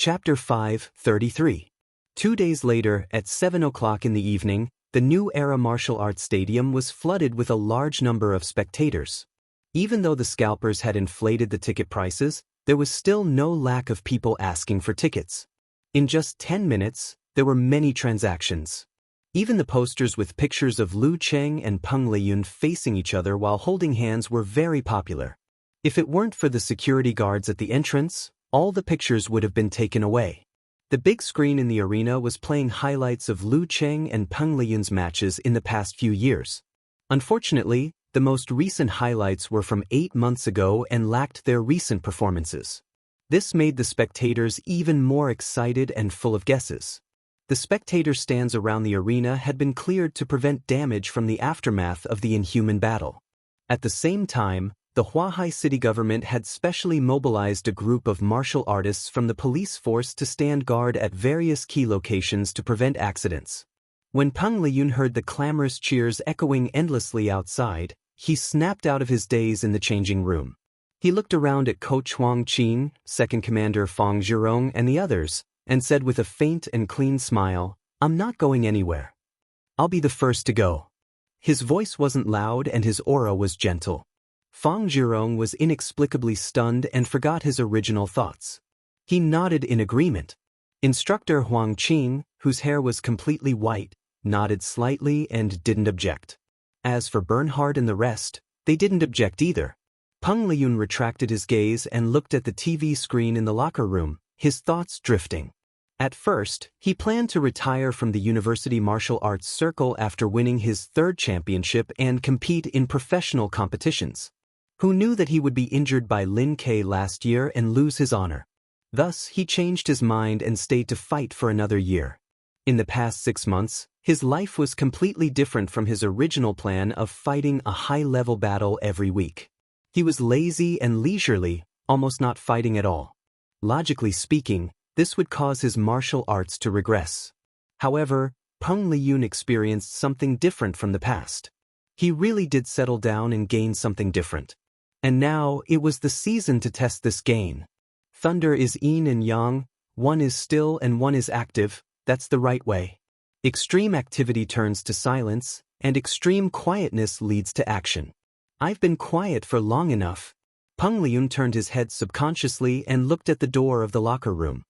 Chapter 5:33. 2 days later, at 7 o'clock in the evening, the New Era Martial Arts Stadium was flooded with a large number of spectators. Even though the scalpers had inflated the ticket prices, there was still no lack of people asking for tickets. In just 10 minutes, there were many transactions. Even the posters with pictures of Lu Cheng and Peng Liyun facing each other while holding hands were very popular. If it weren't for the security guards at the entrance, all the pictures would have been taken away. The big screen in the arena was playing highlights of Lu Cheng and Peng Liyun's matches in the past few years. Unfortunately, the most recent highlights were from 8 months ago and lacked their recent performances. This made the spectators even more excited and full of guesses. The spectator stands around the arena had been cleared to prevent damage from the aftermath of the inhuman battle. At the same time, the Huahai city government had specially mobilized a group of martial artists from the police force to stand guard at various key locations to prevent accidents. When Peng Liyun heard the clamorous cheers echoing endlessly outside, he snapped out of his daze in the changing room. He looked around at Coach Huang Qin, Second Commander Fang Zhirong, and the others, and said with a faint and clean smile, "I'm not going anywhere. I'll be the first to go." His voice wasn't loud and his aura was gentle. Fang Zhirong was inexplicably stunned and forgot his original thoughts. He nodded in agreement. Instructor Huang Qin, whose hair was completely white, nodded slightly and didn't object. As for Bernhard and the rest, they didn't object either. Peng Liyun retracted his gaze and looked at the TV screen in the locker room, his thoughts drifting. At first, he planned to retire from the University Martial Arts Circle after winning his 3rd championship and compete in professional competitions. Who knew that he would be injured by Lin Ke last year and lose his honor? Thus, he changed his mind and stayed to fight for another year. In the past 6 months, his life was completely different from his original plan of fighting a high-level battle every week. He was lazy and leisurely, almost not fighting at all. Logically speaking, this would cause his martial arts to regress. However, Peng Liyun experienced something different from the past. He really did settle down and gain something different. And now, it was the season to test this gain. Thunder is yin and yang, one is still and one is active, that's the right way. Extreme activity turns to silence, and extreme quietness leads to action. I've been quiet for long enough. Peng Liyun turned his head subconsciously and looked at the door of the locker room.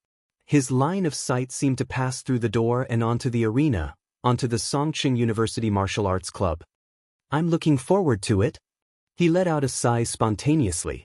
His line of sight seemed to pass through the door and onto the arena, onto the Songqing University Martial Arts Club. I'm looking forward to it. He let out a sigh spontaneously.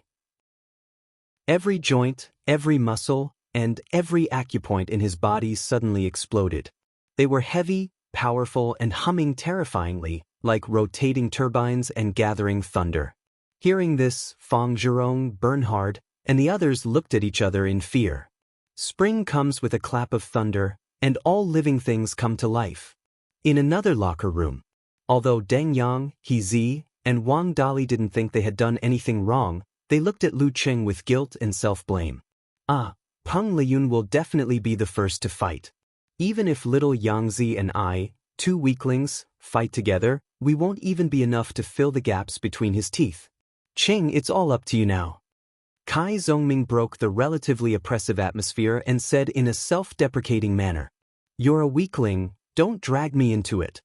Every joint, every muscle, and every acupoint in his body suddenly exploded. They were heavy, powerful, and humming terrifyingly, like rotating turbines and gathering thunder. Hearing this, Fang Zhirong, Bernhard, and the others looked at each other in fear. Spring comes with a clap of thunder, and all living things come to life. In another locker room, although Deng Yang, He Zi, and Wang Dali didn't think they had done anything wrong, they looked at Lu Cheng with guilt and self-blame. Peng Liyun will definitely be the first to fight. Even if little Yangzi and I, 2 weaklings, fight together, we won't even be enough to fill the gaps between his teeth. Cheng, it's all up to you now. Kai Zhongming broke the relatively oppressive atmosphere and said in a self-deprecating manner, "You're a weakling, don't drag me into it."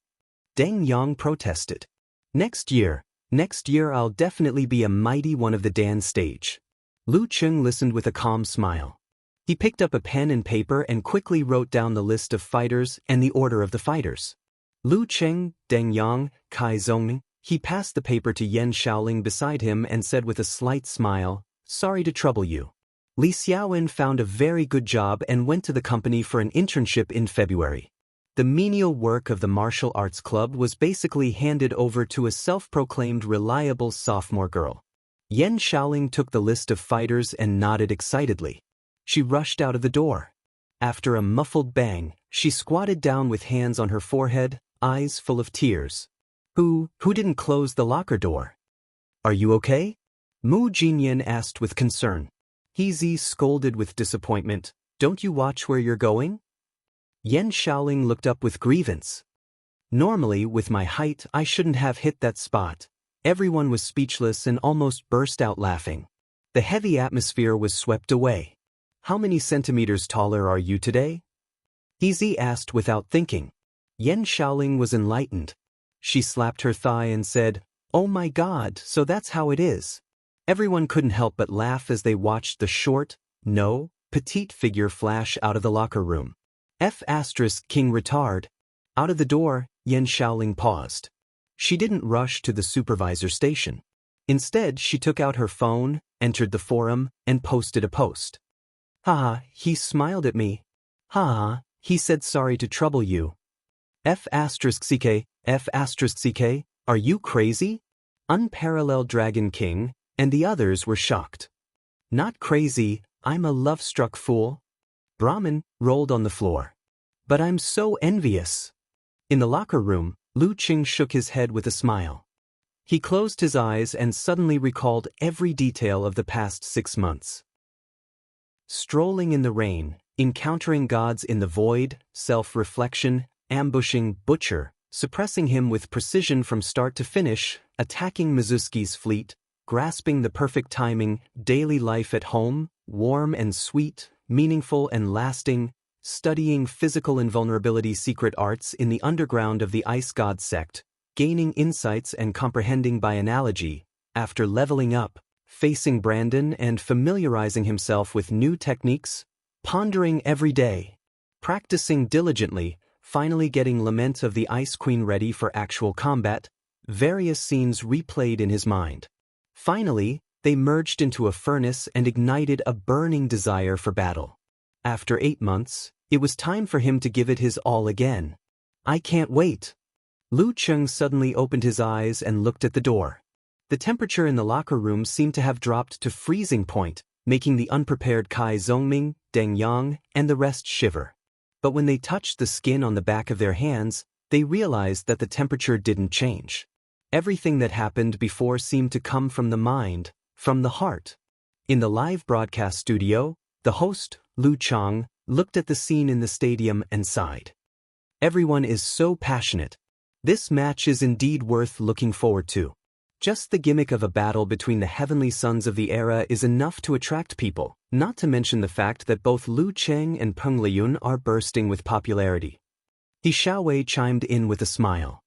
Deng Yang protested. Next year I'll definitely be a mighty one of the Dan stage." Lu Cheng listened with a calm smile. He picked up a pen and paper and quickly wrote down the list of fighters and the order of the fighters. Lu Cheng, Deng Yang, Kai Zhongming. He passed the paper to Yan Shaoling beside him and said with a slight smile, "Sorry to trouble you. Li Xiaowen found a very good job and went to the company for an internship in February." The menial work of the martial arts club was basically handed over to a self-proclaimed reliable sophomore girl. Yan Shaoling took the list of fighters and nodded excitedly. She rushed out of the door. After a muffled bang, she squatted down with hands on her forehead, eyes full of tears. Who didn't close the locker door? Are you okay? Mu Jinyan asked with concern. He Zi scolded with disappointment. Don't you watch where you're going? Yan Shaoling looked up with grievance. Normally, with my height, I shouldn't have hit that spot. Everyone was speechless and almost burst out laughing. The heavy atmosphere was swept away. how many centimeters taller are you today? He asked without thinking. Yan Shaoling was enlightened. She slapped her thigh and said, "Oh my God, so that's how it is." Everyone couldn't help but laugh as they watched the short, petite figure flash out of the locker room. King retard. Out of the door, Yan Shaoling paused. She didn't rush to the supervisor station. Instead, she took out her phone, entered the forum, and posted a post. "Haha, he smiled at me. Haha, he said sorry to trouble you. F***ck, are you crazy?" Unparalleled Dragon King, and the others were shocked. "Not crazy, I'm a love-struck fool." Brahmin rolled on the floor. "But I'm so envious." In the locker room, Lu Qing shook his head with a smile. He closed his eyes and suddenly recalled every detail of the past 6 months. Strolling in the rain, encountering gods in the void, self-reflection, ambushing Butcher, suppressing him with precision from start to finish, attacking Mizuski's fleet, grasping the perfect timing, daily life at home, warm and sweet, meaningful and lasting, studying physical invulnerability secret arts in the underground of the Ice God sect, gaining insights and comprehending by analogy, after leveling up, facing Brandon and familiarizing himself with new techniques, pondering every day, practicing diligently, finally getting Lament of the Ice Queen ready for actual combat, various scenes replayed in his mind. Finally, they merged into a furnace and ignited a burning desire for battle. After 8 months, it was time for him to give it his all again. "I can't wait." Lu Cheng suddenly opened his eyes and looked at the door. The temperature in the locker room seemed to have dropped to freezing point, making the unprepared Kai Zhongming, Deng Yang, and the rest shiver. But when they touched the skin on the back of their hands, they realized that the temperature didn't change. Everything that happened before seemed to come from the mind, from the heart. In the live broadcast studio, the host, Lu Chang, looked at the scene in the stadium and sighed. Everyone is so passionate. This match is indeed worth looking forward to. Just the gimmick of a battle between the heavenly sons of the era is enough to attract people, not to mention the fact that both Lu Cheng and Peng Liyun are bursting with popularity. He Xiaowei chimed in with a smile.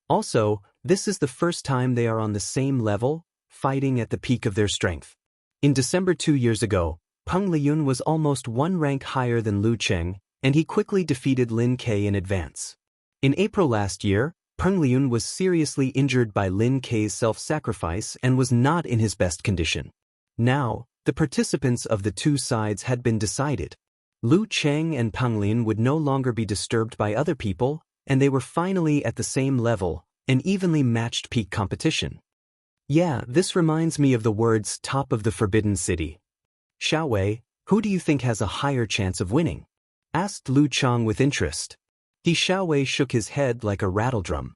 Also, this is the first time they are on the same level, fighting at the peak of their strength. In December 2 years ago, Peng Liyun was almost 1 rank higher than Lu Cheng, and he quickly defeated Lin Ke in advance. In April last year, Peng Liyun was seriously injured by Lin Ke's self-sacrifice and was not in his best condition. Now, the participants of the two sides had been decided. Lu Cheng and Peng Liyun would no longer be disturbed by other people, and they were finally at the same level, an evenly matched peak competition. Yeah, this reminds me of the words top of the Forbidden City. Xiaowei, who do you think has a higher chance of winning? Asked Lu Chang with interest. Xiaowei shook his head like a rattledrum.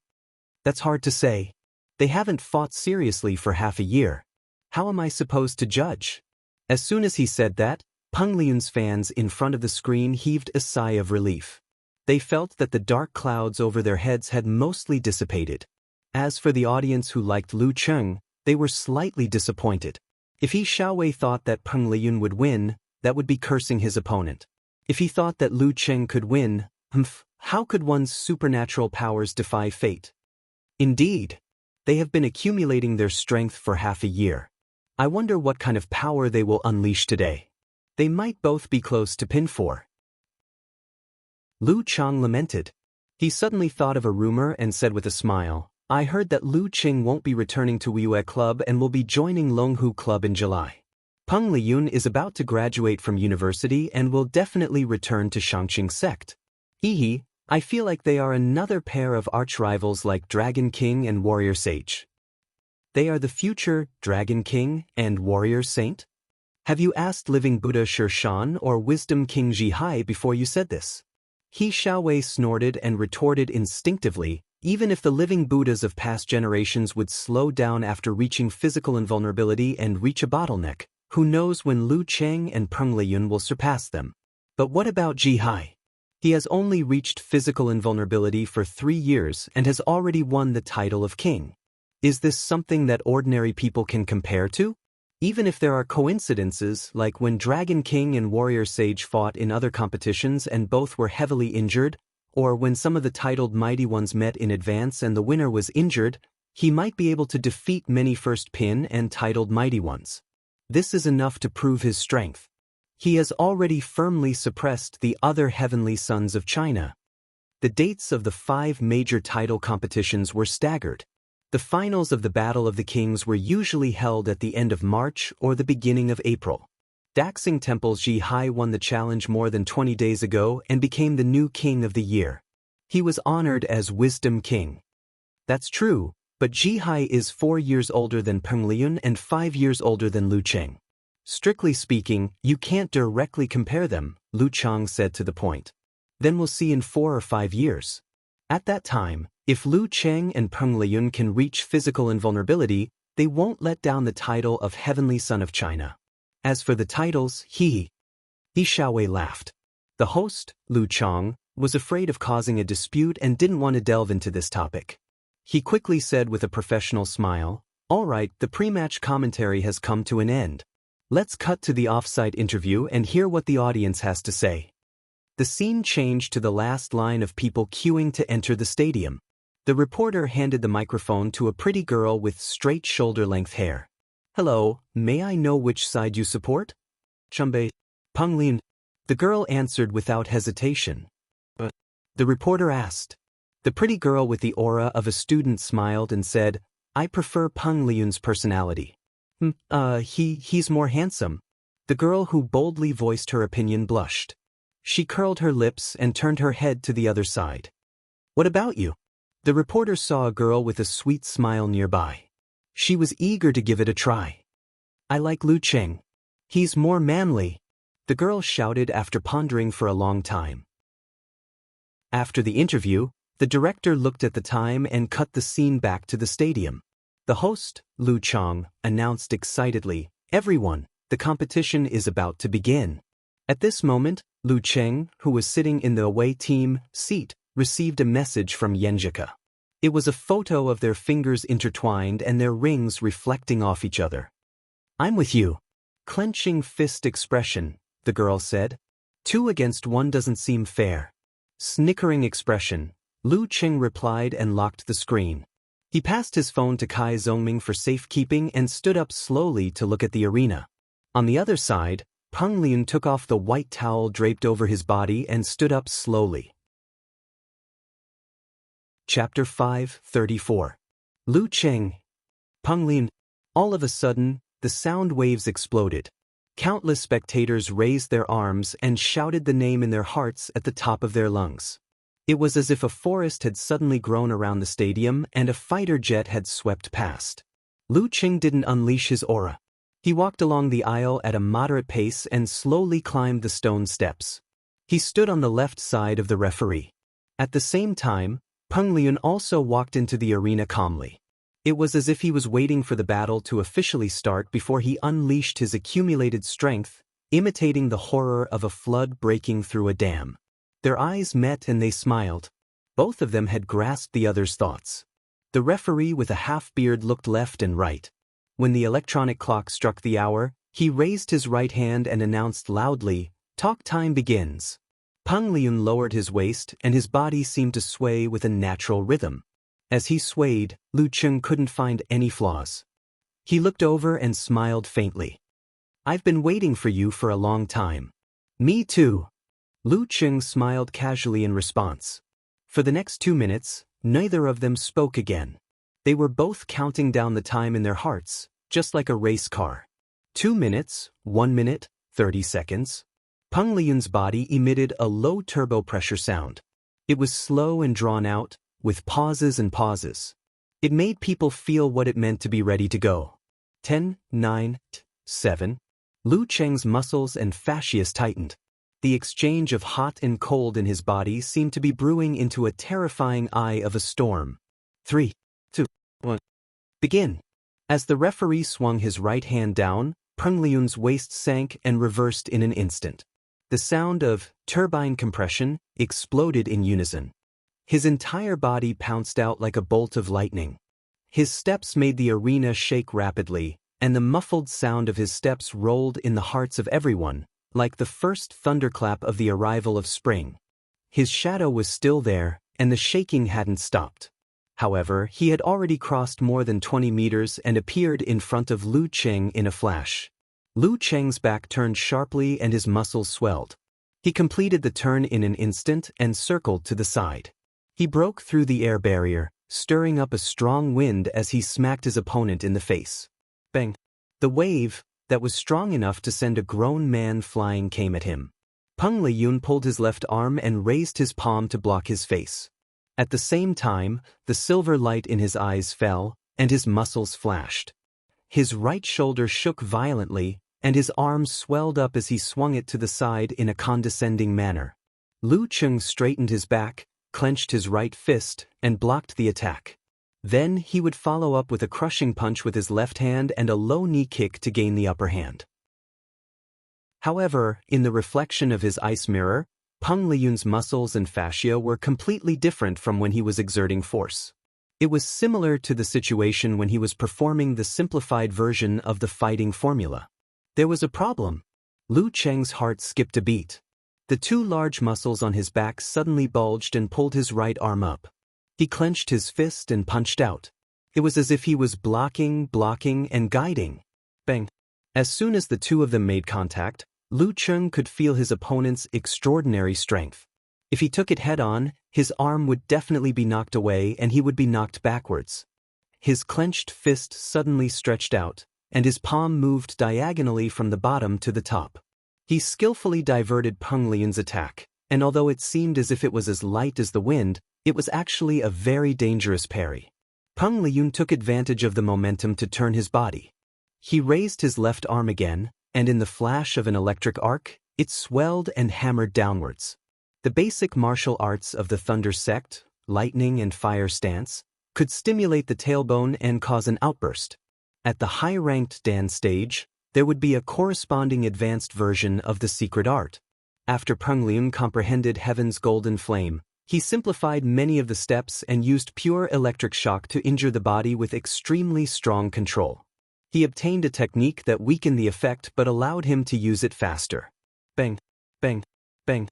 That's hard to say. They haven't fought seriously for half a year. How am I supposed to judge? As soon as he said that, Peng Liyun's fans in front of the screen heaved a sigh of relief. They felt that the dark clouds over their heads had mostly dissipated. As for the audience who liked Lu Cheng, they were slightly disappointed. If Xiaowei thought that Peng Liyun would win, that would be cursing his opponent. If he thought that Lu Cheng could win, how could one's supernatural powers defy fate? Indeed, they have been accumulating their strength for half a year. I wonder what kind of power they will unleash today. They might both be close to pinfall. Lu Chang lamented. He suddenly thought of a rumor and said with a smile, I heard that Lu Qing won't be returning to Weiyue Club and will be joining Longhu Club in July. Peng Liyun is about to graduate from university and will definitely return to Shangqing sect. Hehe, I feel like they are another pair of arch-rivals like Dragon King and Warrior Sage. They are the future Dragon King and Warrior Saint? Have you asked Living Buddha Shi Shan or Wisdom King Zhihai before you said this? He Xiaowei snorted and retorted instinctively, even if the living Buddhas of past generations would slow down after reaching physical invulnerability and reach a bottleneck, who knows when Lu Cheng and Peng Liyun will surpass them. But what about Zhihai? He has only reached physical invulnerability for 3 years and has already won the title of king. Is this something that ordinary people can compare to? Even if there are coincidences, like when Dragon King and Warrior Sage fought in other competitions and both were heavily injured, or when some of the titled Mighty Ones met in advance and the winner was injured, he might be able to defeat many first pin and titled Mighty Ones. This is enough to prove his strength. He has already firmly suppressed the other heavenly sons of China. The dates of the 5 major title competitions were staggered. The finals of the Battle of the Kings were usually held at the end of March or the beginning of April. Daxing Temple's Ji Hai won the challenge more than 20 days ago and became the new king of the year. He was honored as Wisdom King. That's true, but Ji Hai is 4 years older than Peng Liyun and 5 years older than Lu Cheng. Strictly speaking, you can't directly compare them, Lu Chang said to the point. Then we'll see in 4 or 5 years. At that time, if Lu Cheng and Peng Liyun can reach physical invulnerability, they won't let down the title of Heavenly Son of China. As for the titles, He Xiaowei laughed. The host, Lu Chang, was afraid of causing a dispute and didn't want to delve into this topic. He quickly said with a professional smile, "All right, the pre-match commentary has come to an end. Let's cut to the off-site interview and hear what the audience has to say." The scene changed to the last line of people queuing to enter the stadium. The reporter handed the microphone to a pretty girl with straight shoulder-length hair. "Hello, may I know which side you support?" "Chunbei, Peng Lin." The girl answered without hesitation. "But?" the reporter asked. The pretty girl with the aura of a student smiled and said, "I prefer Peng Liyun's personality." He's more handsome." The girl who boldly voiced her opinion blushed. She curled her lips and turned her head to the other side. "What about you?" The reporter saw a girl with a sweet smile nearby. She was eager to give it a try. "I like Lu Cheng. He's more manly," the girl shouted after pondering for a long time. After the interview, the director looked at the time and cut the scene back to the stadium. The host, Lu Chang, announced excitedly, "Everyone, the competition is about to begin." At this moment, Lu Cheng, who was sitting in the away team seat, received a message from Yenjika. It was a photo of their fingers intertwined and their rings reflecting off each other. "I'm with you." Clenching fist expression, the girl said. 2 against 1 doesn't seem fair. Snickering expression, Lu Cheng replied and locked the screen. He passed his phone to Kai Zongming for safekeeping and stood up slowly to look at the arena. On the other side, Peng Liyun took off the white towel draped over his body and stood up slowly. Chapter 5:34. Lu Cheng. Peng Liyun. All of a sudden, the sound waves exploded. Countless spectators raised their arms and shouted the name in their hearts at the top of their lungs. It was as if a forest had suddenly grown around the stadium and a fighter jet had swept past. Lu Cheng didn't unleash his aura. He walked along the aisle at a moderate pace and slowly climbed the stone steps. He stood on the left side of the referee. At the same time, Peng Liyun also walked into the arena calmly. It was as if he was waiting for the battle to officially start before he unleashed his accumulated strength, imitating the horror of a flood breaking through a dam. Their eyes met and they smiled. Both of them had grasped the other's thoughts. The referee with a half-beard looked left and right. When the electronic clock struck the hour, he raised his right hand and announced loudly, "Talk time begins." Peng Liyun lowered his waist and his body seemed to sway with a natural rhythm. As he swayed, Lu Cheng couldn't find any flaws. He looked over and smiled faintly. "I've been waiting for you for a long time." "Me too." Lu Cheng smiled casually in response. For the next 2 minutes, neither of them spoke again. They were both counting down the time in their hearts, just like a race car. 2 minutes, 1 minute, 30 seconds. Peng Liyun's body emitted a low turbo pressure sound. It was slow and drawn out, with pauses and pauses. It made people feel what it meant to be ready to go. 10, 9, 7. Lu Cheng's muscles and fascias tightened. The exchange of hot and cold in his body seemed to be brewing into a terrifying eye of a storm. 3, 2, 1. Begin. As the referee swung his right hand down, Peng Liyun's waist sank and reversed in an instant. The sound of turbine compression exploded in unison. His entire body pounced out like a bolt of lightning. His steps made the arena shake rapidly, and the muffled sound of his steps rolled in the hearts of everyone, like the first thunderclap of the arrival of spring. His shadow was still there, and the shaking hadn't stopped. However, he had already crossed more than 20 meters and appeared in front of Lu Cheng in a flash. Lu Cheng's back turned sharply and his muscles swelled. He completed the turn in an instant and circled to the side. He broke through the air barrier, stirring up a strong wind as he smacked his opponent in the face. Bang! The wave, that was strong enough to send a grown man flying, came at him. Peng Liyun pulled his left arm and raised his palm to block his face. At the same time, the silver light in his eyes fell, and his muscles flashed. His right shoulder shook violently, and his arm swelled up as he swung it to the side in a condescending manner. Lu Cheng straightened his back, clenched his right fist, and blocked the attack. Then he would follow up with a crushing punch with his left hand and a low knee kick to gain the upper hand. However, in the reflection of his ice mirror, Peng Liyun's muscles and fascia were completely different from when he was exerting force. It was similar to the situation when he was performing the simplified version of the fighting formula. There was a problem. Lu Cheng's heart skipped a beat. The two large muscles on his back suddenly bulged and pulled his right arm up. He clenched his fist and punched out. It was as if he was blocking, and guiding. Bang! As soon as the two of them made contact, Lu Cheng could feel his opponent's extraordinary strength. If he took it head-on, his arm would definitely be knocked away and he would be knocked backwards. His clenched fist suddenly stretched out, and his palm moved diagonally from the bottom to the top. He skillfully diverted Peng Liyun's attack, and although it seemed as if it was as light as the wind, it was actually a very dangerous parry. Peng Liyun took advantage of the momentum to turn his body. He raised his left arm again, and in the flash of an electric arc, it swelled and hammered downwards. The basic martial arts of the Thunder Sect, lightning and fire stance, could stimulate the tailbone and cause an outburst. At the high-ranked Dan stage, there would be a corresponding advanced version of the secret art. After Peng Liyun comprehended Heaven's golden flame, he simplified many of the steps and used pure electric shock to injure the body with extremely strong control. He obtained a technique that weakened the effect but allowed him to use it faster. Bang! Bang! Bang!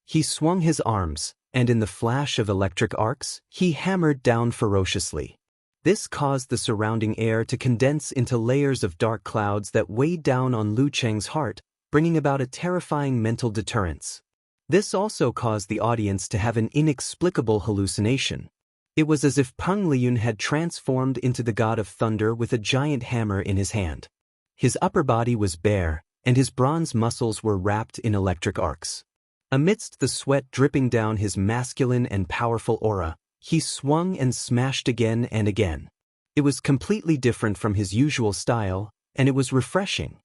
He swung his arms, and in the flash of electric arcs, he hammered down ferociously. This caused the surrounding air to condense into layers of dark clouds that weighed down on Lu Cheng's heart, bringing about a terrifying mental deterrence. This also caused the audience to have an inexplicable hallucination. It was as if Peng Liyun had transformed into the god of thunder with a giant hammer in his hand. His upper body was bare, and his bronze muscles were wrapped in electric arcs. Amidst the sweat dripping down his masculine and powerful aura, he swung and smashed again and again. It was completely different from his usual style, and it was refreshing.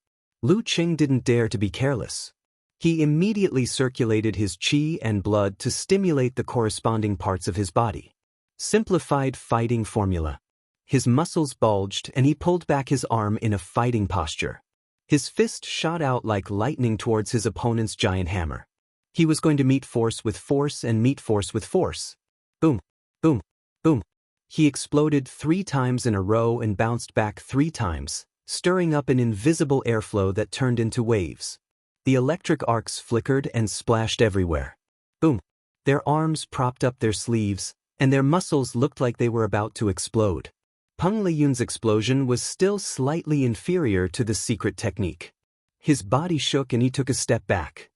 Lu Cheng didn't dare to be careless. He immediately circulated his qi and blood to stimulate the corresponding parts of his body. Simplified fighting formula. His muscles bulged and he pulled back his arm in a fighting posture. His fist shot out like lightning towards his opponent's giant hammer. He was going to meet force with force and meet force with force. Boom, boom, boom. He exploded 3 times in a row and bounced back 3 times, stirring up an invisible airflow that turned into waves. The electric arcs flickered and splashed everywhere. Boom. Their arms propped up their sleeves, and their muscles looked like they were about to explode. Peng Liyun's explosion was still slightly inferior to the secret technique. His body shook and he took a step back.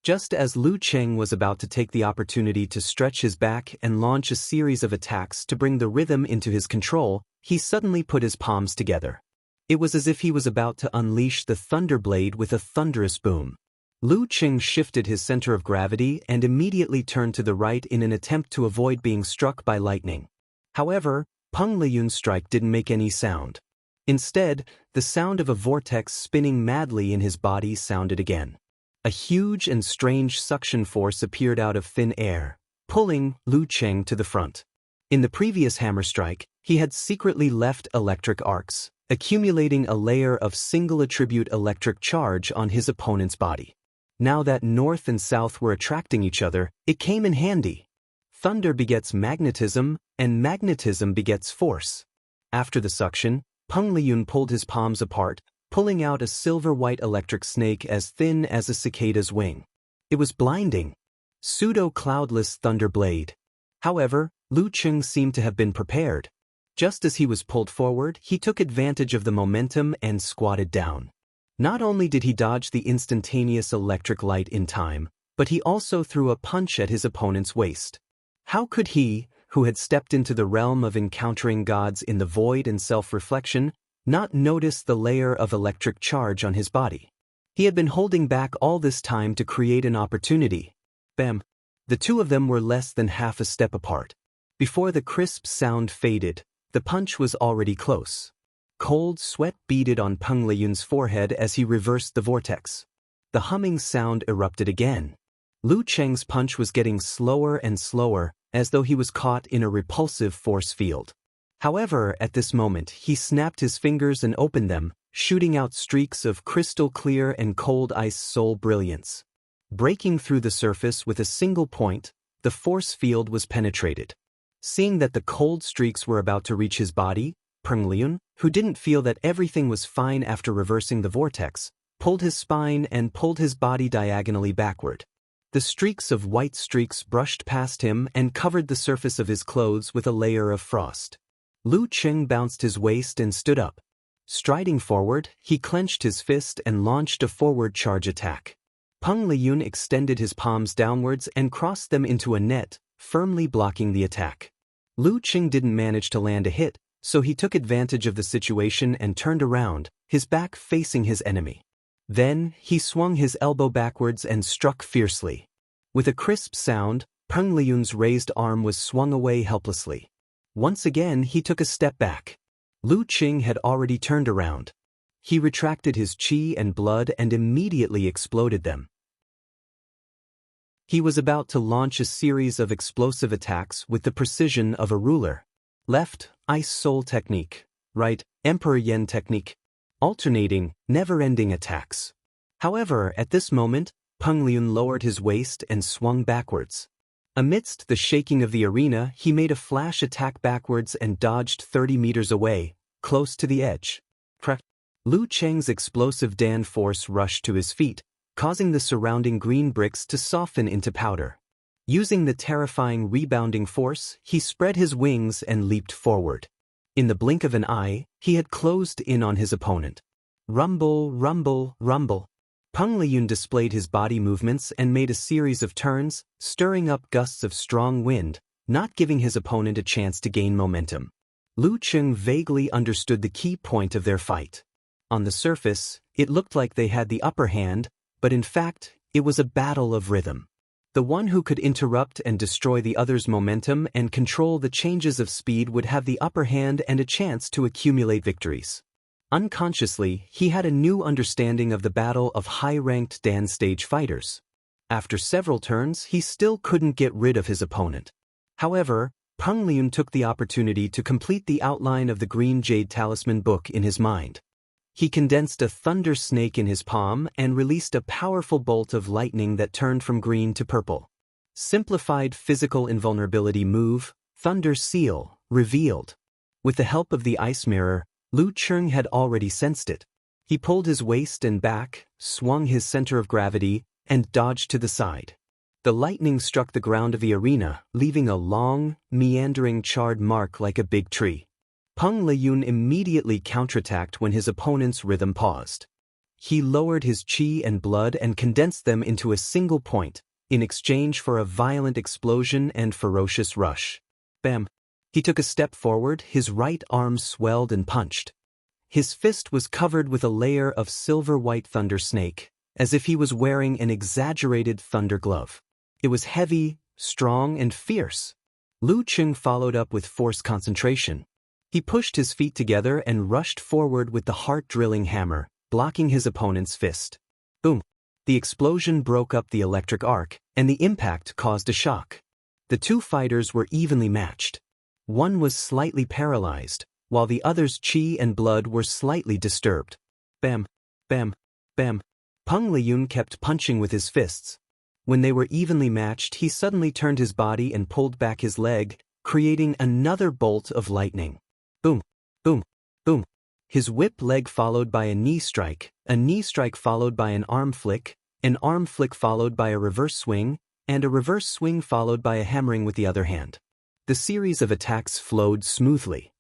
Just as Lu Cheng was about to take the opportunity to stretch his back and launch a series of attacks to bring the rhythm into his control, he suddenly put his palms together. It was as if he was about to unleash the thunder blade with a thunderous boom. Lu Cheng shifted his center of gravity and immediately turned to the right in an attempt to avoid being struck by lightning. However, Peng Liyun's strike didn't make any sound. Instead, the sound of a vortex spinning madly in his body sounded again. A huge and strange suction force appeared out of thin air, pulling Lu Cheng to the front. In the previous hammer strike, he had secretly left electric arcs, accumulating a layer of single-attribute electric charge on his opponent's body. Now that north and south were attracting each other, it came in handy. Thunder begets magnetism, and magnetism begets force. After the suction, Peng Liyun pulled his palms apart, pulling out a silver-white electric snake as thin as a cicada's wing. It was blinding. Pseudo-cloudless thunder blade. However, Lu Cheng seemed to have been prepared. Just as he was pulled forward, he took advantage of the momentum and squatted down. Not only did he dodge the instantaneous electric light in time, but he also threw a punch at his opponent's waist. How could he, who had stepped into the realm of encountering gods in the void and self-reflection, not notice the layer of electric charge on his body? He had been holding back all this time to create an opportunity. Bam! The two of them were less than half a step apart. Before the crisp sound faded, the punch was already close. Cold sweat beaded on Peng Liyun's forehead as he reversed the vortex. The humming sound erupted again. Lu Cheng's punch was getting slower and slower, as though he was caught in a repulsive force field. However, at this moment, he snapped his fingers and opened them, shooting out streaks of crystal-clear and cold ice soul brilliance. Breaking through the surface with a single point, the force field was penetrated. Seeing that the cold streaks were about to reach his body, Peng Liyun, who didn't feel that everything was fine after reversing the vortex, pulled his spine and pulled his body diagonally backward. The streaks of white streaks brushed past him and covered the surface of his clothes with a layer of frost. Lu Cheng bounced his waist and stood up. Striding forward, he clenched his fist and launched a forward charge attack. Peng Liyun extended his palms downwards and crossed them into a net, firmly blocking the attack. Lu Cheng didn't manage to land a hit, so he took advantage of the situation and turned around, his back facing his enemy. Then, he swung his elbow backwards and struck fiercely. With a crisp sound, Peng Liyun's raised arm was swung away helplessly. Once again, he took a step back. Lu Cheng had already turned around. He retracted his qi and blood and immediately exploded them. He was about to launch a series of explosive attacks with the precision of a ruler. Left, Ice Soul technique. Right, Emperor Yen technique. Alternating, never-ending attacks. However, at this moment, Peng Liyun lowered his waist and swung backwards. Amidst the shaking of the arena, he made a flash attack backwards and dodged 30 meters away, close to the edge. Crack! Lu Cheng's explosive Dan force rushed to his feet, causing the surrounding green bricks to soften into powder. Using the terrifying rebounding force, he spread his wings and leaped forward. In the blink of an eye, he had closed in on his opponent. Rumble, rumble, rumble. Peng Liyun displayed his body movements and made a series of turns, stirring up gusts of strong wind, not giving his opponent a chance to gain momentum. Lu Cheng vaguely understood the key point of their fight. On the surface, it looked like they had the upper hand, but in fact, it was a battle of rhythm. The one who could interrupt and destroy the other's momentum and control the changes of speed would have the upper hand and a chance to accumulate victories. Unconsciously, he had a new understanding of the battle of high-ranked Dan stage fighters. After several turns, he still couldn't get rid of his opponent. However, Peng Liyun took the opportunity to complete the outline of the Green Jade Talisman book in his mind. He condensed a thunder snake in his palm and released a powerful bolt of lightning that turned from green to purple. Simplified physical invulnerability move, Thunder Seal, revealed. With the help of the ice mirror, Lu Cheng had already sensed it. He pulled his waist and back, swung his center of gravity, and dodged to the side. The lightning struck the ground of the arena, leaving a long, meandering charred mark like a big tree. Peng Liyun immediately counterattacked when his opponent's rhythm paused. He lowered his qi and blood and condensed them into a single point, in exchange for a violent explosion and ferocious rush. Bam! He took a step forward, his right arm swelled and punched. His fist was covered with a layer of silver-white thunder snake, as if he was wearing an exaggerated thunder glove. It was heavy, strong, and fierce. Lu Cheng followed up with forced concentration. He pushed his feet together and rushed forward with the heart-drilling hammer, blocking his opponent's fist. Boom! The explosion broke up the electric arc, and the impact caused a shock. The two fighters were evenly matched. One was slightly paralyzed, while the other's qi and blood were slightly disturbed. Bam! Bam! Bam! Peng Liyun kept punching with his fists. When they were evenly matched, he suddenly turned his body and pulled back his leg, creating another bolt of lightning. Boom! Boom! Boom! His whip leg followed by a knee strike followed by an arm flick followed by a reverse swing, and a reverse swing followed by a hammering with the other hand. The series of attacks flowed smoothly.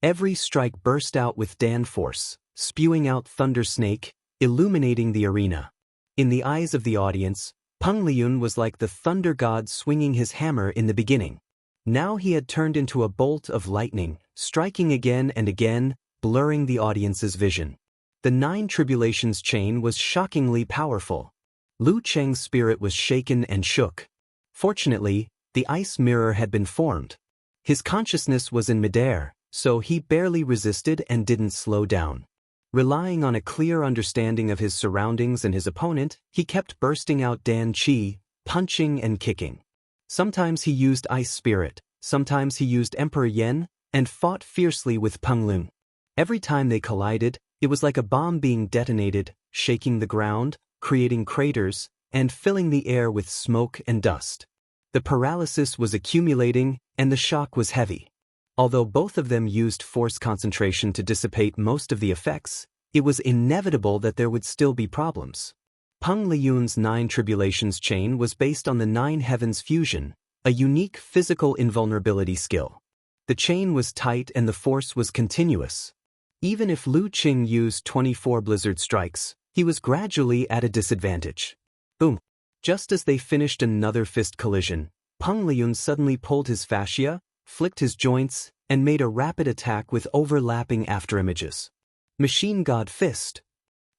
Every strike burst out with Dan force, spewing out thunder snake, illuminating the arena. In the eyes of the audience, Peng Liyun was like the thunder god swinging his hammer in the beginning. Now he had turned into a bolt of lightning, striking again and again, blurring the audience's vision. The 9 tribulations chain was shockingly powerful. Lu Cheng's spirit was shaken and shook. Fortunately, the ice mirror had been formed. His consciousness was in midair, so he barely resisted and didn't slow down. Relying on a clear understanding of his surroundings and his opponent, he kept bursting out Dan Qi, punching and kicking. Sometimes he used Ice Spirit, sometimes he used Emperor Yen, and fought fiercely with Peng Liyun. Every time they collided, it was like a bomb being detonated, shaking the ground, creating craters, and filling the air with smoke and dust. The paralysis was accumulating, and the shock was heavy. Although both of them used force concentration to dissipate most of the effects, it was inevitable that there would still be problems. Peng Liyun's 9 tribulations chain was based on the 9 heavens fusion, a unique physical invulnerability skill. The chain was tight and the force was continuous. Even if Lu Qing used 24 blizzard strikes, he was gradually at a disadvantage. Boom! Just as they finished another fist collision, Peng Liyun suddenly pulled his fascia, flicked his joints, and made a rapid attack with overlapping afterimages. Machine God Fist.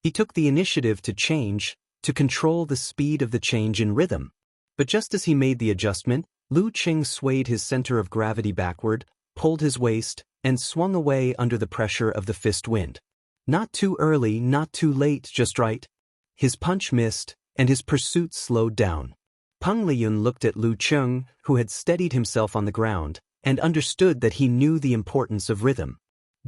He took the initiative to control the speed of the change in rhythm. But just as he made the adjustment, Lu Qing swayed his center of gravity backward, pulled his waist, and swung away under the pressure of the fist wind. Not too early, not too late, just right. His punch missed, and his pursuit slowed down. Peng Liyun looked at Lu Qing, who had steadied himself on the ground, and understood that he knew the importance of rhythm.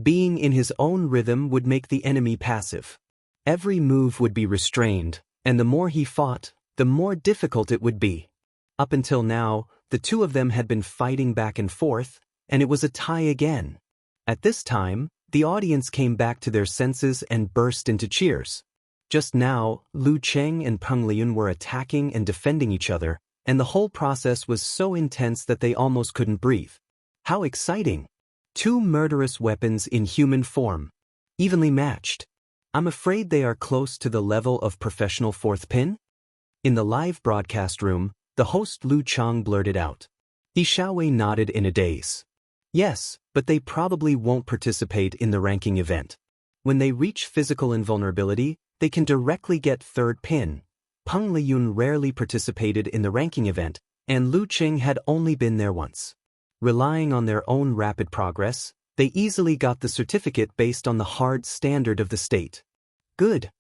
Being in his own rhythm would make the enemy passive. Every move would be restrained, and the more he fought, the more difficult it would be. Up until now, the two of them had been fighting back and forth, and it was a tie again. At this time, the audience came back to their senses and burst into cheers. Just now, Lu Cheng and Peng Liyun were attacking and defending each other, and the whole process was so intense that they almost couldn't breathe. How exciting! 2 murderous weapons in human form. Evenly matched. I'm afraid they are close to the level of professional fourth pin? In the live broadcast room, the host Lu Chang blurted out. Di Xiaowei nodded in a daze. Yes, but they probably won't participate in the ranking event. When they reach physical invulnerability, they can directly get third pin. Peng Liyun rarely participated in the ranking event, and Lu Qing had only been there once. Relying on their own rapid progress, they easily got the certificate based on the hard standard of the state. Good.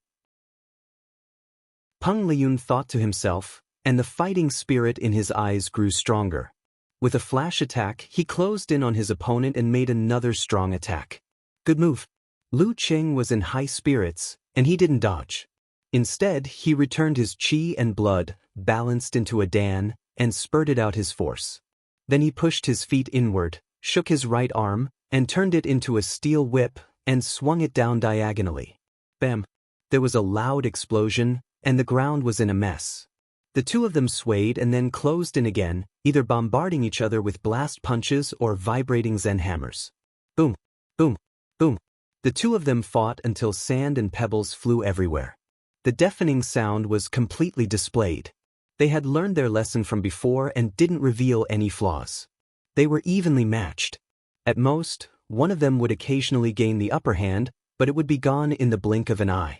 Peng Liyun thought to himself, and the fighting spirit in his eyes grew stronger. With a flash attack, he closed in on his opponent and made another strong attack. Good move. Lu Qing was in high spirits, and he didn't dodge. Instead, he returned his qi and blood, balanced into a dan, and spurted out his force. Then he pushed his feet inward, shook his right arm, and turned it into a steel whip, and swung it down diagonally. Bam! There was a loud explosion, and the ground was in a mess. The two of them swayed and then closed in again, either bombarding each other with blast punches or vibrating zen hammers. Boom! Boom! Boom! The two of them fought until sand and pebbles flew everywhere. The deafening sound was completely displayed. They had learned their lesson from before and didn't reveal any flaws. They were evenly matched. At most, one of them would occasionally gain the upper hand, but it would be gone in the blink of an eye.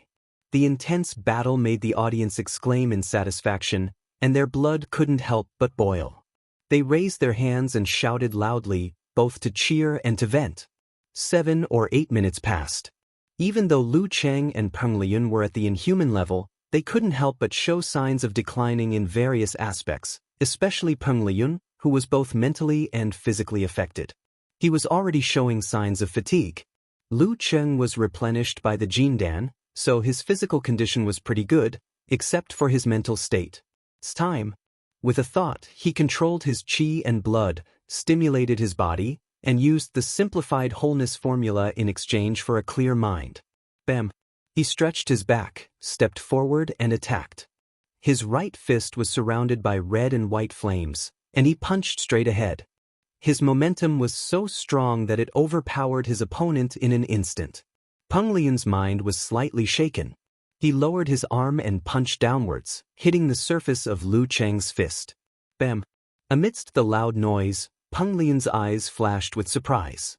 The intense battle made the audience exclaim in satisfaction, and their blood couldn't help but boil. They raised their hands and shouted loudly, both to cheer and to vent. 7 or 8 minutes passed. Even though Lu Cheng and Peng Liyun were at the inhuman level, they couldn't help but show signs of declining in various aspects, especially Peng Liyun, who was both mentally and physically affected. He was already showing signs of fatigue. Lu Cheng was replenished by the Jindan, so his physical condition was pretty good, except for his mental state. It's time. With a thought, he controlled his qi and blood, stimulated his body, and used the simplified wholeness formula in exchange for a clear mind. Bam! He stretched his back, stepped forward and attacked. His right fist was surrounded by red and white flames, and he punched straight ahead. His momentum was so strong that it overpowered his opponent in an instant. Peng Liyun's mind was slightly shaken. He lowered his arm and punched downwards, hitting the surface of Lu Cheng's fist. Bam! Amidst the loud noise, Peng Liyun's eyes flashed with surprise.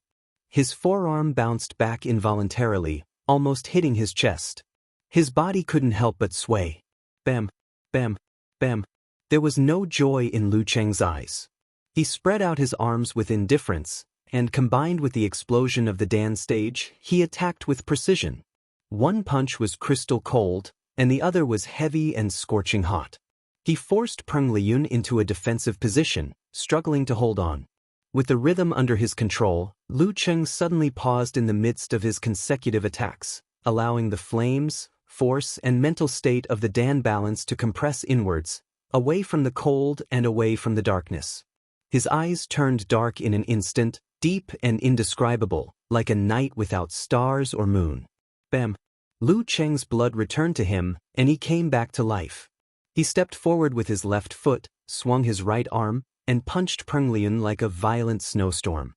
His forearm bounced back involuntarily, almost hitting his chest. His body couldn't help but sway. Bam! Bam! Bam! There was no joy in Lu Cheng's eyes. He spread out his arms with indifference, and combined with the explosion of the dance stage, he attacked with precision. One punch was crystal cold, and the other was heavy and scorching hot. He forced Peng Liyun into a defensive position, struggling to hold on. With the rhythm under his control, Lu Cheng suddenly paused in the midst of his consecutive attacks, allowing the flames, force and mental state of the Dan balance to compress inwards, away from the cold and away from the darkness. His eyes turned dark in an instant, deep and indescribable, like a night without stars or moon. Bam! Lu Cheng's blood returned to him, and he came back to life. He stepped forward with his left foot, swung his right arm, and punched Peng Liyun like a violent snowstorm.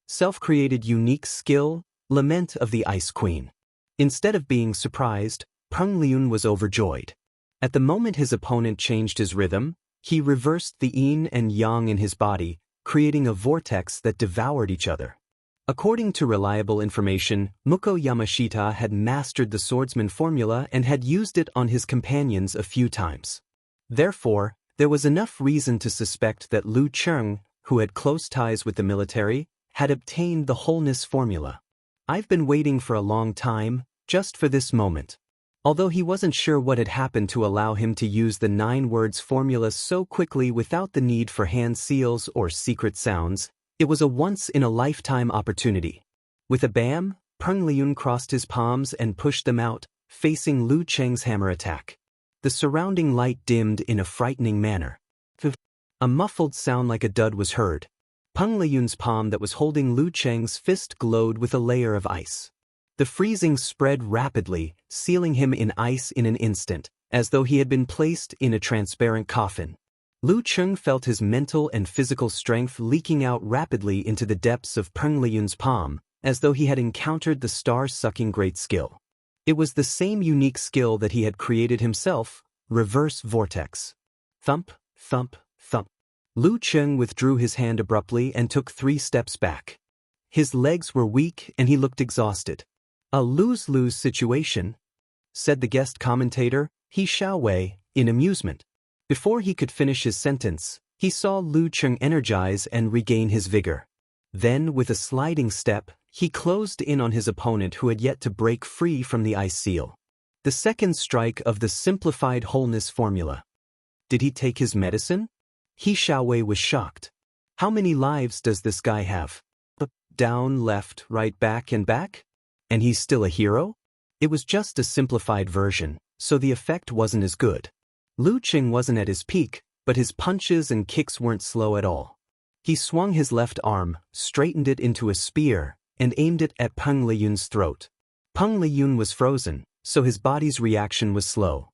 Self-created unique skill, Lament of the Ice Queen. Instead of being surprised, Peng Liyun was overjoyed. At the moment his opponent changed his rhythm, he reversed the yin and yang in his body, creating a vortex that devoured each other. According to reliable information, Muko Yamashita had mastered the swordsman formula and had used it on his companions a few times. Therefore, there was enough reason to suspect that Lu Cheng, who had close ties with the military, had obtained the wholeness formula. I've been waiting for a long time, just for this moment. Although he wasn't sure what had happened to allow him to use the 9 words formula so quickly without the need for hand seals or secret sounds, it was a once-in-a-lifetime opportunity. With a bam, Peng Liyun crossed his palms and pushed them out, facing Lu Cheng's hammer attack. The surrounding light dimmed in a frightening manner. A muffled sound like a dud was heard. Peng Liyun's palm that was holding Lu Cheng's fist glowed with a layer of ice. The freezing spread rapidly, sealing him in ice in an instant, as though he had been placed in a transparent coffin. Lu Cheng felt his mental and physical strength leaking out rapidly into the depths of Peng Liyun's palm, as though he had encountered the star-sucking great skill. It was the same unique skill that he had created himself, reverse vortex. Thump, thump, thump. Lu Cheng withdrew his hand abruptly and took 3 steps back. His legs were weak and he looked exhausted. A lose-lose situation, said the guest commentator, He Xiaowei, in amusement. Before he could finish his sentence, he saw Lu Cheng energize and regain his vigor. Then, with a sliding step, he closed in on his opponent who had yet to break free from the ice seal. The second strike of the simplified wholeness formula. Did he take his medicine? He Xiaowei was shocked. How many lives does this guy have? Up, down, left, right, back and back? And he's still a hero? It was just a simplified version, so the effect wasn't as good. Lu Cheng wasn't at his peak, but his punches and kicks weren't slow at all. He swung his left arm, straightened it into a spear, and aimed it at Peng Liyun's throat. Peng Liyun was frozen, so his body's reaction was slow.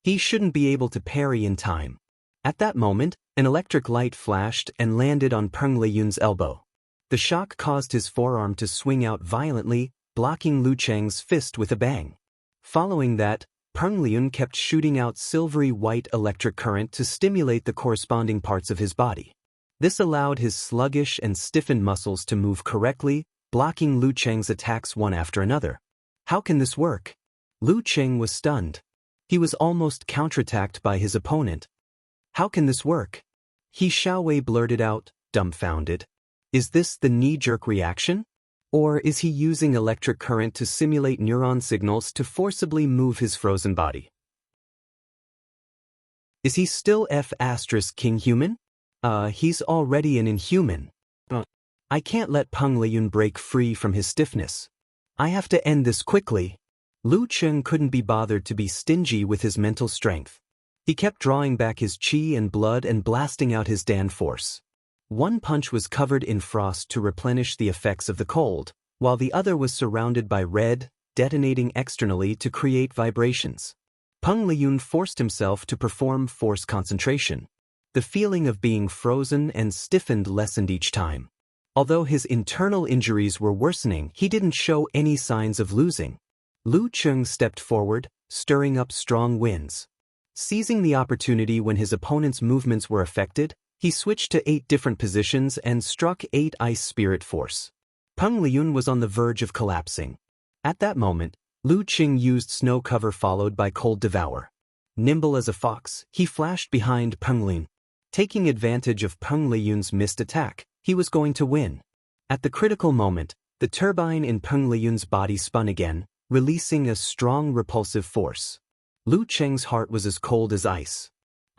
He shouldn't be able to parry in time. At that moment, an electric light flashed and landed on Peng Liyun's elbow. The shock caused his forearm to swing out violently, blocking Lu Cheng's fist with a bang. Following that, Peng Liyun kept shooting out silvery white electric current to stimulate the corresponding parts of his body. This allowed his sluggish and stiffened muscles to move correctly, blocking Lu Cheng's attacks one after another. How can this work? Lu Cheng was stunned. He was almost counterattacked by his opponent. How can this work? He Xiaowei blurted out, dumbfounded. Is this the knee-jerk reaction? Or is he using electric current to simulate neuron signals to forcibly move his frozen body? Is he still F*King human? He's already an inhuman. I can't let Peng Liyun break free from his stiffness. I have to end this quickly. Lu Cheng couldn't be bothered to be stingy with his mental strength. He kept drawing back his qi and blood and blasting out his Dan force. One punch was covered in frost to replenish the effects of the cold, while the other was surrounded by red, detonating externally to create vibrations. Peng Liyun forced himself to perform force concentration. The feeling of being frozen and stiffened lessened each time. Although his internal injuries were worsening, he didn't show any signs of losing. Lu Cheng stepped forward, stirring up strong winds. Seizing the opportunity when his opponent's movements were affected, he switched to 8 different positions and struck 8 ice spirit force. Peng Liyun was on the verge of collapsing. At that moment, Lu Qing used snow cover followed by cold devour. Nimble as a fox, he flashed behind Peng Liyun. Taking advantage of Peng Liyun's missed attack, he was going to win. At the critical moment, the turbine in Peng Liyun's body spun again, releasing a strong repulsive force. Lu Cheng's heart was as cold as ice.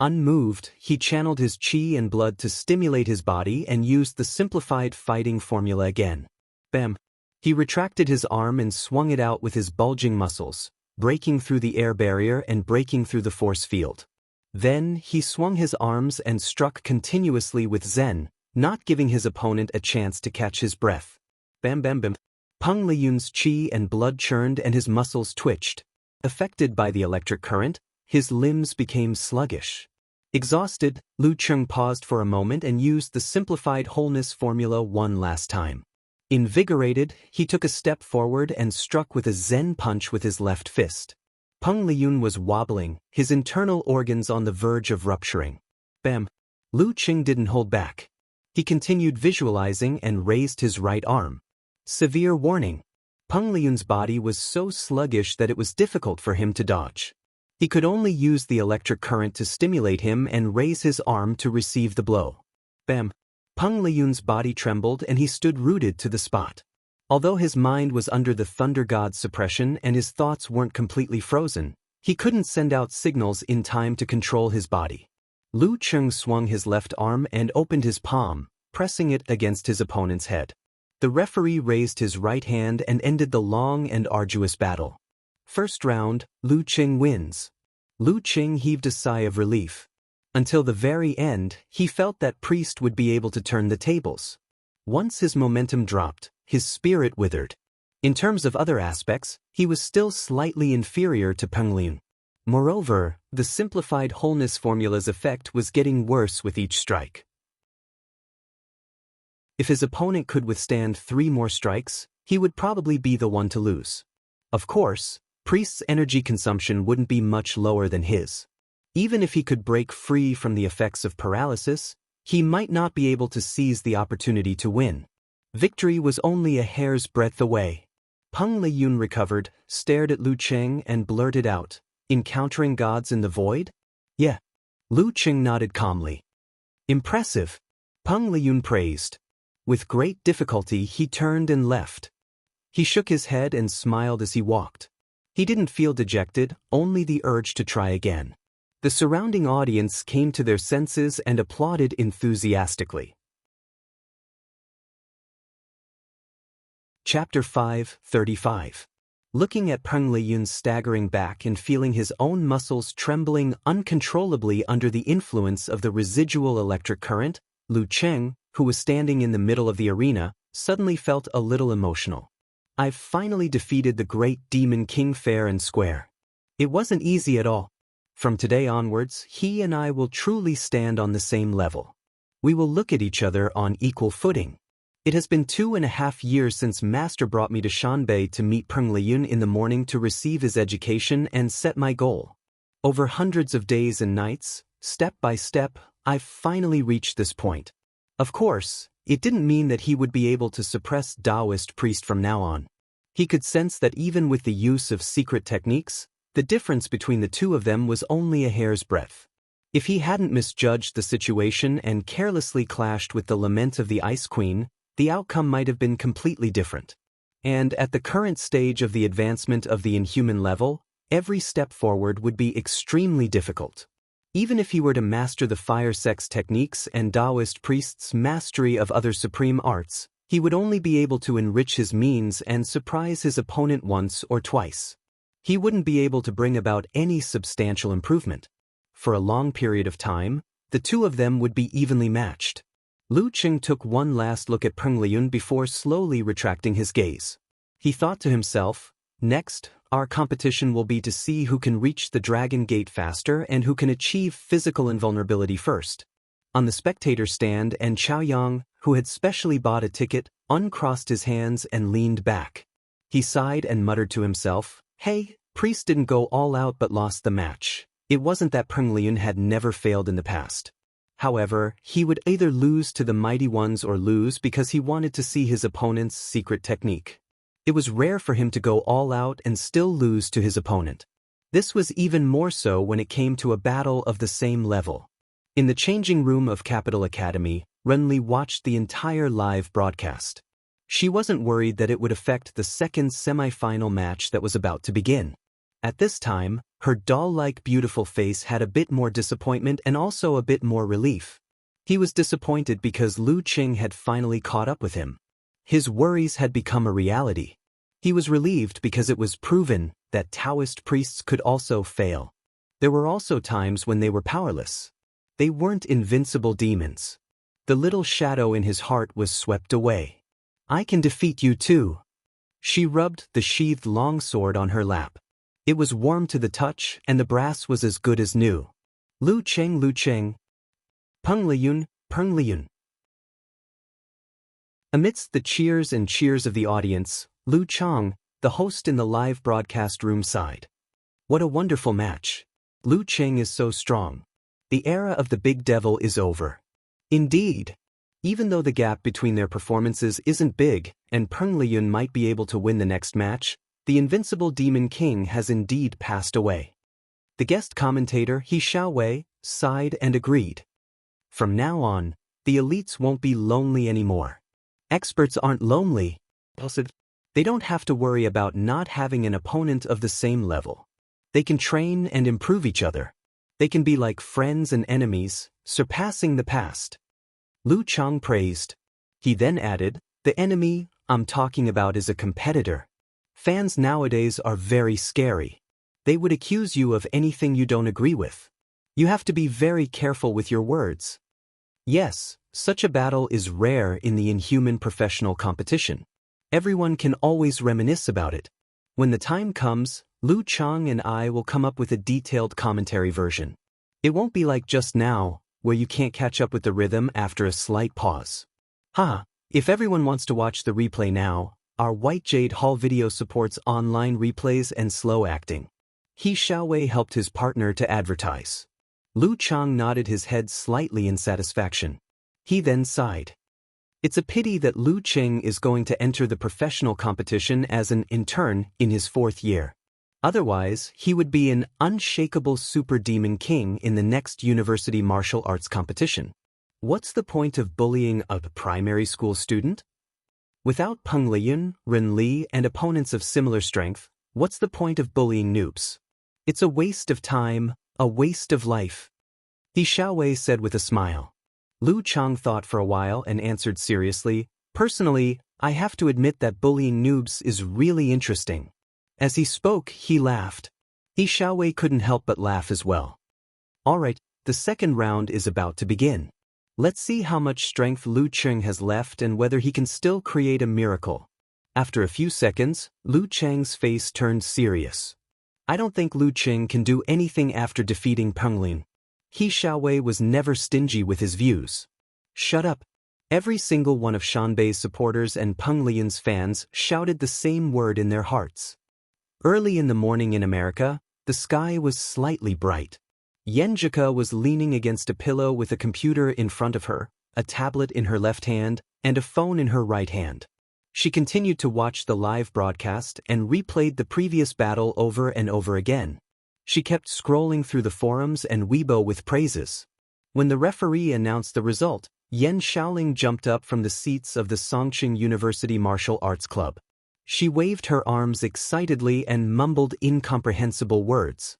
Unmoved, he channeled his qi and blood to stimulate his body and used the simplified fighting formula again. Bam! He retracted his arm and swung it out with his bulging muscles, breaking through the air barrier and breaking through the force field. Then, he swung his arms and struck continuously with Zen, not giving his opponent a chance to catch his breath. Bam bam bam. Peng Liyun's qi and blood churned and his muscles twitched. Affected by the electric current, his limbs became sluggish. Exhausted, Lu Cheng paused for a moment and used the simplified wholeness formula one last time. Invigorated, he took a step forward and struck with a Zen punch with his left fist. Peng Liyun was wobbling, his internal organs on the verge of rupturing. Bam! Lu Cheng didn't hold back. He continued visualizing and raised his right arm. Severe warning. Peng Liyun's body was so sluggish that it was difficult for him to dodge. He could only use the electric current to stimulate him and raise his arm to receive the blow. Bam! Peng Liyun's body trembled and he stood rooted to the spot. Although his mind was under the thunder god's suppression and his thoughts weren't completely frozen, he couldn't send out signals in time to control his body. Lu Cheng swung his left arm and opened his palm, pressing it against his opponent's head. The referee raised his right hand and ended the long and arduous battle. First round, Lu Cheng wins. Lu Cheng heaved a sigh of relief. Until the very end, he felt that priest would be able to turn the tables. Once his momentum dropped, his spirit withered. In terms of other aspects, he was still slightly inferior to Peng Liyun. Moreover, the simplified wholeness formula's effect was getting worse with each strike. If his opponent could withstand 3 more strikes, he would probably be the one to lose. Of course, priest's energy consumption wouldn't be much lower than his. Even if he could break free from the effects of paralysis, he might not be able to seize the opportunity to win. Victory was only a hair's breadth away. Peng Liyun recovered, stared at Lu Cheng and blurted out, "Encountering gods in the void?" "Yeah." Lu Cheng nodded calmly. "Impressive." Peng Liyun praised. With great difficulty he turned and left. He shook his head and smiled as he walked. He didn't feel dejected, only the urge to try again. The surrounding audience came to their senses and applauded enthusiastically. Chapter 5:35. Looking at Peng Liyun staggering back and feeling his own muscles trembling uncontrollably under the influence of the residual electric current, Lu Cheng, who was standing in the middle of the arena, suddenly felt a little emotional. "I've finally defeated the great demon king fair and square. It wasn't easy at all. From today onwards, he and I will truly stand on the same level. We will look at each other on equal footing. It has been 2.5 years since Master brought me to Shanbei to meet Peng Liyun in the morning to receive his education and set my goal. Over hundreds of days and nights, step by step, I've finally reached this point. Of course, it didn't mean that he would be able to suppress Taoist priest from now on. He could sense that even with the use of secret techniques, the difference between the two of them was only a hair's breadth. If he hadn't misjudged the situation and carelessly clashed with the lament of the Ice Queen, the outcome might have been completely different. And at the current stage of the advancement of the inhuman level, every step forward would be extremely difficult. Even if he were to master the fire sex techniques and Taoist priest's mastery of other supreme arts, he would only be able to enrich his means and surprise his opponent once or twice. He wouldn't be able to bring about any substantial improvement. For a long period of time, the two of them would be evenly matched. Lu Qing took one last look at Peng Liyun before slowly retracting his gaze. He thought to himself, next, our competition will be to see who can reach the Dragon Gate faster and who can achieve physical invulnerability first. On the spectator stand, and Chaoyang, who had specially bought a ticket, uncrossed his hands and leaned back. He sighed and muttered to himself, hey, Priest didn't go all out but lost the match. It wasn't that Peng Liyun had never failed in the past. However, he would either lose to the mighty ones or lose because he wanted to see his opponent's secret technique. It was rare for him to go all out and still lose to his opponent. This was even more so when it came to a battle of the same level. In the changing room of Capital Academy, Renli watched the entire live broadcast. She wasn't worried that it would affect the second semi-final match that was about to begin. At this time, her doll-like beautiful face had a bit more disappointment and also a bit more relief. He was disappointed because Lu Qing had finally caught up with him. His worries had become a reality. He was relieved because it was proven that Taoist priests could also fail. There were also times when they were powerless. They weren't invincible demons. The little shadow in his heart was swept away. I can defeat you too. She rubbed the sheathed longsword on her lap. It was warm to the touch and the brass was as good as new. Lu Qing, Lu Qing. Peng Liyun, Peng Liyun. Amidst the cheers and cheers of the audience, Lu Chang, the host in the live broadcast room, sighed. What a wonderful match. Lu Qing is so strong. The era of the big devil is over. Indeed. Even though the gap between their performances isn't big, and Peng Liyun might be able to win the next match, the invincible Demon King has indeed passed away. The guest commentator, He Xiaowei, sighed and agreed. From now on, the elites won't be lonely anymore. Experts aren't lonely. They don't have to worry about not having an opponent of the same level. They can train and improve each other. They can be like friends and enemies, surpassing the past. Lu Chang praised. He then added, the enemy I'm talking about is a competitor. Fans nowadays are very scary. They would accuse you of anything you don't agree with. You have to be very careful with your words. Yes, such a battle is rare in the inhuman professional competition. Everyone can always reminisce about it. When the time comes, Lu Chang and I will come up with a detailed commentary version. It won't be like just now, where you can't catch up with the rhythm after a slight pause. If everyone wants to watch the replay now, our White Jade Hall video supports online replays and slow acting. He Xiaowei helped his partner to advertise. Lu Chang nodded his head slightly in satisfaction. He then sighed. It's a pity that Lu Qing is going to enter the professional competition as an intern in his 4th year. Otherwise, he would be an unshakable super demon king in the next university martial arts competition. What's the point of bullying a primary school student? Without Peng Liyun, Ren Li, and opponents of similar strength, what's the point of bullying noobs? It's a waste of time, a waste of life. He Xiaowei said with a smile. Lu Chang thought for a while and answered seriously, personally, I have to admit that bullying noobs is really interesting. As he spoke, he laughed. He Xiaowei couldn't help but laugh as well. Alright, the second round is about to begin. Let's see how much strength Lu Qing has left and whether he can still create a miracle. After a few seconds, Lu Chang's face turned serious. I don't think Lu Qing can do anything after defeating Peng Liyun. He Xiaowei was never stingy with his views. Shut up. Every single one of Shanbei's supporters and Peng Liyun's fans shouted the same word in their hearts. Early in the morning in America, the sky was slightly bright. Yenjika was leaning against a pillow with a computer in front of her, a tablet in her left hand, and a phone in her right hand. She continued to watch the live broadcast and replayed the previous battle over and over again. She kept scrolling through the forums and Weibo with praises. When the referee announced the result, Yan Shaoling jumped up from the seats of the Songqing University Martial Arts Club. She waved her arms excitedly and mumbled incomprehensible words.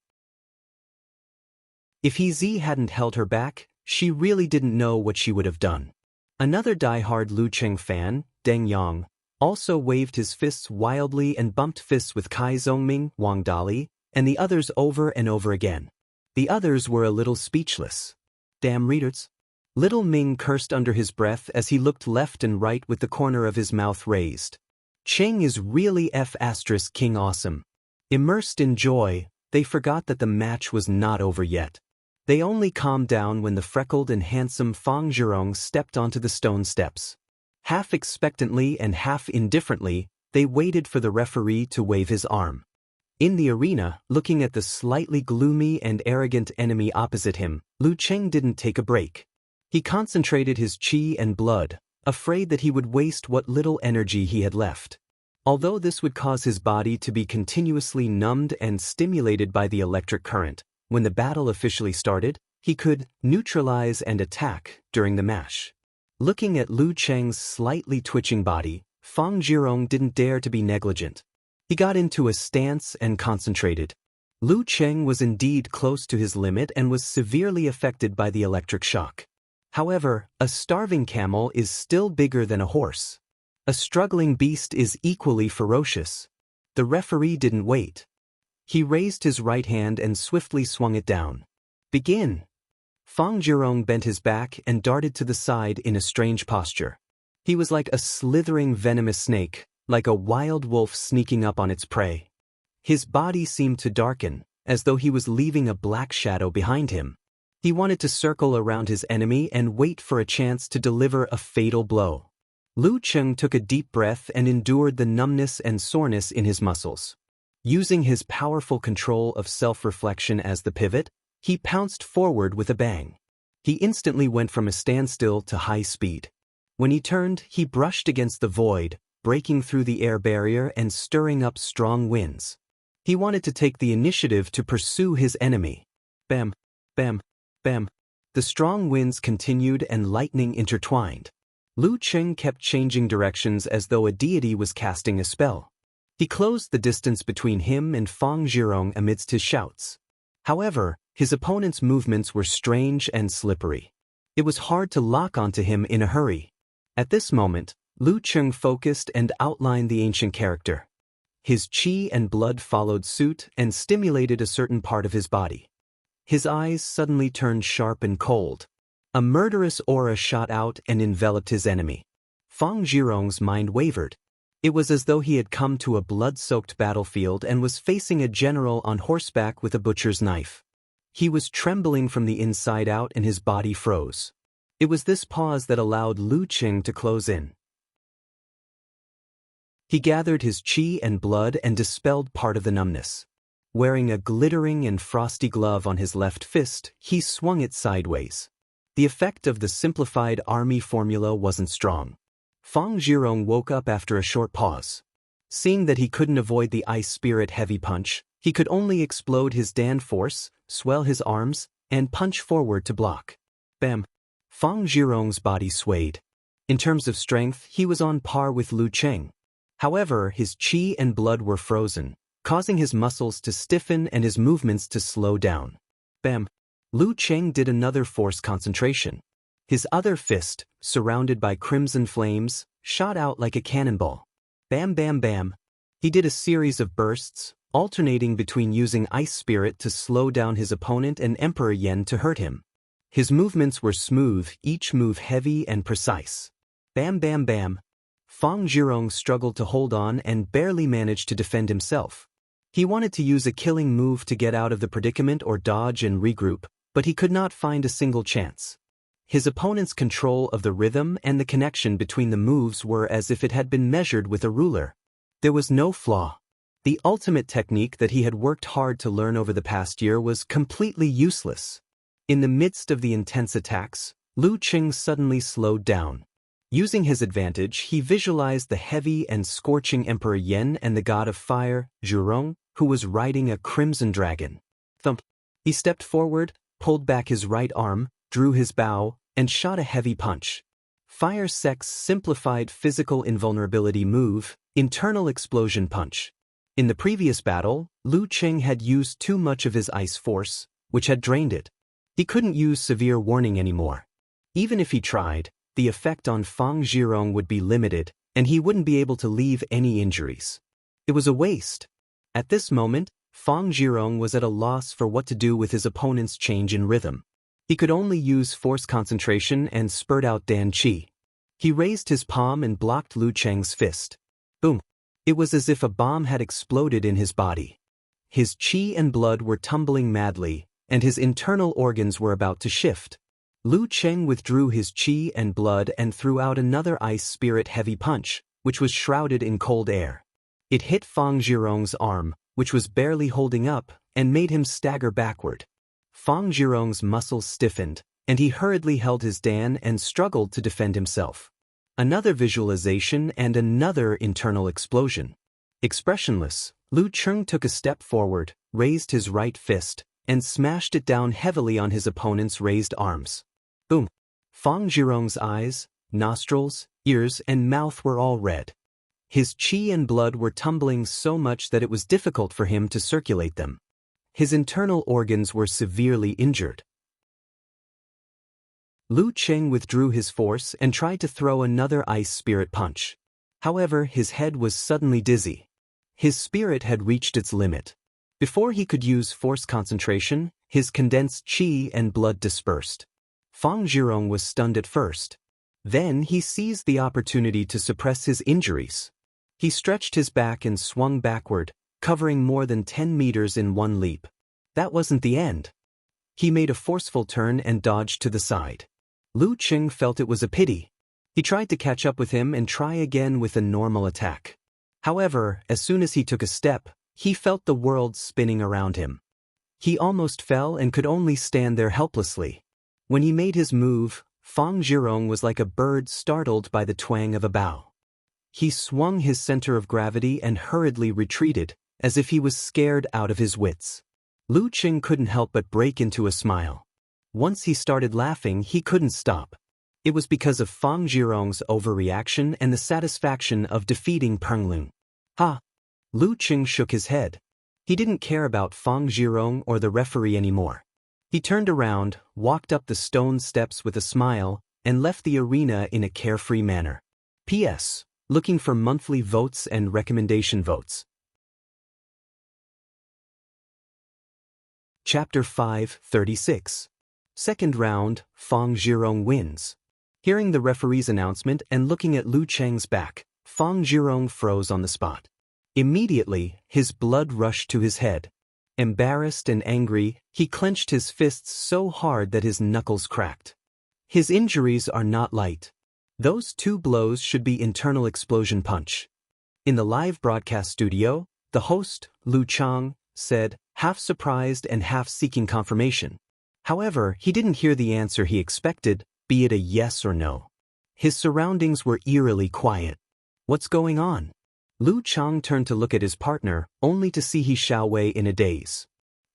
If He Zi hadn't held her back, she really didn't know what she would have done. Another die-hard Lu Qing fan, Deng Yang, also waved his fists wildly and bumped fists with Kai Zongming, Wang Dali, and the others over and over again. The others were a little speechless. Damn readers. Little Ming cursed under his breath as he looked left and right with the corner of his mouth raised. Cheng is really King awesome. Immersed in joy, they forgot that the match was not over yet. They only calmed down when the freckled and handsome Fang Zhirong stepped onto the stone steps. Half expectantly and half indifferently, they waited for the referee to wave his arm. In the arena, looking at the slightly gloomy and arrogant enemy opposite him, Lu Cheng didn't take a break. He concentrated his qi and blood, afraid that he would waste what little energy he had left. Although this would cause his body to be continuously numbed and stimulated by the electric current, when the battle officially started, he could neutralize and attack during the match. Looking at Lu Cheng's slightly twitching body, Fang Zhirong didn't dare to be negligent. He got into a stance and concentrated. Lu Cheng was indeed close to his limit and was severely affected by the electric shock. However, a starving camel is still bigger than a horse. A struggling beast is equally ferocious. The referee didn't wait. He raised his right hand and swiftly swung it down. Begin! Fang Zhirong bent his back and darted to the side in a strange posture. He was like a slithering venomous snake, like a wild wolf sneaking up on its prey. His body seemed to darken, as though he was leaving a black shadow behind him. He wanted to circle around his enemy and wait for a chance to deliver a fatal blow. Lu Cheng took a deep breath and endured the numbness and soreness in his muscles. Using his powerful control of self-reflection as the pivot, he pounced forward with a bang. He instantly went from a standstill to high speed. When he turned, he brushed against the void, breaking through the air barrier and stirring up strong winds. He wanted to take the initiative to pursue his enemy. Bam, bam, bam. The strong winds continued and lightning intertwined. Lu Cheng kept changing directions as though a deity was casting a spell. He closed the distance between him and Fang Zhirong amidst his shouts. However, his opponent's movements were strange and slippery. It was hard to lock onto him in a hurry. At this moment, Lu Cheng focused and outlined the ancient character. His qi and blood followed suit and stimulated a certain part of his body. His eyes suddenly turned sharp and cold. A murderous aura shot out and enveloped his enemy. Fang Zhirong's mind wavered. It was as though he had come to a blood-soaked battlefield and was facing a general on horseback with a butcher's knife. He was trembling from the inside out and his body froze. It was this pause that allowed Lu Cheng to close in. He gathered his qi and blood and dispelled part of the numbness. Wearing a glittering and frosty glove on his left fist, he swung it sideways. The effect of the simplified army formula wasn't strong. Fang Zhirong woke up after a short pause. Seeing that he couldn't avoid the ice spirit heavy punch, he could only explode his Dan force, swell his arms, and punch forward to block. Bam! Fang Zhirong's body swayed. In terms of strength, he was on par with Lu Cheng. However, his qi and blood were frozen, causing his muscles to stiffen and his movements to slow down. Bam! Lu Cheng did another force concentration. His other fist, surrounded by crimson flames, shot out like a cannonball. Bam bam bam. He did a series of bursts, alternating between using Ice Spirit to slow down his opponent and Emperor Yen to hurt him. His movements were smooth, each move heavy and precise. Bam bam bam. Fang Zhirong struggled to hold on and barely managed to defend himself. He wanted to use a killing move to get out of the predicament or dodge and regroup, but he could not find a single chance. His opponent's control of the rhythm and the connection between the moves were as if it had been measured with a ruler. There was no flaw. The ultimate technique that he had worked hard to learn over the past year was completely useless. In the midst of the intense attacks, Lu Cheng suddenly slowed down. Using his advantage, he visualized the heavy and scorching Emperor Yen and the god of fire, Zhurong, who was riding a crimson dragon. Thump! He stepped forward, pulled back his right arm, drew his bow, and shot a heavy punch. Fire Sect's simplified physical invulnerability move, Internal Explosion Punch. In the previous battle, Lu Cheng had used too much of his ice force, which had drained it. He couldn't use Severe Warning anymore. Even if he tried, the effect on Fang Zhirong would be limited, and he wouldn't be able to leave any injuries. It was a waste. At this moment, Fang Zhirong was at a loss for what to do with his opponent's change in rhythm. He could only use force concentration and spurt out Dan Qi. He raised his palm and blocked Lu Cheng's fist. Boom! It was as if a bomb had exploded in his body. His qi and blood were tumbling madly, and his internal organs were about to shift. Lu Cheng withdrew his qi and blood and threw out another ice spirit heavy punch, which was shrouded in cold air. It hit Fang Zhirong's arm, which was barely holding up, and made him stagger backward. Fang Zhirong's muscles stiffened, and he hurriedly held his Dan and struggled to defend himself. Another visualization and another internal explosion. Expressionless, Lu Cheng took a step forward, raised his right fist, and smashed it down heavily on his opponent's raised arms. Boom! Fang Zhirong's eyes, nostrils, ears, and mouth were all red. His qi and blood were tumbling so much that it was difficult for him to circulate them. His internal organs were severely injured. Lu Cheng withdrew his force and tried to throw another ice spirit punch. However, his head was suddenly dizzy. His spirit had reached its limit. Before he could use force concentration, his condensed qi and blood dispersed. Fang Zhirong was stunned at first. Then he seized the opportunity to suppress his injuries. He stretched his back and swung backward, covering more than 10 meters in one leap. That wasn't the end. He made a forceful turn and dodged to the side. Lu Cheng felt it was a pity. He tried to catch up with him and try again with a normal attack. However, as soon as he took a step, he felt the world spinning around him. He almost fell and could only stand there helplessly. When he made his move, Fang Zhirong was like a bird startled by the twang of a bow. He swung his center of gravity and hurriedly retreated, as if he was scared out of his wits. Lu Cheng couldn't help but break into a smile. Once he started laughing, he couldn't stop. It was because of Fang Zhirong's overreaction and the satisfaction of defeating Penglun. Ha! Lu Cheng shook his head. He didn't care about Fang Zhirong or the referee anymore. He turned around, walked up the stone steps with a smile, and left the arena in a carefree manner. P.S. Looking for monthly votes and recommendation votes. Chapter 5:36. Second round, Fang Zhirong wins. Hearing the referee's announcement and looking at Lu Cheng's back, Fang Zhirong froze on the spot. Immediately, his blood rushed to his head. Embarrassed and angry, he clenched his fists so hard that his knuckles cracked. His injuries are not light. Those 2 blows should be internal explosion punch. In the live broadcast studio, the host, Lu Chang, said, half surprised and half seeking confirmation. However, he didn't hear the answer he expected, be it a yes or no. His surroundings were eerily quiet. What's going on? Lu Chang turned to look at his partner, only to see He Xiaowei in a daze.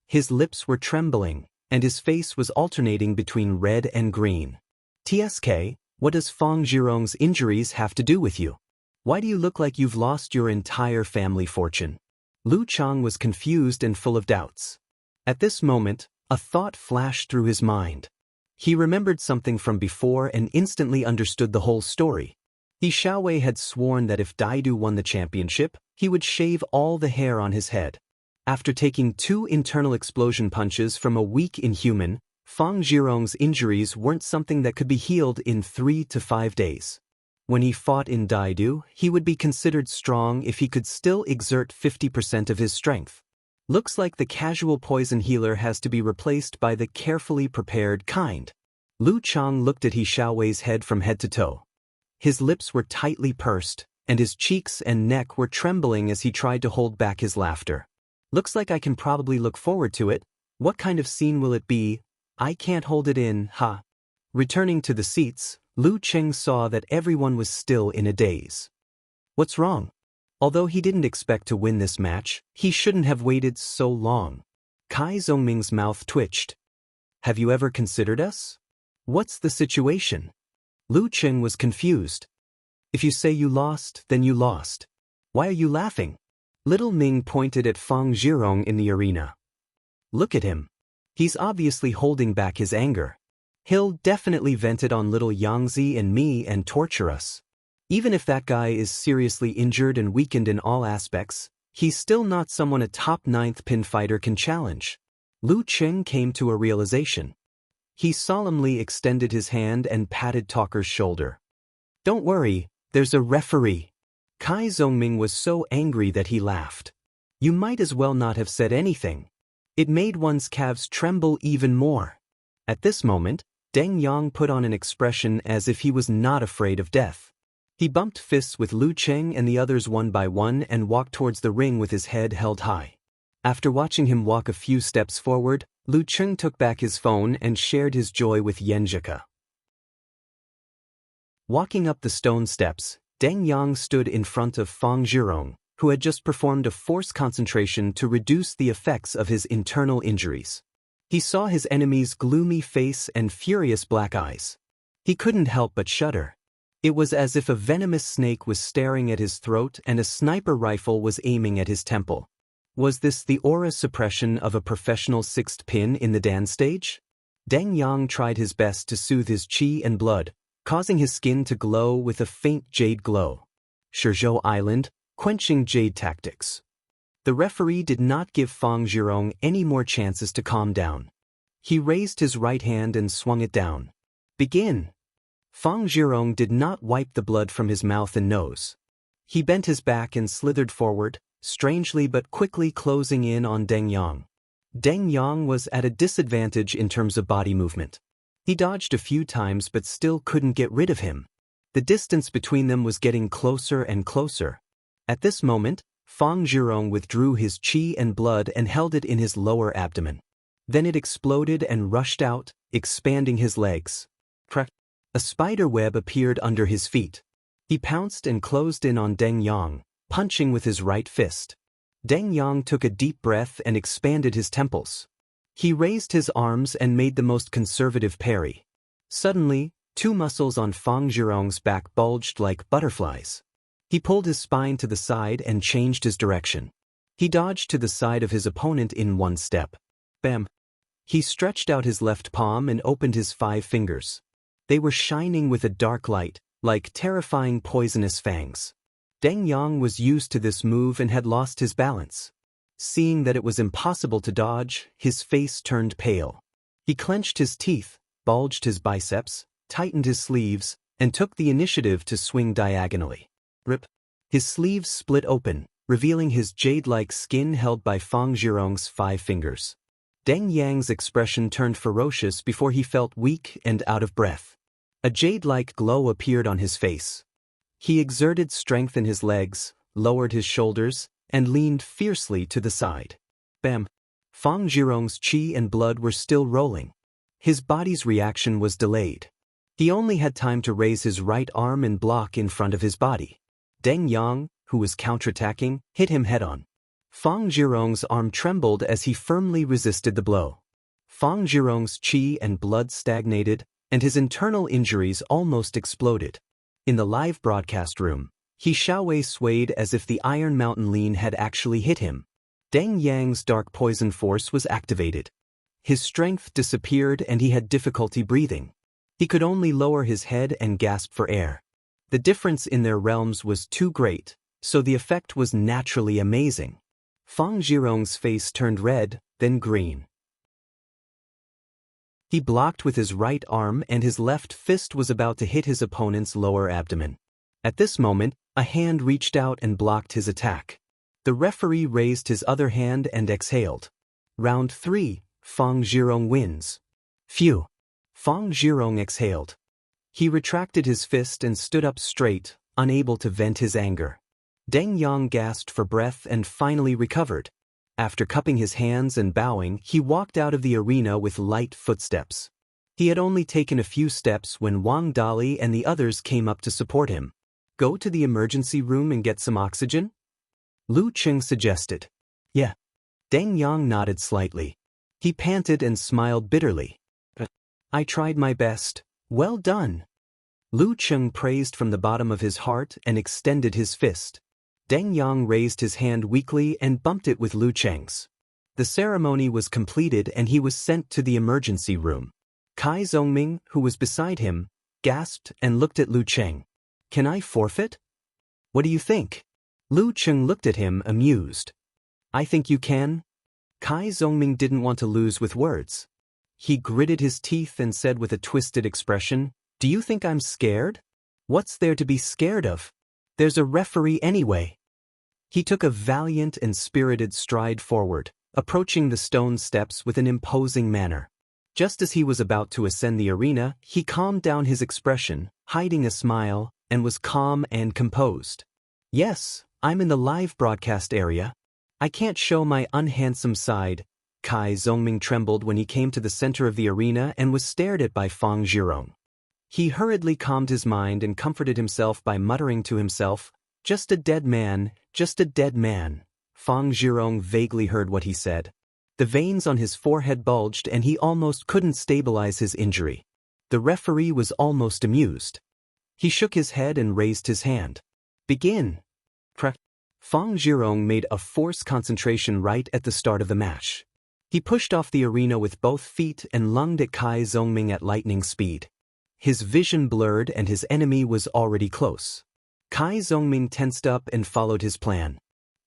His lips were trembling, and his face was alternating between red and green. TSK, what does Fang Zhirong's injuries have to do with you? Why do you look like you've lost your entire family fortune? Lu Chang was confused and full of doubts. At this moment, a thought flashed through his mind. He remembered something from before and instantly understood the whole story. He Xiaowei had sworn that if Daidu won the championship, he would shave all the hair on his head. After taking 2 internal explosion punches from a weak inhuman, Fang Zhirong's injuries weren't something that could be healed in 3 to 5 days. When he fought in Daidu, he would be considered strong if he could still exert 50% of his strength. Looks like the casual poison healer has to be replaced by the carefully prepared kind. Lu Chang looked at He Xiaowei's head from head to toe. His lips were tightly pursed, and his cheeks and neck were trembling as he tried to hold back his laughter. Looks like I can probably look forward to it. What kind of scene will it be? I can't hold it in, ha. Returning to the seats, Lu Cheng saw that everyone was still in a daze. What's wrong? Although he didn't expect to win this match, he shouldn't have waited so long. Kai Zhongming's mouth twitched. Have you ever considered us? What's the situation? Lu Cheng was confused. If you say you lost, then you lost. Why are you laughing? Little Ming pointed at Fang Zhirong in the arena. Look at him. He's obviously holding back his anger. He'll definitely vent it on little Yangzi and me and torture us. Even if that guy is seriously injured and weakened in all aspects, he's still not someone a top 9th pin fighter can challenge. Lu Cheng came to a realization. He solemnly extended his hand and patted Talker's shoulder. "Don't worry, there's a referee." Kai Zongming was so angry that he laughed. "You might as well not have said anything." It made one's calves tremble even more. At this moment, Deng Yang put on an expression as if he was not afraid of death. He bumped fists with Lu Cheng and the others one by one and walked towards the ring with his head held high. After watching him walk a few steps forward, Lu Cheng took back his phone and shared his joy with Yenjika. Walking up the stone steps, Deng Yang stood in front of Fang Zhirong, who had just performed a force concentration to reduce the effects of his internal injuries. He saw his enemy's gloomy face and furious black eyes. He couldn't help but shudder. It was as if a venomous snake was staring at his throat and a sniper rifle was aiming at his temple. Was this the aura suppression of a professional sixth pin in the dance stage? Deng Yang tried his best to soothe his qi and blood, causing his skin to glow with a faint jade glow. Shizhou Island, quenching jade tactics. The referee did not give Fang Zhirong any more chances to calm down. He raised his right hand and swung it down. "Begin." Fang Zhirong did not wipe the blood from his mouth and nose. He bent his back and slithered forward, strangely but quickly closing in on Deng Yang. Deng Yang was at a disadvantage in terms of body movement. He dodged a few times but still couldn't get rid of him. The distance between them was getting closer and closer. At this moment, Fang Zhirong withdrew his qi and blood and held it in his lower abdomen. Then it exploded and rushed out, expanding his legs. Crack! A spider web appeared under his feet. He pounced and closed in on Deng Yang, punching with his right fist. Deng Yang took a deep breath and expanded his temples. He raised his arms and made the most conservative parry. Suddenly, two muscles on Fang Zhirong's back bulged like butterflies. He pulled his spine to the side and changed his direction. He dodged to the side of his opponent in one step. Bam! He stretched out his left palm and opened his 5 fingers. They were shining with a dark light, like terrifying poisonous fangs. Deng Yang was used to this move and had lost his balance. Seeing that it was impossible to dodge, his face turned pale. He clenched his teeth, bulged his biceps, tightened his sleeves, and took the initiative to swing diagonally. Rip! His sleeves split open, revealing his jade-like skin held by Fang Zhirong's 5 fingers. Deng Yang's expression turned ferocious before he felt weak and out of breath. A jade-like glow appeared on his face. He exerted strength in his legs, lowered his shoulders, and leaned fiercely to the side. Bam! Fang Zhirong's qi and blood were still rolling. His body's reaction was delayed. He only had time to raise his right arm and block in front of his body. Deng Yang, who was counterattacking, hit him head-on. Fang Zhirong's arm trembled as he firmly resisted the blow. Fang Zhirong's qi and blood stagnated, and his internal injuries almost exploded. In the live broadcast room, He Xiaowei swayed as if the Iron Mountain Lean had actually hit him. Deng Yang's dark poison force was activated. His strength disappeared and he had difficulty breathing. He could only lower his head and gasp for air. The difference in their realms was too great, so the effect was naturally amazing. Fang Zhirong's face turned red, then green. He blocked with his right arm and his left fist was about to hit his opponent's lower abdomen. At this moment, a hand reached out and blocked his attack. The referee raised his other hand and exhaled. Round 3, Fang Zhirong wins. Phew! Fang Zhirong exhaled. He retracted his fist and stood up straight, unable to vent his anger. Deng Yang gasped for breath and finally recovered. After cupping his hands and bowing, he walked out of the arena with light footsteps. He had only taken a few steps when Wang Dali and the others came up to support him. Go to the emergency room and get some oxygen? Lu Cheng suggested. Yeah. Deng Yang nodded slightly. He panted and smiled bitterly. I tried my best. Well done. Lu Cheng praised from the bottom of his heart and extended his fist. Deng Yang raised his hand weakly and bumped it with Lu Cheng's. The ceremony was completed and he was sent to the emergency room. Kai Zongming, who was beside him, gasped and looked at Lu Cheng. Can I forfeit? What do you think? Lu Cheng looked at him amused. I think you can. Kai Zongming didn't want to lose with words. He gritted his teeth and said with a twisted expression, "Do you think I'm scared? What's there to be scared of? There's a referee anyway." He took a valiant and spirited stride forward, approaching the stone steps with an imposing manner. Just as he was about to ascend the arena, he calmed down his expression, hiding a smile, and was calm and composed. "Yes, I'm in the live broadcast area. I can't show my unhandsome side." Kai Zongming trembled when he came to the center of the arena and was stared at by Fang Zhirong. He hurriedly calmed his mind and comforted himself by muttering to himself, "Just a dead man, just a dead man." Fang Zhirong vaguely heard what he said. The veins on his forehead bulged and he almost couldn't stabilize his injury. The referee was almost amused. He shook his head and raised his hand. "Begin." Fang Zhirong made a forced concentration right at the start of the match. He pushed off the arena with both feet and lunged at Kai Zongming at lightning speed. His vision blurred and his enemy was already close. Kai Zongming tensed up and followed his plan.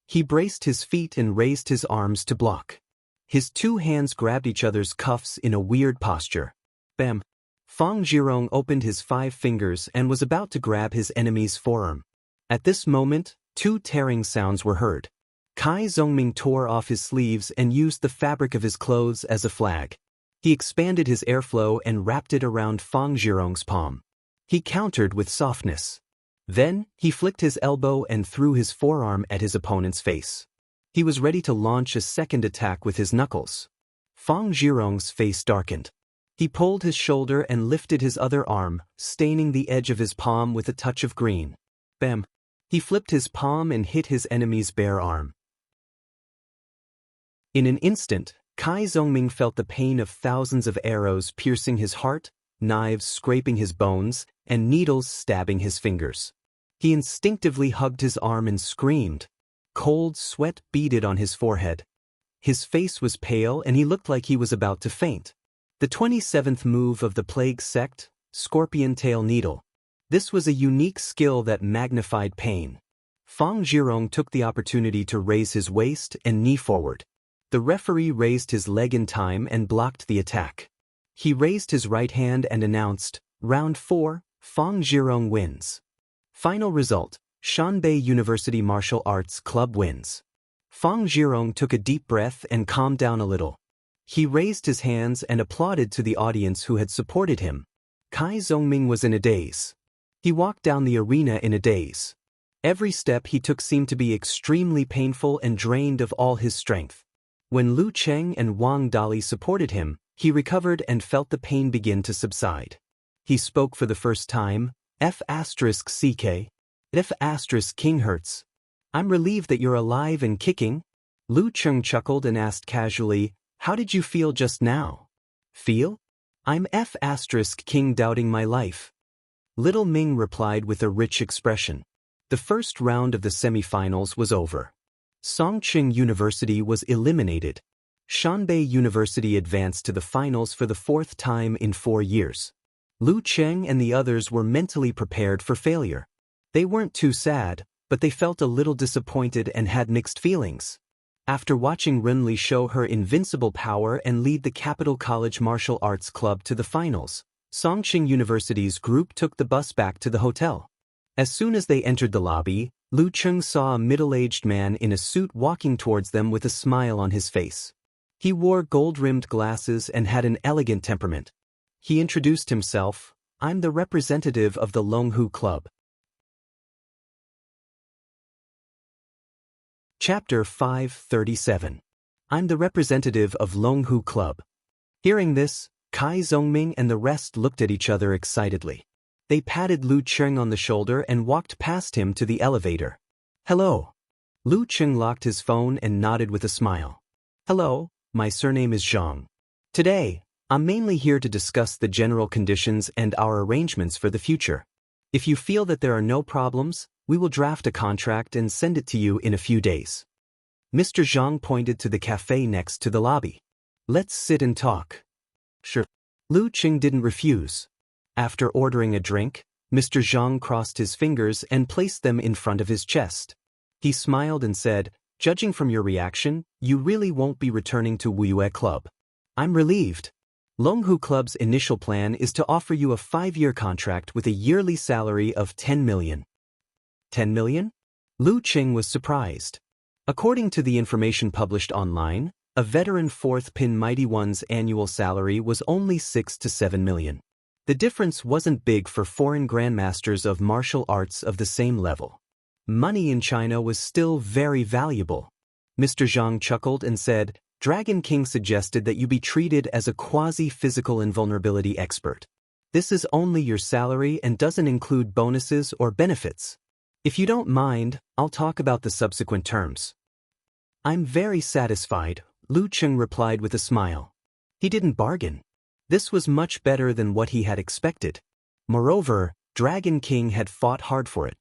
He braced his feet and raised his arms to block. His two hands grabbed each other's cuffs in a weird posture. Bam! Fang Zhirong opened his 5 fingers and was about to grab his enemy's forearm. At this moment, 2 tearing sounds were heard. Kai Zongming tore off his sleeves and used the fabric of his clothes as a flag. He expanded his airflow and wrapped it around Fang Zhirong's palm. He countered with softness. Then, he flicked his elbow and threw his forearm at his opponent's face. He was ready to launch a second attack with his knuckles. Fang Zhirong's face darkened. He pulled his shoulder and lifted his other arm, staining the edge of his palm with a touch of green. Bam! He flipped his palm and hit his enemy's bare arm. In an instant, Kai Zongming felt the pain of thousands of arrows piercing his heart, knives scraping his bones, and needles stabbing his fingers. He instinctively hugged his arm and screamed. Cold sweat beaded on his forehead. His face was pale and he looked like he was about to faint. The 27th move of the Plague Sect, Scorpion Tail Needle. This was a unique skill that magnified pain. Fang Zhirong took the opportunity to raise his waist and knee forward. The referee raised his leg in time and blocked the attack. He raised his right hand and announced, "Round 4, Fang Zhirong wins." Final result, Shanbei University Martial Arts Club wins. Fang Zhirong took a deep breath and calmed down a little. He raised his hands and applauded to the audience who had supported him. Kai Zongming was in a daze. He walked down the arena in a daze. Every step he took seemed to be extremely painful and drained of all his strength. When Lu Cheng and Wang Dali supported him, he recovered and felt the pain begin to subside. He spoke for the first time, F*CK. F*King hurts. I'm relieved that you're alive and kicking. Lu Cheng chuckled and asked casually, "How did you feel just now?" "Feel? I'm F*King doubting my life." Little Ming replied with a rich expression. The first round of the semifinals was over. Songqing University was eliminated. Shanbei University advanced to the finals for the 4th time in 4 years. Lu Cheng and the others were mentally prepared for failure. They weren't too sad, but they felt a little disappointed and had mixed feelings. After watching Renli show her invincible power and lead the Capital College Martial Arts Club to the finals, Songqing University's group took the bus back to the hotel. As soon as they entered the lobby, Lu Cheng saw a middle-aged man in a suit walking towards them with a smile on his face. He wore gold-rimmed glasses and had an elegant temperament. He introduced himself, "I'm the representative of the Longhu Club." Chapter 537. I'm the representative of Longhu Club. Hearing this, Kai Zongming and the rest looked at each other excitedly. They patted Lu Cheng on the shoulder and walked past him to the elevator. "Hello." Lu Cheng locked his phone and nodded with a smile. "Hello, my surname is Zhang. Today, I'm mainly here to discuss the general conditions and our arrangements for the future. If you feel that there are no problems, we will draft a contract and send it to you in a few days." Mr. Zhang pointed to the cafe next to the lobby. "Let's sit and talk." "Sure." Lu Cheng didn't refuse. After ordering a drink, Mr. Zhang crossed his fingers and placed them in front of his chest. He smiled and said, "Judging from your reaction, you really won't be returning to Wuyue Club." "I'm relieved." Longhu Club's initial plan is to offer you a 5-year contract with a yearly salary of 10 million. 10 million? Lu Qing was surprised. According to the information published online, a veteran 4th Pin Mighty One's annual salary was only 6 to 7 million. The difference wasn't big for foreign grandmasters of martial arts of the same level. Money in China was still very valuable. Mr. Zhang chuckled and said, Dragon King suggested that you be treated as a quasi-physical invulnerability expert. This is only your salary and doesn't include bonuses or benefits. If you don't mind, I'll talk about the subsequent terms. I'm very satisfied, Lu Qing replied with a smile. He didn't bargain. This was much better than what he had expected. Moreover, Dragon King had fought hard for it.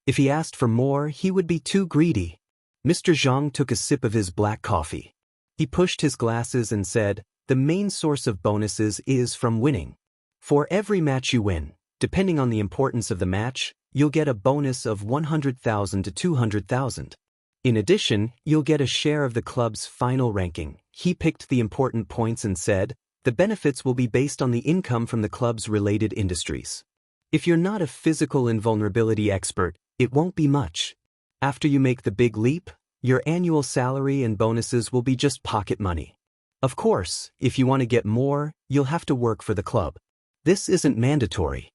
If he asked for more, he would be too greedy. Mr. Zhang took a sip of his black coffee. He pushed his glasses and said, the main source of bonuses is from winning. For every match you win, depending on the importance of the match, you'll get a bonus of 100,000 to 200,000. In addition, you'll get a share of the club's final ranking. He picked the important points and said, the benefits will be based on the income from the club's related industries. If you're not a physical invulnerability expert, it won't be much. After you make the big leap, your annual salary and bonuses will be just pocket money. Of course, if you want to get more, you'll have to work for the club. This isn't mandatory.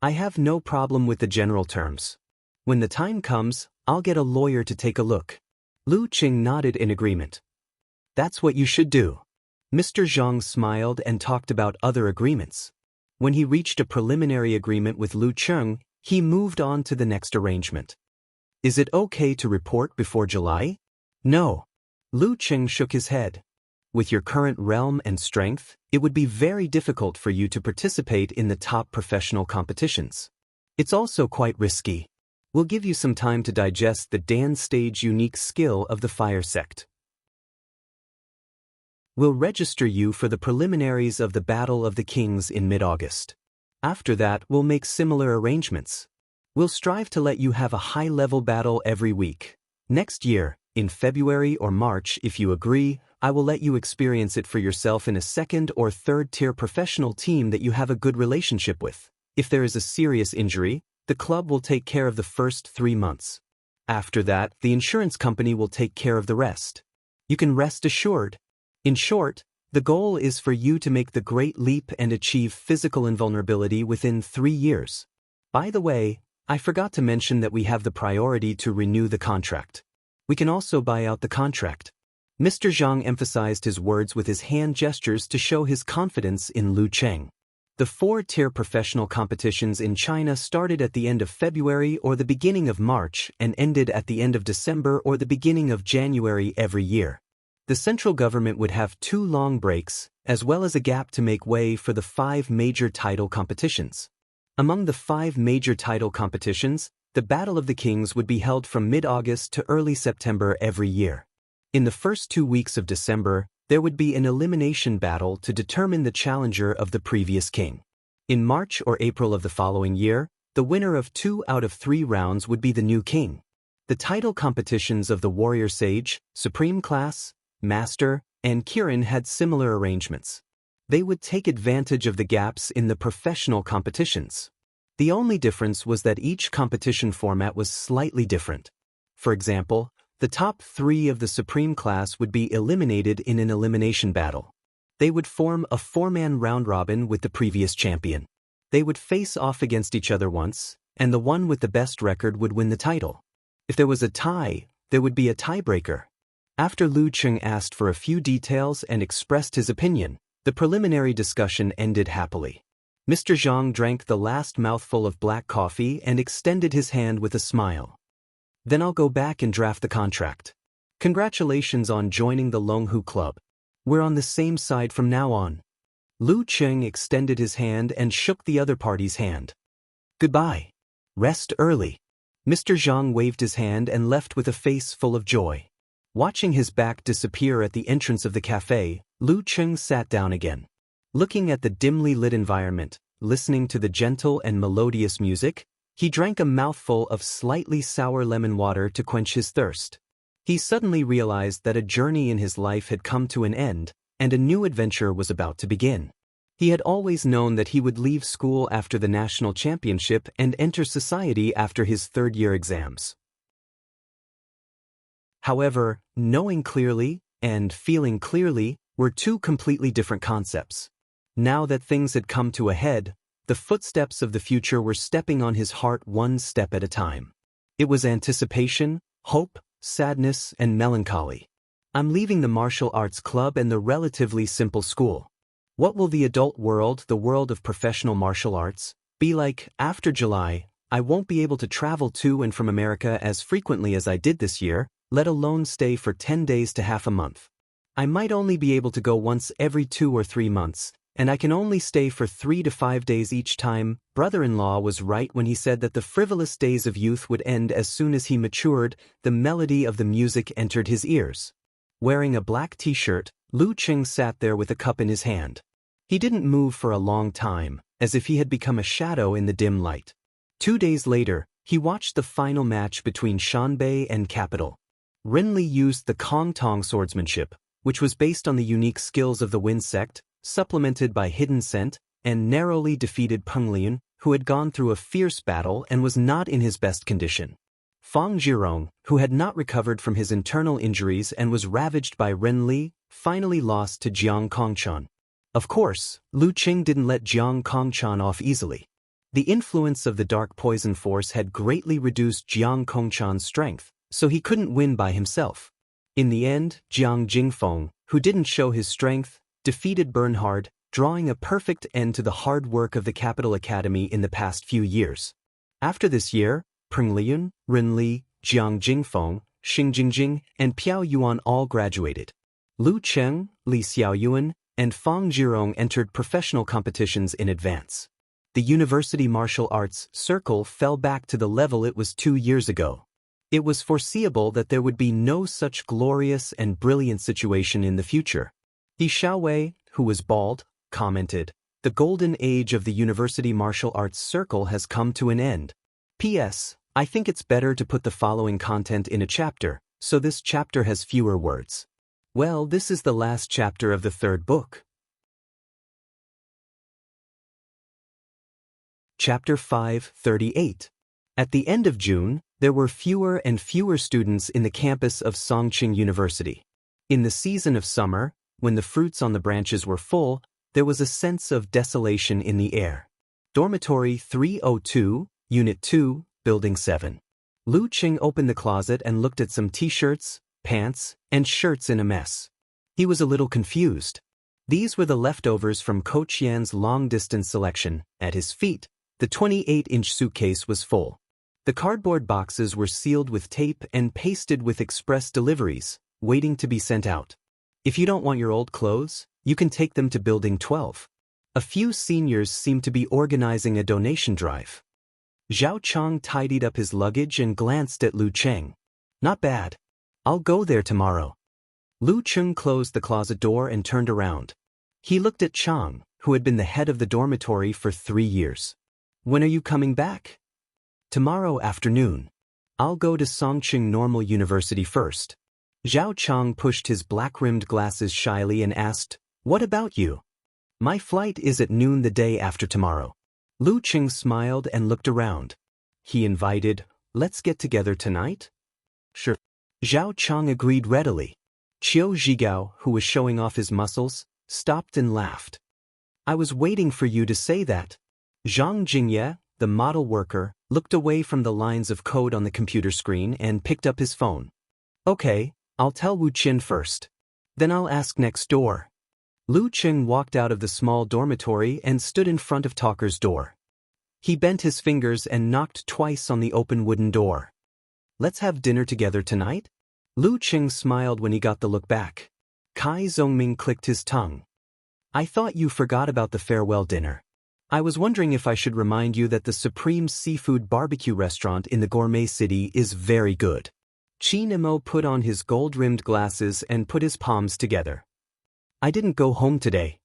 I have no problem with the general terms. When the time comes, I'll get a lawyer to take a look. Lu Qing nodded in agreement. That's what you should do. Mr. Zhang smiled and talked about other agreements. When he reached a preliminary agreement with Lu Qing, he moved on to the next arrangement. Is it okay to report before July? No. Lu Qing shook his head. With your current realm and strength, it would be very difficult for you to participate in the top professional competitions. It's also quite risky. We'll give you some time to digest the Dan stage unique skill of the fire sect. We'll register you for the preliminaries of the Battle of the Kings in mid-August. After that, we'll make similar arrangements. We'll strive to let you have a high-level battle every week. Next year, in February or March, if you agree, I will let you experience it for yourself in a 2nd or 3rd-tier professional team that you have a good relationship with. If there is a serious injury, the club will take care of the first 3 months. After that, the insurance company will take care of the rest. You can rest assured. In short, the goal is for you to make the great leap and achieve physical invulnerability within 3 years. By the way, I forgot to mention that we have the priority to renew the contract. We can also buy out the contract. Mr. Zhang emphasized his words with his hand gestures to show his confidence in Lu Qing. The 4-tier professional competitions in China started at the end of February or the beginning of March and ended at the end of December or the beginning of January every year. The central government would have 2 long breaks, as well as a gap to make way for the 5 major title competitions. Among the 5 major title competitions, the Battle of the Kings would be held from mid-August to early September every year. In the first 2 weeks of December, there would be an elimination battle to determine the challenger of the previous king. In March or April of the following year, the winner of 2 out of 3 rounds would be the new king. The title competitions of the Warrior Sage, Supreme Class, Master, and Kirin had similar arrangements. They would take advantage of the gaps in the professional competitions. The only difference was that each competition format was slightly different. For example, the top 3 of the Supreme Class would be eliminated in an elimination battle. They would form a 4-man round-robin with the previous champion. They would face off against each other once, and the one with the best record would win the title. If there was a tie, there would be a tiebreaker. After Lu Qing asked for a few details and expressed his opinion, the preliminary discussion ended happily. Mr. Zhang drank the last mouthful of black coffee and extended his hand with a smile. Then I'll go back and draft the contract. Congratulations on joining the Longhu Club. We're on the same side from now on. Lu Qing extended his hand and shook the other party's hand. Goodbye. Rest early. Mr. Zhang waved his hand and left with a face full of joy. Watching his back disappear at the entrance of the cafe, Lu Qing sat down again. Looking at the dimly lit environment, listening to the gentle and melodious music, he drank a mouthful of slightly sour lemon water to quench his thirst. He suddenly realized that a journey in his life had come to an end, and a new adventure was about to begin. He had always known that he would leave school after the national championship and enter society after his third-year exams. However, knowing clearly and feeling clearly were two completely different concepts. Now that things had come to a head, the footsteps of the future were stepping on his heart one step at a time. It was anticipation, hope, sadness, and melancholy. I'm leaving the martial arts club and the relatively simple school. What will the adult world, the world of professional martial arts, be like after July? I won't be able to travel to and from America as frequently as I did this year, let alone stay for 10 days to half a month. I might only be able to go once every 2 or 3 months, and I can only stay for 3 to 5 days each time. Brother-in-law was right when he said that the frivolous days of youth would end as soon as he matured. The melody of the music entered his ears. Wearing a black t-shirt, Lu Qing sat there with a cup in his hand. He didn't move for a long time, as if he had become a shadow in the dim light. 2 days later, he watched the final match between Shanbei and Capital. Renli used the Kong Tong swordsmanship, which was based on the unique skills of the Wind Sect, supplemented by Hidden Scent, and narrowly defeated Peng Lian, who had gone through a fierce battle and was not in his best condition. Fang Zhirong, who had not recovered from his internal injuries and was ravaged by Renli, finally lost to Jiang Kongchan. Of course, Lu Qing didn't let Jiang Kongchan off easily. The influence of the dark poison force had greatly reduced Jiang Kongchan's strength, so he couldn't win by himself. In the end, Jiang Jingfeng, who didn't show his strength, defeated Bernhard, drawing a perfect end to the hard work of the Capital Academy in the past few years. After this year, Peng Lian, Renli, Jiang Jingfeng, Xing Jingjing, and Piao Yuan all graduated. Lu Cheng, Li Xiaoyuan, and Fang Zhirong entered professional competitions in advance. The University Martial Arts Circle fell back to the level it was 2 years ago. It was foreseeable that there would be no such glorious and brilliant situation in the future. He Xiaowei, who was bald, commented, "The golden age of the University Martial Arts Circle has come to an end. P.S. I think it's better to put the following content in a chapter, so this chapter has fewer words." Well, this is the last chapter of the third book. Chapter 538. At the end of June, there were fewer and fewer students in the campus of Songqing University. In the season of summer, when the fruits on the branches were full, there was a sense of desolation in the air. Dormitory 302, Unit 2, Building 7. Lu Qing opened the closet and looked at some t-shirts, pants, and shirts in a mess. He was a little confused. These were the leftovers from Ko Qian's long-distance selection. At his feet, the 28-inch suitcase was full. The cardboard boxes were sealed with tape and pasted with express deliveries, waiting to be sent out. If you don't want your old clothes, you can take them to Building 12. A few seniors seemed to be organizing a donation drive. Zhao Chang tidied up his luggage and glanced at Lu Cheng. "Not bad. I'll go there tomorrow." Lu Cheng closed the closet door and turned around. He looked at Chang, who had been the head of the dormitory for 3 years. "When are you coming back?" "Tomorrow afternoon. I'll go to Songqing Normal University first." Zhao Chang pushed his black-rimmed glasses shyly and asked, "What about you?" "My flight is at noon the day after tomorrow." Lu Qing smiled and looked around. He invited, "Let's get together tonight?" "Sure." Zhao Chang agreed readily. Qiu Zhigao, who was showing off his muscles, stopped and laughed. "I was waiting for you to say that." Zhang Jingye, the model worker, looked away from the lines of code on the computer screen and picked up his phone. "Okay, I'll tell Wu Qin first. Then I'll ask next door." Lu Qing walked out of the small dormitory and stood in front of Talker's door. He bent his fingers and knocked twice on the open wooden door. "Let's have dinner together tonight?" Lu Qing smiled when he got the look back. Kai Zhongming clicked his tongue. "I thought you forgot about the farewell dinner. I was wondering if I should remind you that the supreme seafood barbecue restaurant in the gourmet city is very good." Qi Nemo put on his gold-rimmed glasses and put his palms together. "I didn't go home today.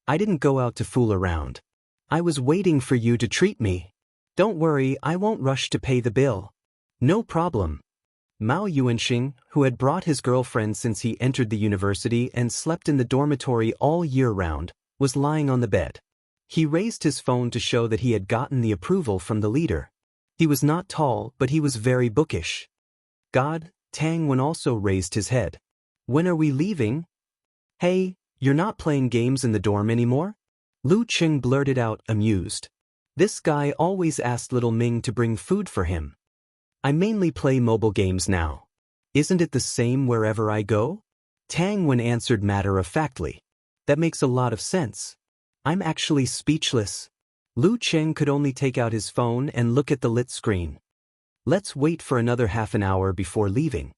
I didn't go out to fool around. I was waiting for you to treat me. Don't worry, I won't rush to pay the bill." "No problem." Mao Yuanxing, who had brought his girlfriend since he entered the university and slept in the dormitory all year round, was lying on the bed. He raised his phone to show that he had gotten the approval from the leader. He was not tall, but he was very bookish. God, Tang Wen also raised his head. When are we leaving? Hey, you're not playing games in the dorm anymore? Lu Qing blurted out, amused. This guy always asked little Ming to bring food for him. I mainly play mobile games now. Isn't it the same wherever I go? Tang Wen answered matter-of-factly. That makes a lot of sense. I'm actually speechless. Lu Qing could only take out his phone and look at the lit screen. Let's wait for another half an hour before leaving.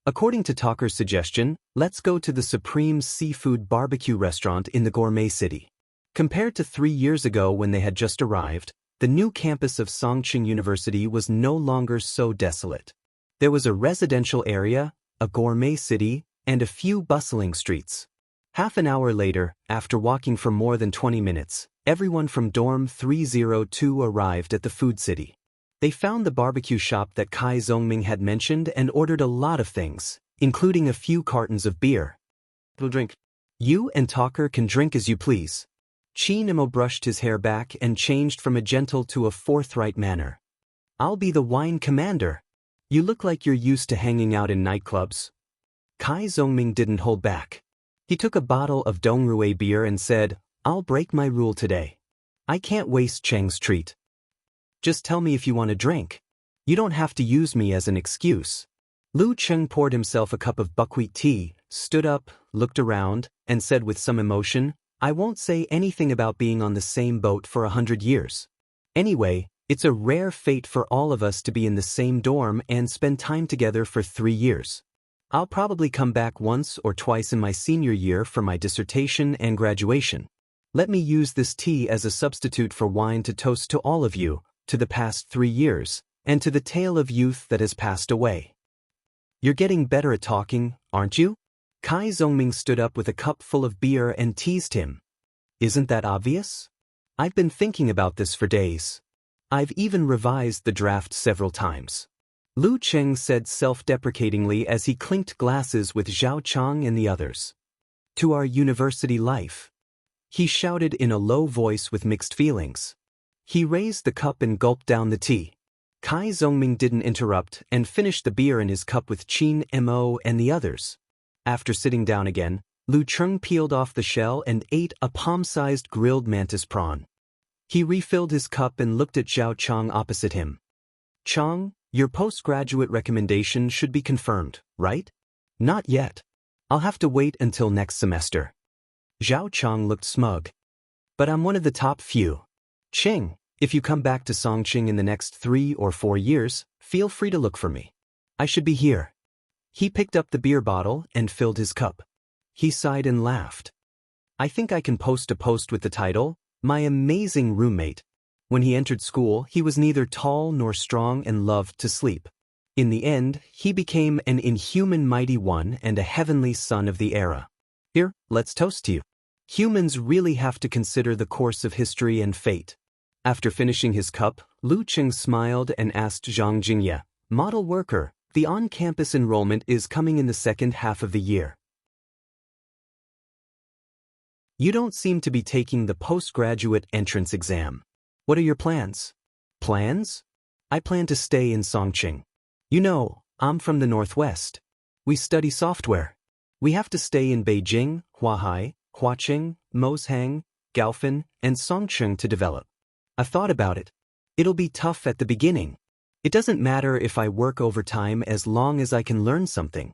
According to Talker's suggestion, let's go to the Supreme Seafood Barbecue restaurant in the gourmet city. Compared to 3 years ago when they had just arrived, the new campus of Songqing University was no longer so desolate. There was a residential area, a gourmet city, and a few bustling streets. Half an hour later, after walking for more than 20 minutes, everyone from dorm 302 arrived at the food city. They found the barbecue shop that Kai Zongming had mentioned and ordered a lot of things, including a few cartons of beer. We'll drink. You and Talker can drink as you please. Qi Nemo brushed his hair back and changed from a gentle to a forthright manner. I'll be the wine commander. You look like you're used to hanging out in nightclubs. Kai Zongming didn't hold back. He took a bottle of Dongrui beer and said, I'll break my rule today. I can't waste Cheng's treat. Just tell me if you want a drink. You don't have to use me as an excuse. Lu Cheng poured himself a cup of buckwheat tea, stood up, looked around, and said with some emotion, I won't say anything about being on the same boat for 100 years. Anyway, it's a rare fate for all of us to be in the same dorm and spend time together for 3 years. I'll probably come back once or twice in my senior year for my dissertation and graduation. Let me use this tea as a substitute for wine to toast to all of you, to the past 3 years, and to the tale of youth that has passed away. You're getting better at talking, aren't you? Kai Zongming stood up with a cup full of beer and teased him. Isn't that obvious? I've been thinking about this for days. I've even revised the draft several times. Lu Cheng said self-deprecatingly as he clinked glasses with Zhao Chang and the others. To our university life. He shouted in a low voice with mixed feelings. He raised the cup and gulped down the tea. Kai Zongming didn't interrupt and finished the beer in his cup with Qin Mo and the others. After sitting down again, Lu Cheng peeled off the shell and ate a palm-sized grilled mantis prawn. He refilled his cup and looked at Zhao Chang opposite him. Chang, your postgraduate recommendation should be confirmed, right? Not yet. I'll have to wait until next semester. Zhao Chang looked smug. But I'm one of the top few. Ching, if you come back to Songqing in the next 3 or 4 years, feel free to look for me. I should be here. He picked up the beer bottle and filled his cup. He sighed and laughed. I think I can post a post with the title, My Amazing Roommate. When he entered school, he was neither tall nor strong and loved to sleep. In the end, he became an inhuman mighty one and a heavenly son of the era. Here, let's toast to you. Humans really have to consider the course of history and fate. After finishing his cup, Lu Cheng smiled and asked Zhang Jingye, model worker, the on-campus enrollment is coming in the second half of the year. You don't seem to be taking the postgraduate entrance exam. What are your plans? Plans? I plan to stay in Songqing. You know, I'm from the Northwest. We study software. We have to stay in Beijing, Huahai, Huaqing, Moshang, Gaofen, and Songqing to develop. I've thought about it. It'll be tough at the beginning. It doesn't matter if I work overtime as long as I can learn something.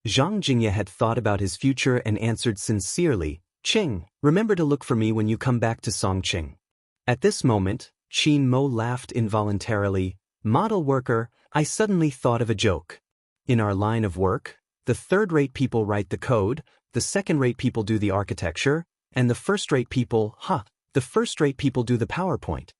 Zhang Jingye had thought about his future and answered sincerely, Qing, remember to look for me when you come back to Songqing. At this moment, Qin Mo laughed involuntarily. Model worker, I suddenly thought of a joke. In our line of work, the third-rate people write the code, the second-rate people do the architecture, and the first-rate people, the first-rate people do the PowerPoint.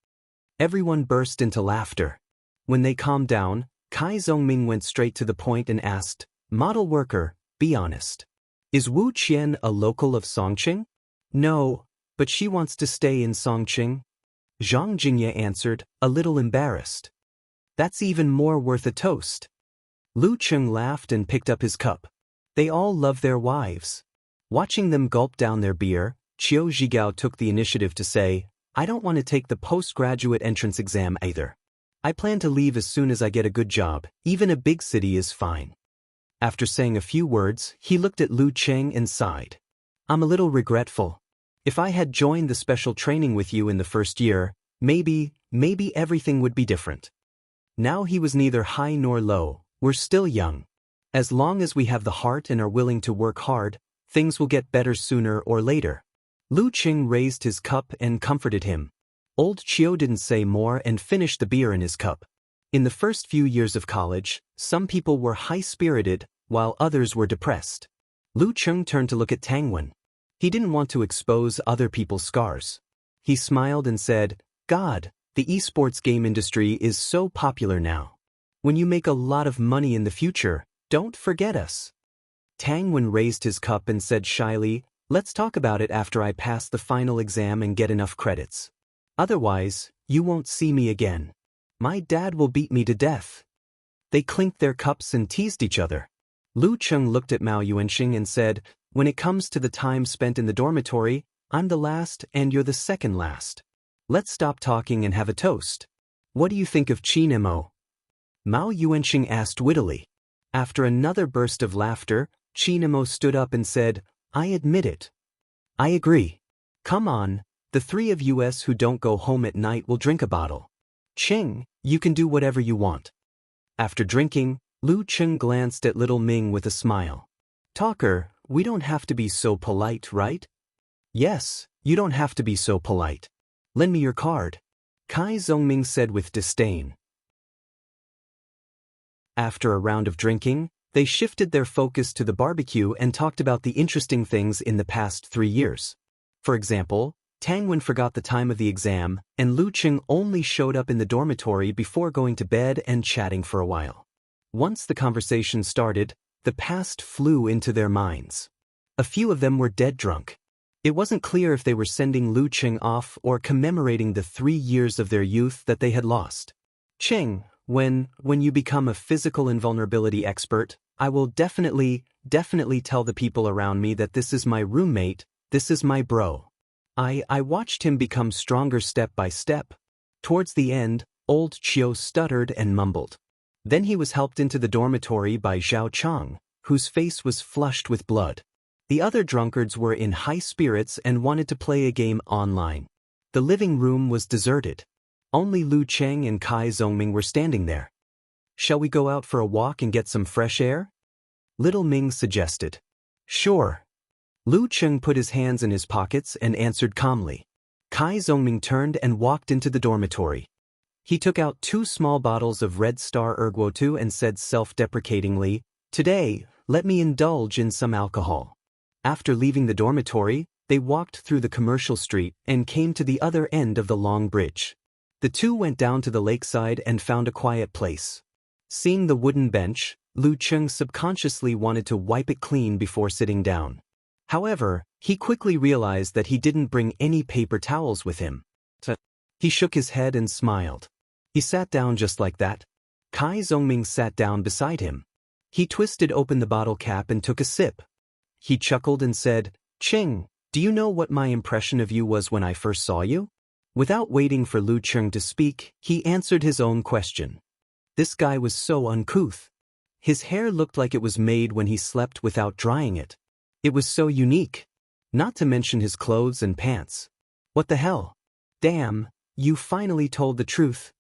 Everyone burst into laughter. When they calmed down, Kai Zongming went straight to the point and asked, Model worker, be honest. Is Wu Qian a local of Songqing? No, but she wants to stay in Songqing. Zhang Jingye answered, a little embarrassed. That's even more worth a toast. Lu Cheng laughed and picked up his cup. They all love their wives. Watching them gulp down their beer, Qiu Zhigao took the initiative to say, I don't want to take the postgraduate entrance exam either. I plan to leave as soon as I get a good job, even a big city is fine. After saying a few words, he looked at Lu Cheng and sighed. I'm a little regretful. If I had joined the special training with you in the first year, maybe everything would be different. Now he was neither high nor low, we're still young. As long as we have the heart and are willing to work hard, things will get better sooner or later. Lu Cheng raised his cup and comforted him. Old Qiu didn't say more and finished the beer in his cup. In the first few years of college, some people were high-spirited, while others were depressed. Lu Cheng turned to look at Tang Wen. He didn't want to expose other people's scars. He smiled and said, God, the esports game industry is so popular now. When you make a lot of money in the future, don't forget us. Tang Wen raised his cup and said shyly, let's talk about it after I pass the final exam and get enough credits. Otherwise, you won't see me again. My dad will beat me to death. They clinked their cups and teased each other. Lu Cheng looked at Mao Yuanxing and said, when it comes to the time spent in the dormitory, I'm the last and you're the second last. Let's stop talking and have a toast. What do you think of Qin Mo? Mao Yuanxing asked wittily. After another burst of laughter, Qin Mo stood up and said, I admit it. I agree. Come on, the three of us who don't go home at night will drink a bottle. Cheng, you can do whatever you want. After drinking, Lu Cheng glanced at little Ming with a smile. Talker, we don't have to be so polite, right? Yes, you don't have to be so polite. Lend me your card. Kai Zhongming said with disdain. After a round of drinking, they shifted their focus to the barbecue and talked about the interesting things in the past 3 years. For example, Tang Wen forgot the time of the exam, and Lu Cheng only showed up in the dormitory before going to bed and chatting for a while. Once the conversation started, the past flew into their minds. A few of them were dead drunk. It wasn't clear if they were sending Lu Cheng off or commemorating the 3 years of their youth that they had lost. Cheng, when you become a physical invulnerability expert, I will definitely tell the people around me that this is my roommate, this is my bro. I watched him become stronger step by step. Towards the end, old Qiu stuttered and mumbled. Then he was helped into the dormitory by Zhao Chang, whose face was flushed with blood. The other drunkards were in high spirits and wanted to play a game online. The living room was deserted. Only Lu Cheng and Kai Zhongming were standing there. Shall we go out for a walk and get some fresh air? Little Ming suggested. Sure. Lu Cheng put his hands in his pockets and answered calmly. Kai Zhongming turned and walked into the dormitory. He took out 2 small bottles of Red Star Erguo and said self-deprecatingly, Today, let me indulge in some alcohol. After leaving the dormitory, they walked through the commercial street and came to the other end of the long bridge. The two went down to the lakeside and found a quiet place. Seeing the wooden bench, Lu Cheng subconsciously wanted to wipe it clean before sitting down. However, he quickly realized that he didn't bring any paper towels with him. He shook his head and smiled. He sat down just like that. Kai Zhongming sat down beside him. He twisted open the bottle cap and took a sip. He chuckled and said, Cheng, do you know what my impression of you was when I first saw you? Without waiting for Lu Cheng to speak, he answered his own question. This guy was so uncouth. His hair looked like it was made when he slept without drying it. It was so unique. Not to mention his clothes and pants. What the hell? Damn, you finally told the truth.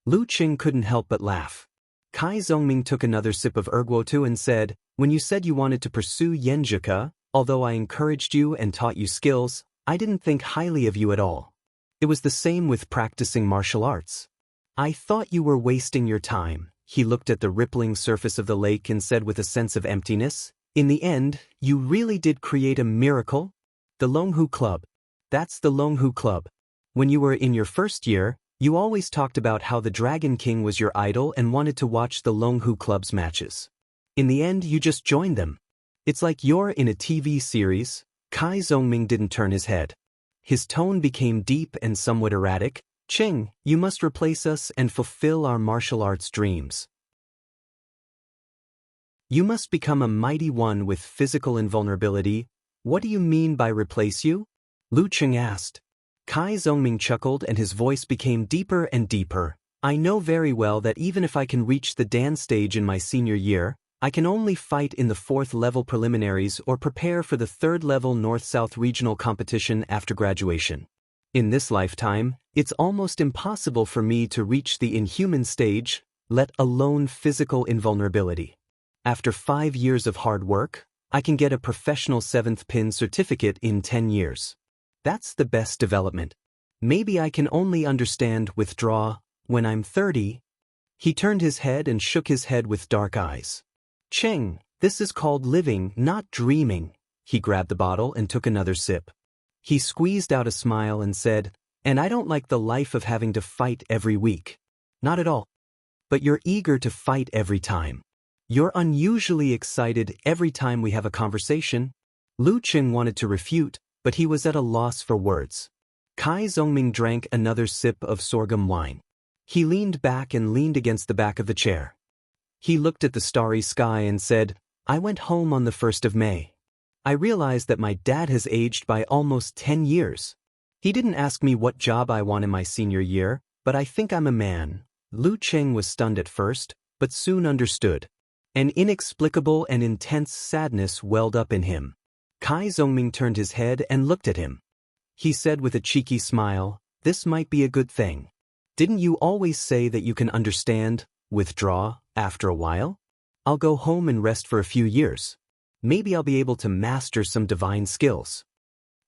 Lu Cheng couldn't help but laugh. Kai Zhongming took another sip of Erguo and said, when you said you wanted to pursue Yenjuka, although I encouraged you and taught you skills, I didn't think highly of you at all. It was the same with practicing martial arts. I thought you were wasting your time. He looked at the rippling surface of the lake and said with a sense of emptiness, in the end, you really did create a miracle? The Longhu Club. That's the Longhu Club. When you were in your first year, you always talked about how the Dragon King was your idol and wanted to watch the Longhu Club's matches. In the end, you just joined them. It's like you're in a TV series. Kai Zhongming didn't turn his head. His tone became deep and somewhat erratic. Ching, you must replace us and fulfill our martial arts dreams. You must become a mighty one with physical invulnerability. What do you mean by replace you? Lu Cheng asked. Kai Zhongming chuckled and his voice became deeper and deeper. I know very well that even if I can reach the Dan stage in my senior year, I can only fight in the 4th level preliminaries or prepare for the 3rd level North-South regional competition after graduation. In this lifetime, it's almost impossible for me to reach the inhuman stage, let alone physical invulnerability. After 5 years of hard work, I can get a professional 7th pin certificate in 10 years. That's the best development. Maybe I can only understand withdraw when I'm 30. He turned his head and shook his head with dark eyes. Cheng, this is called living, not dreaming. He grabbed the bottle and took another sip. He squeezed out a smile and said, and I don't like the life of having to fight every week. Not at all. But you're eager to fight every time. You're unusually excited every time we have a conversation. Lu Cheng wanted to refute, but he was at a loss for words. Kai Zhongming drank another sip of sorghum wine. He leaned back and leaned against the back of the chair. He looked at the starry sky and said, I went home on the 1st of May. I realized that my dad has aged by almost 10 years. He didn't ask me what job I want in my senior year, but I think I'm a man. Lu Cheng was stunned at first, but soon understood. An inexplicable and intense sadness welled up in him. Kai Zhongming turned his head and looked at him. He said with a cheeky smile, this might be a good thing. Didn't you always say that you can understand, withdraw, after a while? I'll go home and rest for a few years. Maybe I'll be able to master some divine skills.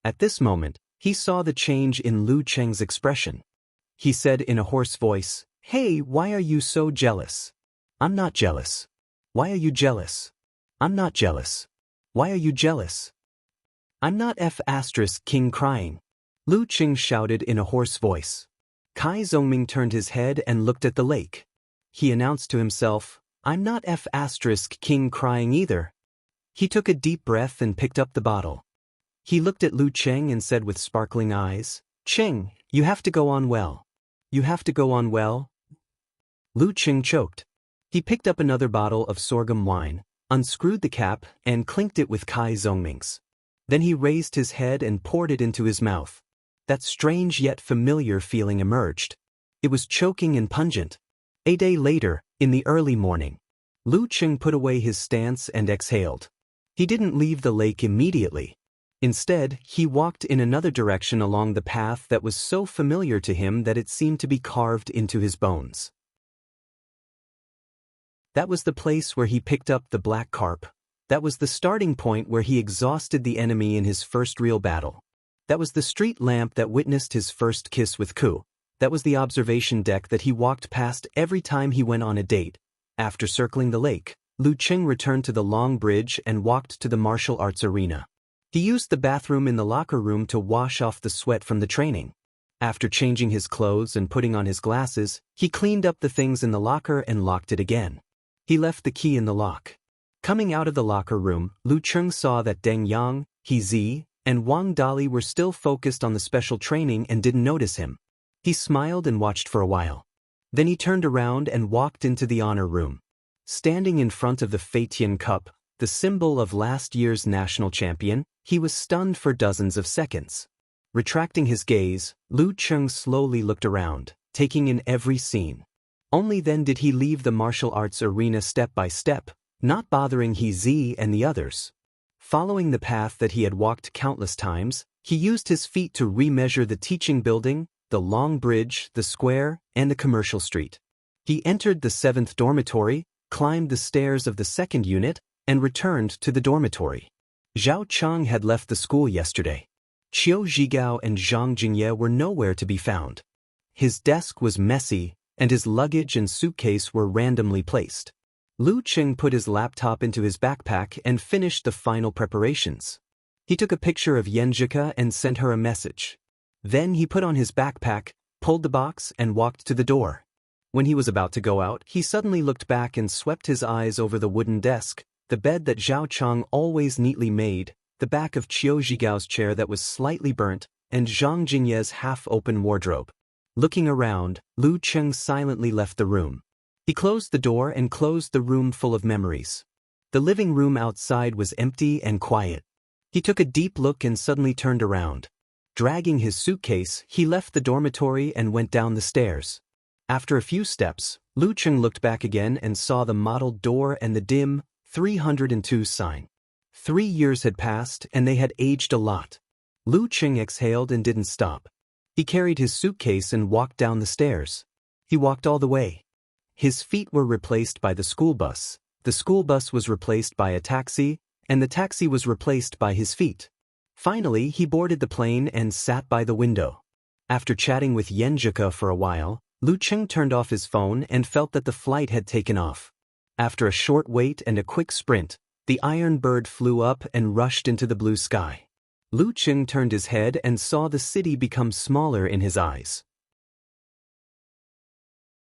At this moment, he saw the change in Lu Cheng's expression. He said in a hoarse voice, Hey, why are you so jealous? I'm not jealous. Why are you jealous? I'm not jealous. Why are you jealous? I'm not King crying. Lu Cheng shouted in a hoarse voice. Kai Zhongming turned his head and looked at the lake. He announced to himself, I'm not King crying either. He took a deep breath and picked up the bottle. He looked at Lu Cheng and said with sparkling eyes, Cheng, you have to go on well. You have to go on well? Lu Cheng choked. He picked up another bottle of sorghum wine, unscrewed the cap, and clinked it with Kai Zhongming's. Then he raised his head and poured it into his mouth. That strange yet familiar feeling emerged. It was choking and pungent. A day later, in the early morning, Lu Cheng put away his stance and exhaled. He didn't leave the lake immediately. Instead, he walked in another direction along the path that was so familiar to him that it seemed to be carved into his bones. That was the place where he picked up the black carp. That was the starting point where he exhausted the enemy in his first real battle. That was the street lamp that witnessed his first kiss with Ku. That was the observation deck that he walked past every time he went on a date. After circling the lake, Lu Cheng returned to the long bridge and walked to the martial arts arena. He used the bathroom in the locker room to wash off the sweat from the training. After changing his clothes and putting on his glasses, he cleaned up the things in the locker and locked it again. He left the key in the lock. Coming out of the locker room, Lu Cheng saw that Deng Yang, He Zi, and Wang Dali were still focused on the special training and didn't notice him. He smiled and watched for a while. Then he turned around and walked into the honor room. Standing in front of the Feitian Cup, the symbol of last year's national champion, he was stunned for dozens of seconds. Retracting his gaze, Lu Cheng slowly looked around, taking in every scene. Only then did he leave the martial arts arena step by step, not bothering He Zi and the others. Following the path that he had walked countless times, he used his feet to remeasure the teaching building, the long bridge, the square, and the commercial street. He entered the 7th dormitory, climbed the stairs of the 2nd unit, and returned to the dormitory. Zhao Chang had left the school yesterday. Qiu Zhigao and Zhang Jingye were nowhere to be found. His desk was messy, and his luggage and suitcase were randomly placed. Lu Cheng put his laptop into his backpack and finished the final preparations. He took a picture of Yenjika and sent her a message. Then he put on his backpack, pulled the box, and walked to the door. When he was about to go out, he suddenly looked back and swept his eyes over the wooden desk, the bed that Zhao Chang always neatly made, the back of Qiu Zhigao's chair that was slightly burnt, and Zhang Jingye's half-open wardrobe. Looking around, Lu Cheng silently left the room. He closed the door and closed the room full of memories. The living room outside was empty and quiet. He took a deep look and suddenly turned around. Dragging his suitcase, he left the dormitory and went down the stairs. After a few steps, Lu Cheng looked back again and saw the mottled door and the dim 302 sign. 3 years had passed and they had aged a lot. Lu Cheng exhaled and didn't stop. He carried his suitcase and walked down the stairs. He walked all the way. His feet were replaced by the school bus was replaced by a taxi, and the taxi was replaced by his feet. Finally, he boarded the plane and sat by the window. After chatting with Yenjika for a while, Lu Cheng turned off his phone and felt that the flight had taken off. After a short wait and a quick sprint, the iron bird flew up and rushed into the blue sky. Lu Cheng turned his head and saw the city become smaller in his eyes.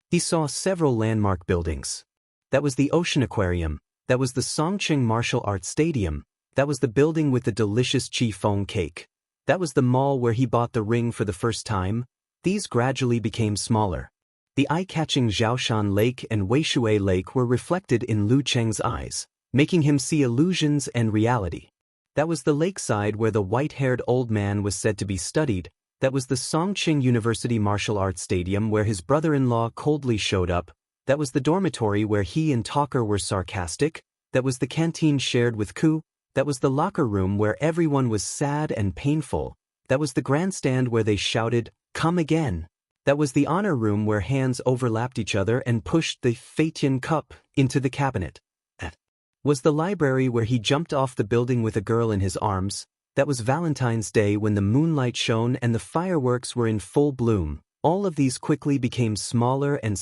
He saw several landmark buildings. That was the Ocean Aquarium, that was the Songqing Martial Arts Stadium, that was the building with the delicious chi-fong cake, that was the mall where he bought the ring for the first time. These gradually became smaller. The eye-catching Zhaoshan Lake and Weishui Lake were reflected in Lu Cheng's eyes, making him see illusions and reality. That was the lakeside where the white-haired old man was said to be studied. That was the Songqing University Martial Arts Stadium where his brother-in-law coldly showed up. That was the dormitory where he and Talker were sarcastic. That was the canteen shared with Ku. That was the locker room where everyone was sad and painful. That was the grandstand where they shouted, "Come again." That was the honor room where hands overlapped each other and pushed the Feitian cup into the cabinet. That was the library where he jumped off the building with a girl in his arms. That was Valentine's Day when the moonlight shone and the fireworks were in full bloom. All of these quickly became smaller and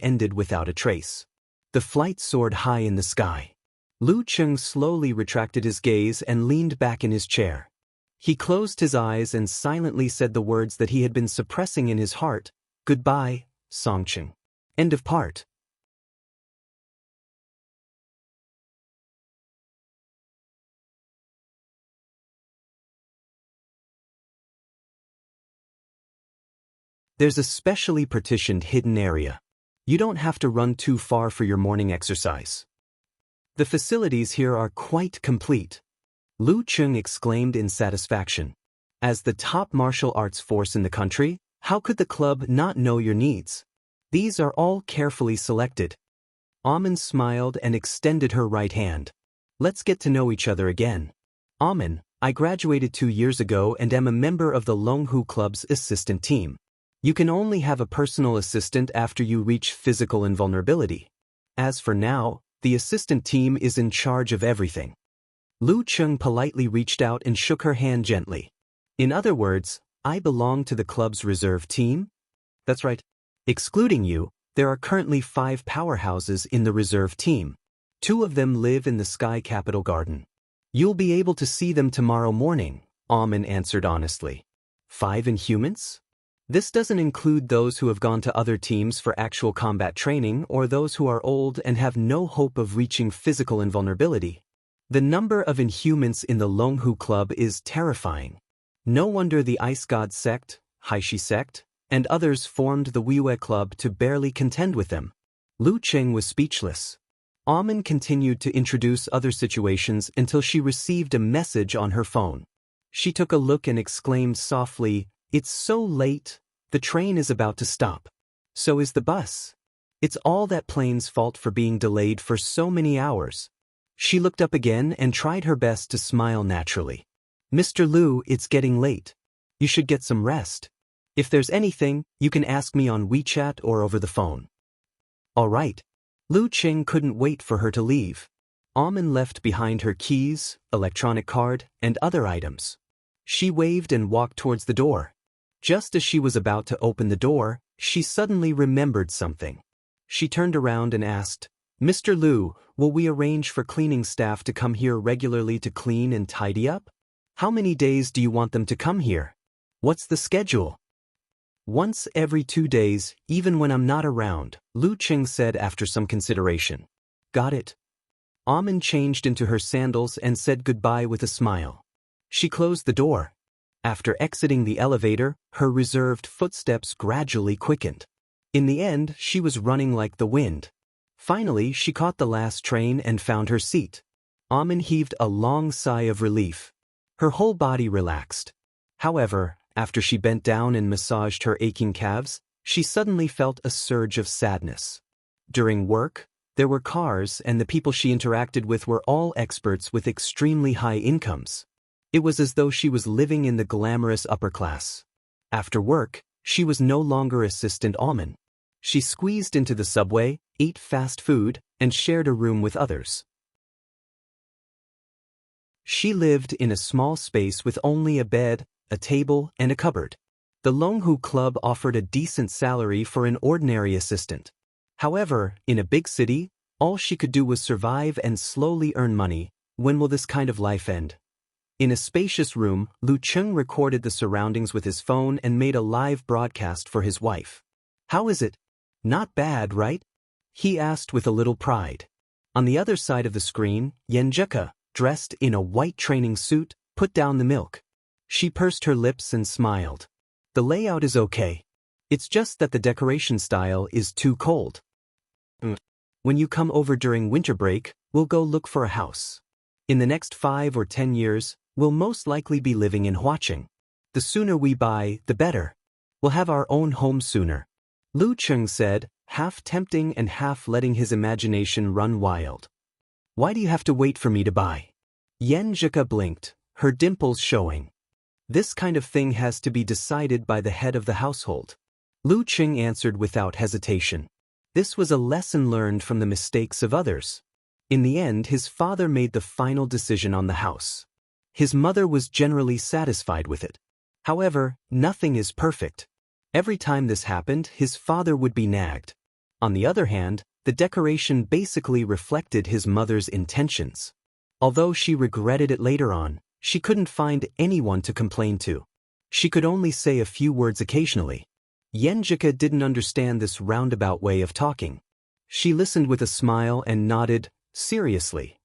ended without a trace. The flight soared high in the sky. Lu Cheng slowly retracted his gaze and leaned back in his chair. He closed his eyes and silently said the words that he had been suppressing in his heart. Goodbye, Songqing. End of part. There's a specially partitioned hidden area. You don't have to run too far for your morning exercise. The facilities here are quite complete. Lu Cheng exclaimed in satisfaction. As the top martial arts force in the country, how could the club not know your needs? These are all carefully selected. Amin smiled and extended her right hand. Let's get to know each other again. Amin, I graduated 2 years ago and am a member of the Longhu Club's assistant team. You can only have a personal assistant after you reach physical invulnerability. As for now, the assistant team is in charge of everything. Lu Cheng politely reached out and shook her hand gently. In other words, I belong to the club's reserve team? That's right. Excluding you, there are currently 5 powerhouses in the reserve team. 2 of them live in the Sky Capital Garden. You'll be able to see them tomorrow morning, Amin answered honestly. 5 Inhumans? This doesn't include those who have gone to other teams for actual combat training or those who are old and have no hope of reaching physical invulnerability. The number of Inhumans in the Longhu Club is terrifying. No wonder the Ice God sect, Haishi sect, and others formed the Weiwei Club to barely contend with them. Lu Cheng was speechless. Amin continued to introduce other situations until she received a message on her phone. She took a look and exclaimed softly, "It's so late. The train is about to stop. So is the bus. It's all that plane's fault for being delayed for so many hours." She looked up again and tried her best to smile naturally. "Mr. Lu, it's getting late. You should get some rest. If there's anything, you can ask me on WeChat or over the phone." All right. Lu Cheng couldn't wait for her to leave. Amin left behind her keys, electronic card, and other items. She waved and walked towards the door. Just as she was about to open the door, she suddenly remembered something. She turned around and asked, "Mr. Lu, will we arrange for cleaning staff to come here regularly to clean and tidy up? How many days do you want them to come here? What's the schedule?" "Once every 2 days, even when I'm not around," Lu Cheng said after some consideration. "Got it." Amin changed into her sandals and said goodbye with a smile. She closed the door. After exiting the elevator, her reserved footsteps gradually quickened. In the end, she was running like the wind. Finally, she caught the last train and found her seat. Amin heaved a long sigh of relief. Her whole body relaxed. However, after she bent down and massaged her aching calves, she suddenly felt a surge of sadness. During work, there were cars, and the people she interacted with were all experts with extremely high incomes. It was as though she was living in the glamorous upper class. After work, she was no longer Assistant Amin. She squeezed into the subway, ate fast food, and shared a room with others. She lived in a small space with only a bed, a table, and a cupboard. The Longhu Club offered a decent salary for an ordinary assistant. However, in a big city, all she could do was survive and slowly earn money. When will this kind of life end? In a spacious room, Lu Cheng recorded the surroundings with his phone and made a live broadcast for his wife. "How is it? Not bad, right?" he asked with a little pride. On the other side of the screen, Yenjika, dressed in a white training suit, put down the milk. She pursed her lips and smiled. "The layout is okay. It's just that the decoration style is too cold. When you come over during winter break, we'll go look for a house. In the next 5 or 10 years, we'll most likely be living in Huaqing. The sooner we buy, the better. We'll have our own home sooner," Lu Cheng said, half tempting and half letting his imagination run wild. "Why do you have to wait for me to buy?" Yenjika blinked, her dimples showing. "This kind of thing has to be decided by the head of the household." Lu Cheng answered without hesitation. This was a lesson learned from the mistakes of others. In the end, his father made the final decision on the house. His mother was generally satisfied with it. However, nothing is perfect. Every time this happened, his father would be nagged. On the other hand, the decoration basically reflected his mother's intentions. Although she regretted it later on, she couldn't find anyone to complain to. She could only say a few words occasionally. Yenjika didn't understand this roundabout way of talking. She listened with a smile and nodded, seriously.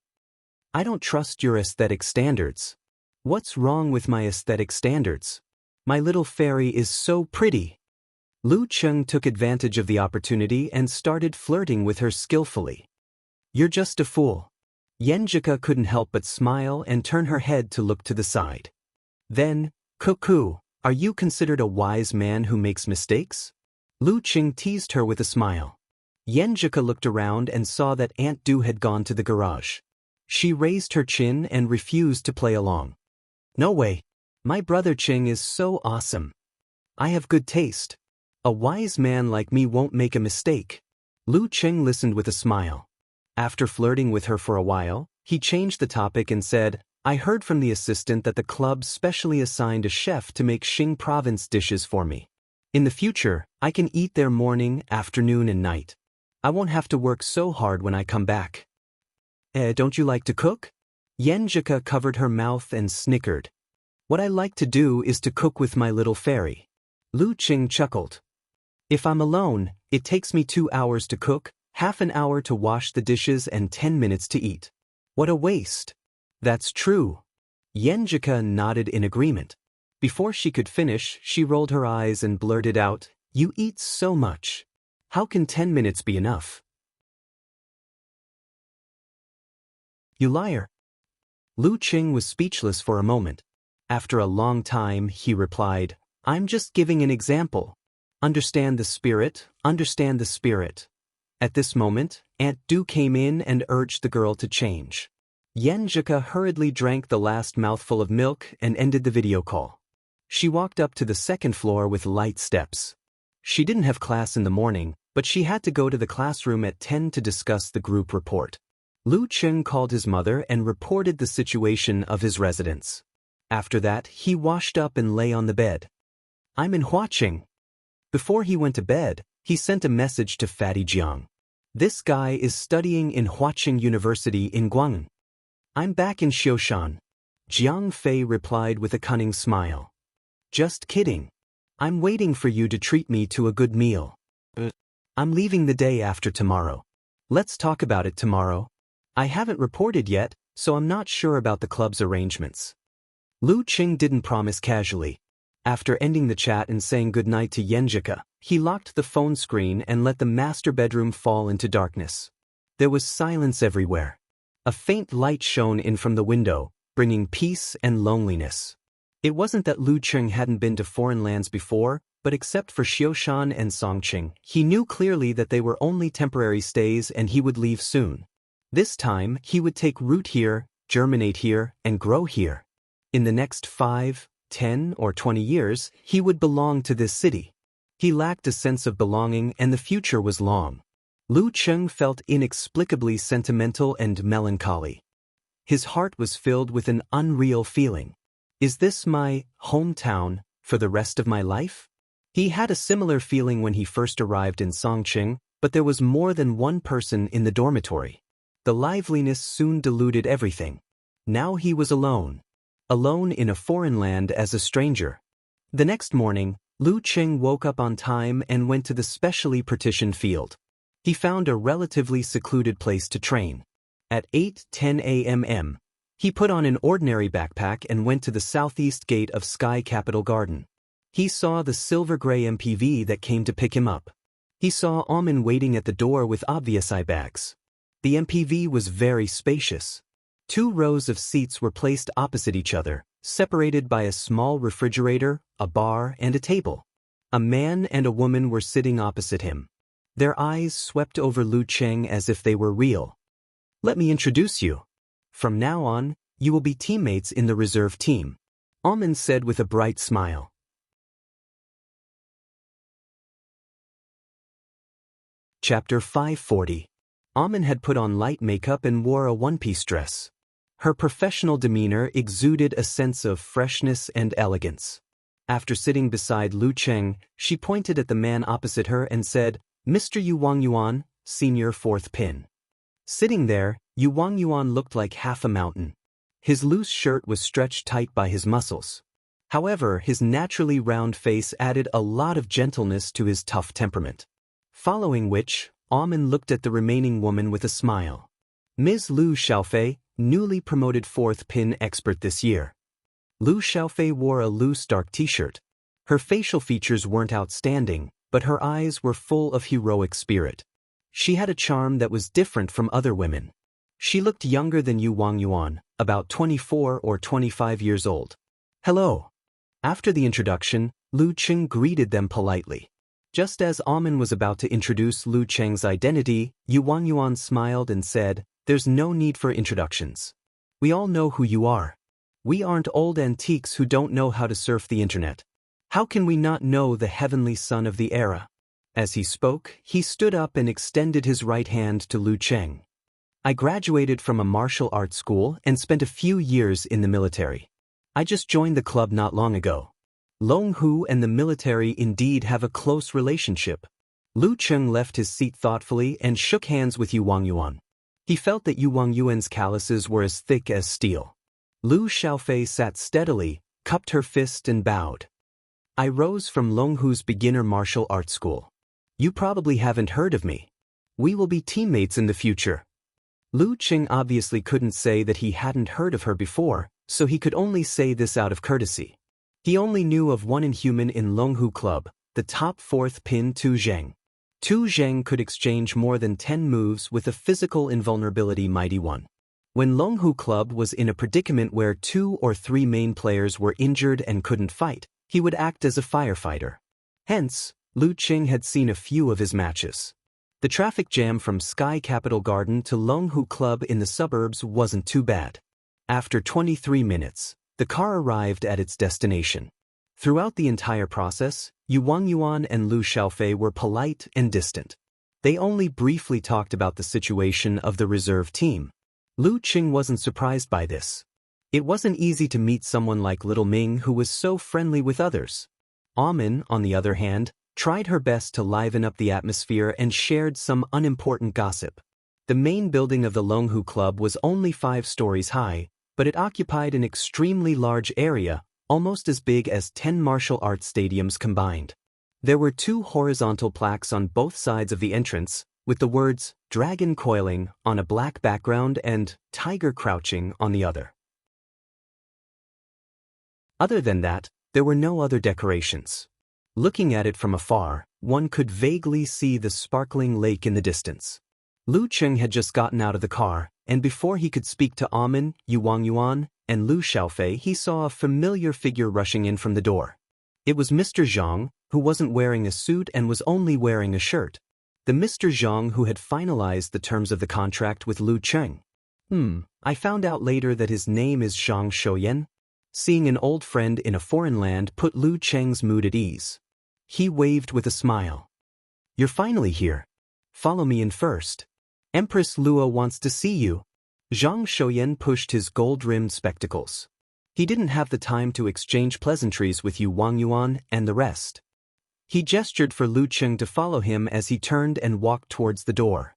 "I don't trust your aesthetic standards." "What's wrong with my aesthetic standards? My little fairy is so pretty." Lu Cheng took advantage of the opportunity and started flirting with her skillfully. "You're just a fool." Yenjika couldn't help but smile and turn her head to look to the side. Then, "Cuckoo, are you considered a wise man who makes mistakes?" Lu Cheng teased her with a smile. Yenjika looked around and saw that Aunt Du had gone to the garage. She raised her chin and refused to play along. "No way. My brother Cheng is so awesome. I have good taste. A wise man like me won't make a mistake." Lu Cheng listened with a smile. After flirting with her for a while, he changed the topic and said, "I heard from the assistant that the club specially assigned a chef to make Xing province dishes for me. In the future, I can eat there morning, afternoon, and night. I won't have to work so hard when I come back." Don't you like to cook?" Yenjika covered her mouth and snickered. "What I like to do is to cook with my little fairy." Lu Cheng chuckled. "If I'm alone, it takes me 2 hours to cook, half an hour to wash the dishes, and 10 minutes to eat. What a waste." "That's true." Yenjika nodded in agreement. Before she could finish, she rolled her eyes and blurted out, "You eat so much. How can 10 minutes be enough?" "You liar." Lu Cheng was speechless for a moment. After a long time, he replied, "I'm just giving an example. Understand the spirit, understand the spirit." At this moment, Aunt Du came in and urged the girl to change. Yenjika hurriedly drank the last mouthful of milk and ended the video call. She walked up to the second floor with light steps. She didn't have class in the morning, but she had to go to the classroom at 10 to discuss the group report. Lu Cheng called his mother and reported the situation of his residence. After that, he washed up and lay on the bed. "I'm in Huaqing." Before he went to bed, he sent a message to Fatty Jiang. "This guy is studying in Huaqing University in Guangdong. I'm back in Xioshan." Jiang Fei replied with a cunning smile. "Just kidding. I'm waiting for you to treat me to a good meal. I'm leaving the day after tomorrow. Let's talk about it tomorrow. I haven't reported yet, so I'm not sure about the club's arrangements." Lu Qing didn't promise casually. After ending the chat and saying goodnight to Yenjika, he locked the phone screen and let the master bedroom fall into darkness. There was silence everywhere. A faint light shone in from the window, bringing peace and loneliness. It wasn't that Lu Qing hadn't been to foreign lands before, but except for Xiushan and Songqing, he knew clearly that they were only temporary stays and he would leave soon. This time, he would take root here, germinate here, and grow here. In the next 5, 10, or 20 years, he would belong to this city. He lacked a sense of belonging and the future was long. Lu Qing felt inexplicably sentimental and melancholy. His heart was filled with an unreal feeling. Is this my hometown for the rest of my life? He had a similar feeling when he first arrived in Songqing, but there was more than one person in the dormitory. The liveliness soon diluted everything. Now he was alone. Alone in a foreign land as a stranger. The next morning, Lu Qing woke up on time and went to the specially partitioned field. He found a relatively secluded place to train. At 8:10 a.m., he put on an ordinary backpack and went to the southeast gate of Sky Capital Garden. He saw the silver-gray MPV that came to pick him up. He saw Amin waiting at the door with obvious eye bags. The MPV was very spacious. 2 rows of seats were placed opposite each other, separated by a small refrigerator, a bar, and a table. A man and a woman were sitting opposite him. Their eyes swept over Lu Qing as if they were real. Let me introduce you. From now on, you will be teammates in the reserve team, Amin said with a bright smile. Chapter 540. Amin had put on light makeup and wore a one-piece dress. Her professional demeanor exuded a sense of freshness and elegance. After sitting beside Lu Qing, she pointed at the man opposite her and said, Mr. Yu Wangyuan, senior 4th pin. Sitting there, Yu Wangyuan looked like half a mountain. His loose shirt was stretched tight by his muscles. However, his naturally round face added a lot of gentleness to his tough temperament. Following which, Amin looked at the remaining woman with a smile. Ms. Lu Xiaofei, newly promoted 4th pin expert this year. Lu Xiaofei wore a loose dark t-shirt. Her facial features weren't outstanding, but her eyes were full of heroic spirit. She had a charm that was different from other women. She looked younger than Yu Wangyuan, about 24 or 25 years old. Hello. After the introduction, Lu Qing greeted them politely. Just as Amin was about to introduce Lu Qing's identity, Yu Wangyuan smiled and said, There's no need for introductions. We all know who you are. We aren't old antiques who don't know how to surf the internet. How can we not know the heavenly son of the era? As he spoke, he stood up and extended his right hand to Lu Qing. I graduated from a martial arts school and spent a few years in the military. I just joined the club not long ago. Longhu and the military indeed have a close relationship. Lu Qing left his seat thoughtfully and shook hands with Yu Wangyuan. He felt that Yu Wangyuan's calluses were as thick as steel. Lu Xiaofei sat steadily, cupped her fist and bowed. I rose from Longhu's beginner martial arts school. You probably haven't heard of me. We will be teammates in the future. Lu Qing obviously couldn't say that he hadn't heard of her before, so he could only say this out of courtesy. He only knew of one inhuman in Longhu Club, the top 4th pin Tu Zheng. Tu Zheng could exchange more than 10 moves with a physical invulnerability mighty one. When Longhu Club was in a predicament where 2 or 3 main players were injured and couldn't fight, he would act as a firefighter. Hence, Lu Qing had seen a few of his matches. The traffic jam from Sky Capital Garden to Longhu Club in the suburbs wasn't too bad. After 23 minutes, the car arrived at its destination. Throughout the entire process, Yu Wangyuan and Lu Xiaofei were polite and distant. They only briefly talked about the situation of the reserve team. Lu Qing wasn't surprised by this. It wasn't easy to meet someone like Little Ming who was so friendly with others. Amin, on the other hand, tried her best to liven up the atmosphere and shared some unimportant gossip. The main building of the Longhu Club was only 5 stories high, but it occupied an extremely large area, almost as big as 10 martial arts stadiums combined. There were 2 horizontal plaques on both sides of the entrance, with the words, Dragon Coiling, on a black background and Tiger Crouching on the other. Other than that, there were no other decorations. Looking at it from afar, one could vaguely see the sparkling lake in the distance. Lu Cheng had just gotten out of the car, and before he could speak to Amin, Wang Yuan, and Lu Xiaofei, he saw a familiar figure rushing in from the door. It was Mr. Zhang, who wasn't wearing a suit and was only wearing a shirt. The Mr. Zhang who had finalized the terms of the contract with Lu Cheng. I found out later that his name is Zhang Shouyan. Seeing an old friend in a foreign land put Lu Cheng's mood at ease. He waved with a smile. You're finally here. Follow me in first. Empress Luo wants to see you. Zhang Shouyan pushed his gold-rimmed spectacles. He didn't have the time to exchange pleasantries with Wang Yuan and the rest. He gestured for Lu Cheng to follow him as he turned and walked towards the door.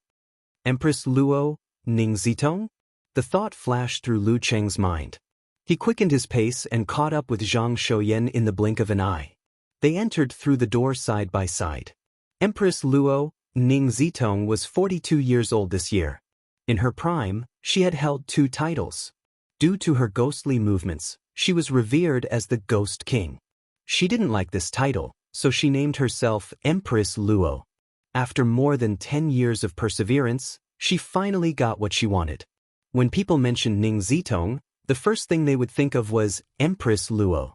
Empress Luo, Ning Zitong? The thought flashed through Lu Cheng's mind. He quickened his pace and caught up with Zhang Shouyan in the blink of an eye. They entered through the door side by side. Empress Luo, Ning Zitong was 42 years old this year. In her prime, she had held 2 titles. Due to her ghostly movements, she was revered as the Ghost King. She didn't like this title, so she named herself Empress Luo. After more than 10 years of perseverance, she finally got what she wanted. When people mentioned Ning Zitong, the first thing they would think of was Empress Luo.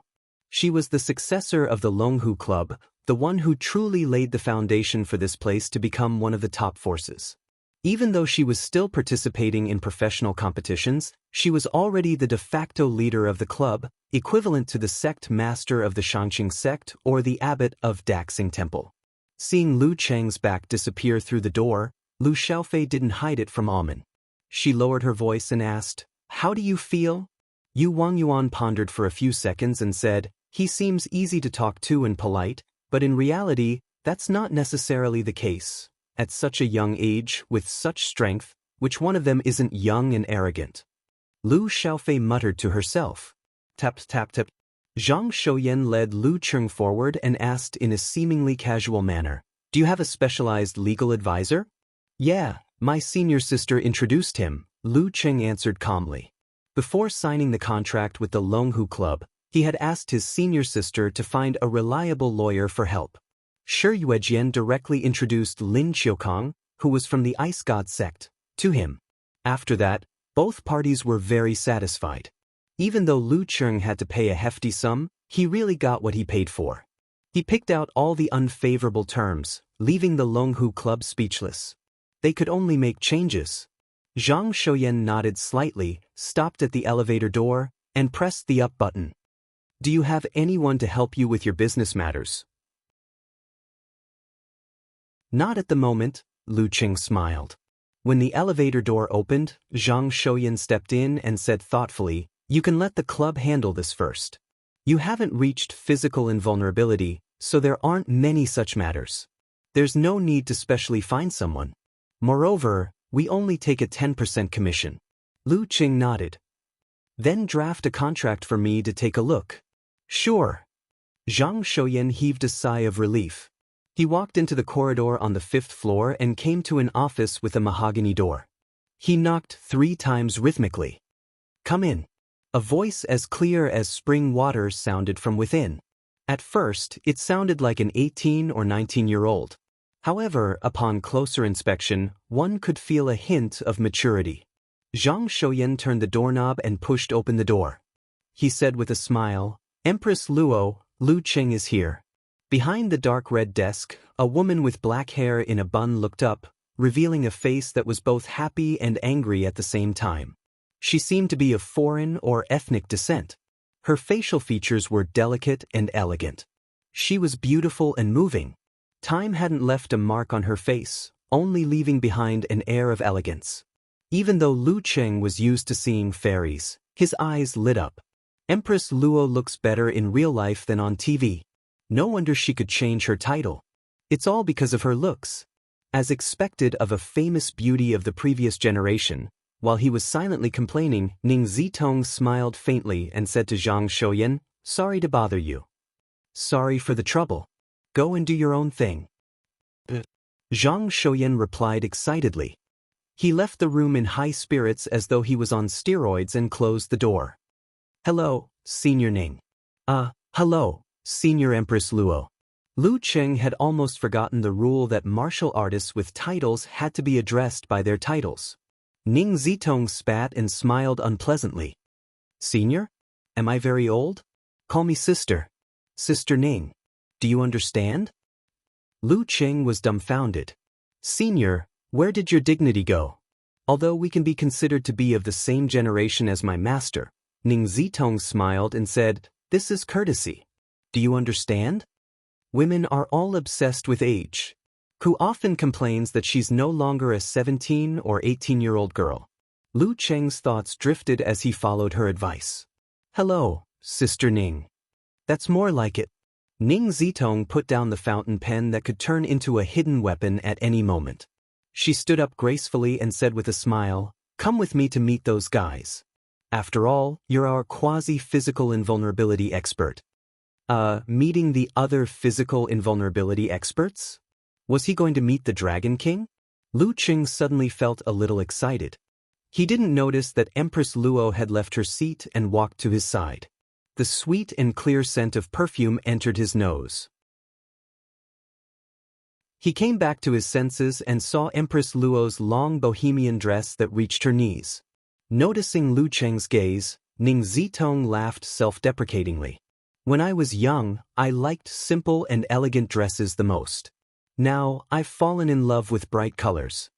She was the successor of the Longhu Club, the one who truly laid the foundation for this place to become one of the top forces. Even though she was still participating in professional competitions, she was already the de facto leader of the club, equivalent to the sect master of the Shangqing sect or the abbot of Daxing Temple. Seeing Lu Cheng's back disappear through the door, Lu Xiaofei didn't hide it from Amin. She lowered her voice and asked, "How do you feel?" Wang Yuan pondered for a few seconds and said, "He seems easy to talk to and polite, but in reality, that's not necessarily the case. At such a young age, with such strength, which one of them isn't young and arrogant?" Lu Xiaofei muttered to herself. Tap tap tap. Zhang Shouyan led Lu Cheng forward and asked in a seemingly casual manner, "Do you have a specialized legal advisor?" "Yeah, my senior sister introduced him," Lu Cheng answered calmly. Before signing the contract with the Longhu Club, he had asked his senior sister to find a reliable lawyer for help. Shi Yuejian directly introduced Lin Qiukang, who was from the Ice God sect, to him. After that, both parties were very satisfied. Even though Lu Cheng had to pay a hefty sum, he really got what he paid for. He picked out all the unfavorable terms, leaving the Longhu Club speechless. They could only make changes. Zhang Shouyan nodded slightly, stopped at the elevator door, and pressed the up button. "Do you have anyone to help you with your business matters?" "Not at the moment," Lu Cheng smiled. When the elevator door opened, Zhang Shouyan stepped in and said thoughtfully, "You can let the club handle this first. You haven't reached physical invulnerability, so there aren't many such matters. There's no need to specially find someone. Moreover, we only take a 10% commission." Lu Cheng nodded. "Then draft a contract for me to take a look." "Sure." Zhang Shouyan heaved a sigh of relief. He walked into the corridor on the 5th floor and came to an office with a mahogany door. He knocked 3 times rhythmically. "Come in." A voice as clear as spring water sounded from within. At first, it sounded like an 18 or 19-year-old. However, upon closer inspection, one could feel a hint of maturity. Zhang Shouyan turned the doorknob and pushed open the door. He said with a smile, "Empress Luo, Lu Cheng is here." Behind the dark red desk, a woman with black hair in a bun looked up, revealing a face that was both happy and angry at the same time. She seemed to be of foreign or ethnic descent. Her facial features were delicate and elegant. She was beautiful and moving. Time hadn't left a mark on her face, only leaving behind an air of elegance. Even though Lu Cheng was used to seeing fairies, his eyes lit up. Empress Luo looks better in real life than on TV. No wonder she could change her title. It's all because of her looks. As expected of a famous beauty of the previous generation, while he was silently complaining, Ning Zitong smiled faintly and said to Zhang Shouyan, "Sorry to bother you." "Sorry for the trouble. Go and do your own thing." Zhang Shouyan replied excitedly. He left the room in high spirits as though he was on steroids and closed the door. "Hello, Senior Ning. Hello, Senior Empress Luo. Lu Cheng had almost forgotten the rule that martial artists with titles had to be addressed by their titles. Ning Zitong spat and smiled unpleasantly. Senior? Am I very old? Call me sister. Sister Ning. Do you understand? Lu Cheng was dumbfounded. Senior, where did your dignity go? Although we can be considered to be of the same generation as my master, Ning Zitong smiled and said, this is courtesy. Do you understand? Women are all obsessed with age. Who often complains that she's no longer a 17 or 18-year-old girl. Lu Cheng's thoughts drifted as he followed her advice. Hello, Sister Ning. That's more like it. Ning Zitong put down the fountain pen that could turn into a hidden weapon at any moment. She stood up gracefully and said with a smile, come with me to meet those guys. After all, you're our quasi-physical invulnerability expert. Meeting the other physical invulnerability experts? Was he going to meet the Dragon King? Lu Cheng suddenly felt a little excited. He didn't notice that Empress Luo had left her seat and walked to his side. The sweet and clear scent of perfume entered his nose. He came back to his senses and saw Empress Luo's long bohemian dress that reached her knees. Noticing Lu Cheng's gaze, Ning Zitong laughed self-deprecatingly. When I was young, I liked simple and elegant dresses the most. Now, I've fallen in love with bright colors.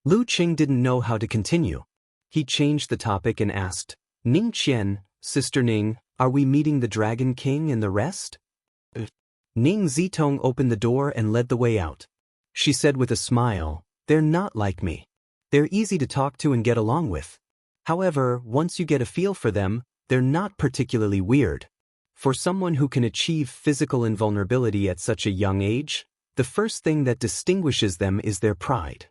Lu Cheng didn't know how to continue. He changed the topic and asked, Ning Qian, Sister Ning, are we meeting the Dragon King and the rest? Ning Zitong opened the door and led the way out. She said with a smile, they're not like me. They're easy to talk to and get along with. However, once you get a feel for them, they're not particularly weird. For someone who can achieve physical invulnerability at such a young age, the first thing that distinguishes them is their pride.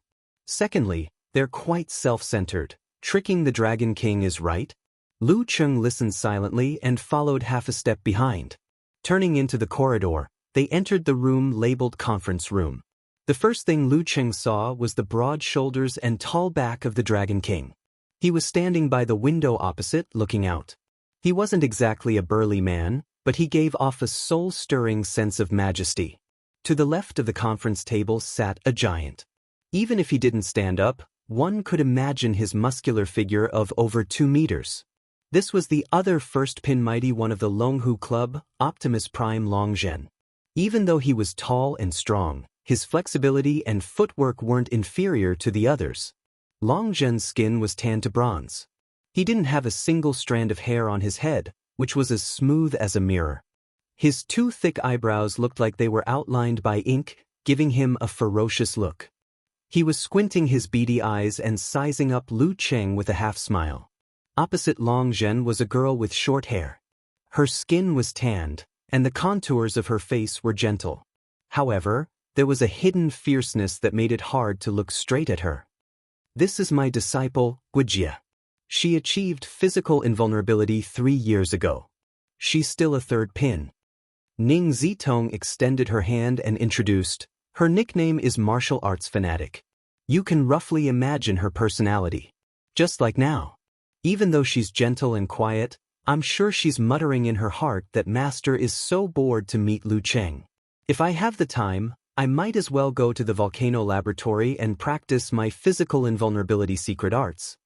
Secondly, they're quite self-centered. Tricking the Dragon King is right. Lu Cheng listened silently and followed half a step behind. Turning into the corridor, they entered the room labeled conference room. The first thing Lu Cheng saw was the broad shoulders and tall back of the Dragon King. He was standing by the window opposite, looking out. He wasn't exactly a burly man, but he gave off a soul-stirring sense of majesty. To the left of the conference table sat a giant. Even if he didn't stand up, one could imagine his muscular figure of over 2 meters. This was the other first pin mighty one of the Longhu Club, Optimus Prime Longzhen. Even though he was tall and strong, his flexibility and footwork weren't inferior to the others. Longzhen's skin was tanned to bronze. He didn't have a single strand of hair on his head, which was as smooth as a mirror. His 2 thick eyebrows looked like they were outlined by ink, giving him a ferocious look. He was squinting his beady eyes and sizing up Lu Cheng with a half-smile. Opposite Longzhen was a girl with short hair. Her skin was tanned, and the contours of her face were gentle. However, there was a hidden fierceness that made it hard to look straight at her. This is my disciple, Guijia. She achieved physical invulnerability 3 years ago. She's still a 3rd pin. Ning Zitong extended her hand and introduced, her nickname is Martial Arts Fanatic. You can roughly imagine her personality. Just like now. Even though she's gentle and quiet, I'm sure she's muttering in her heart that Master is so bored to meet Lu Cheng. If I have the time, I might as well go to the volcano laboratory and practice my physical invulnerability secret arts.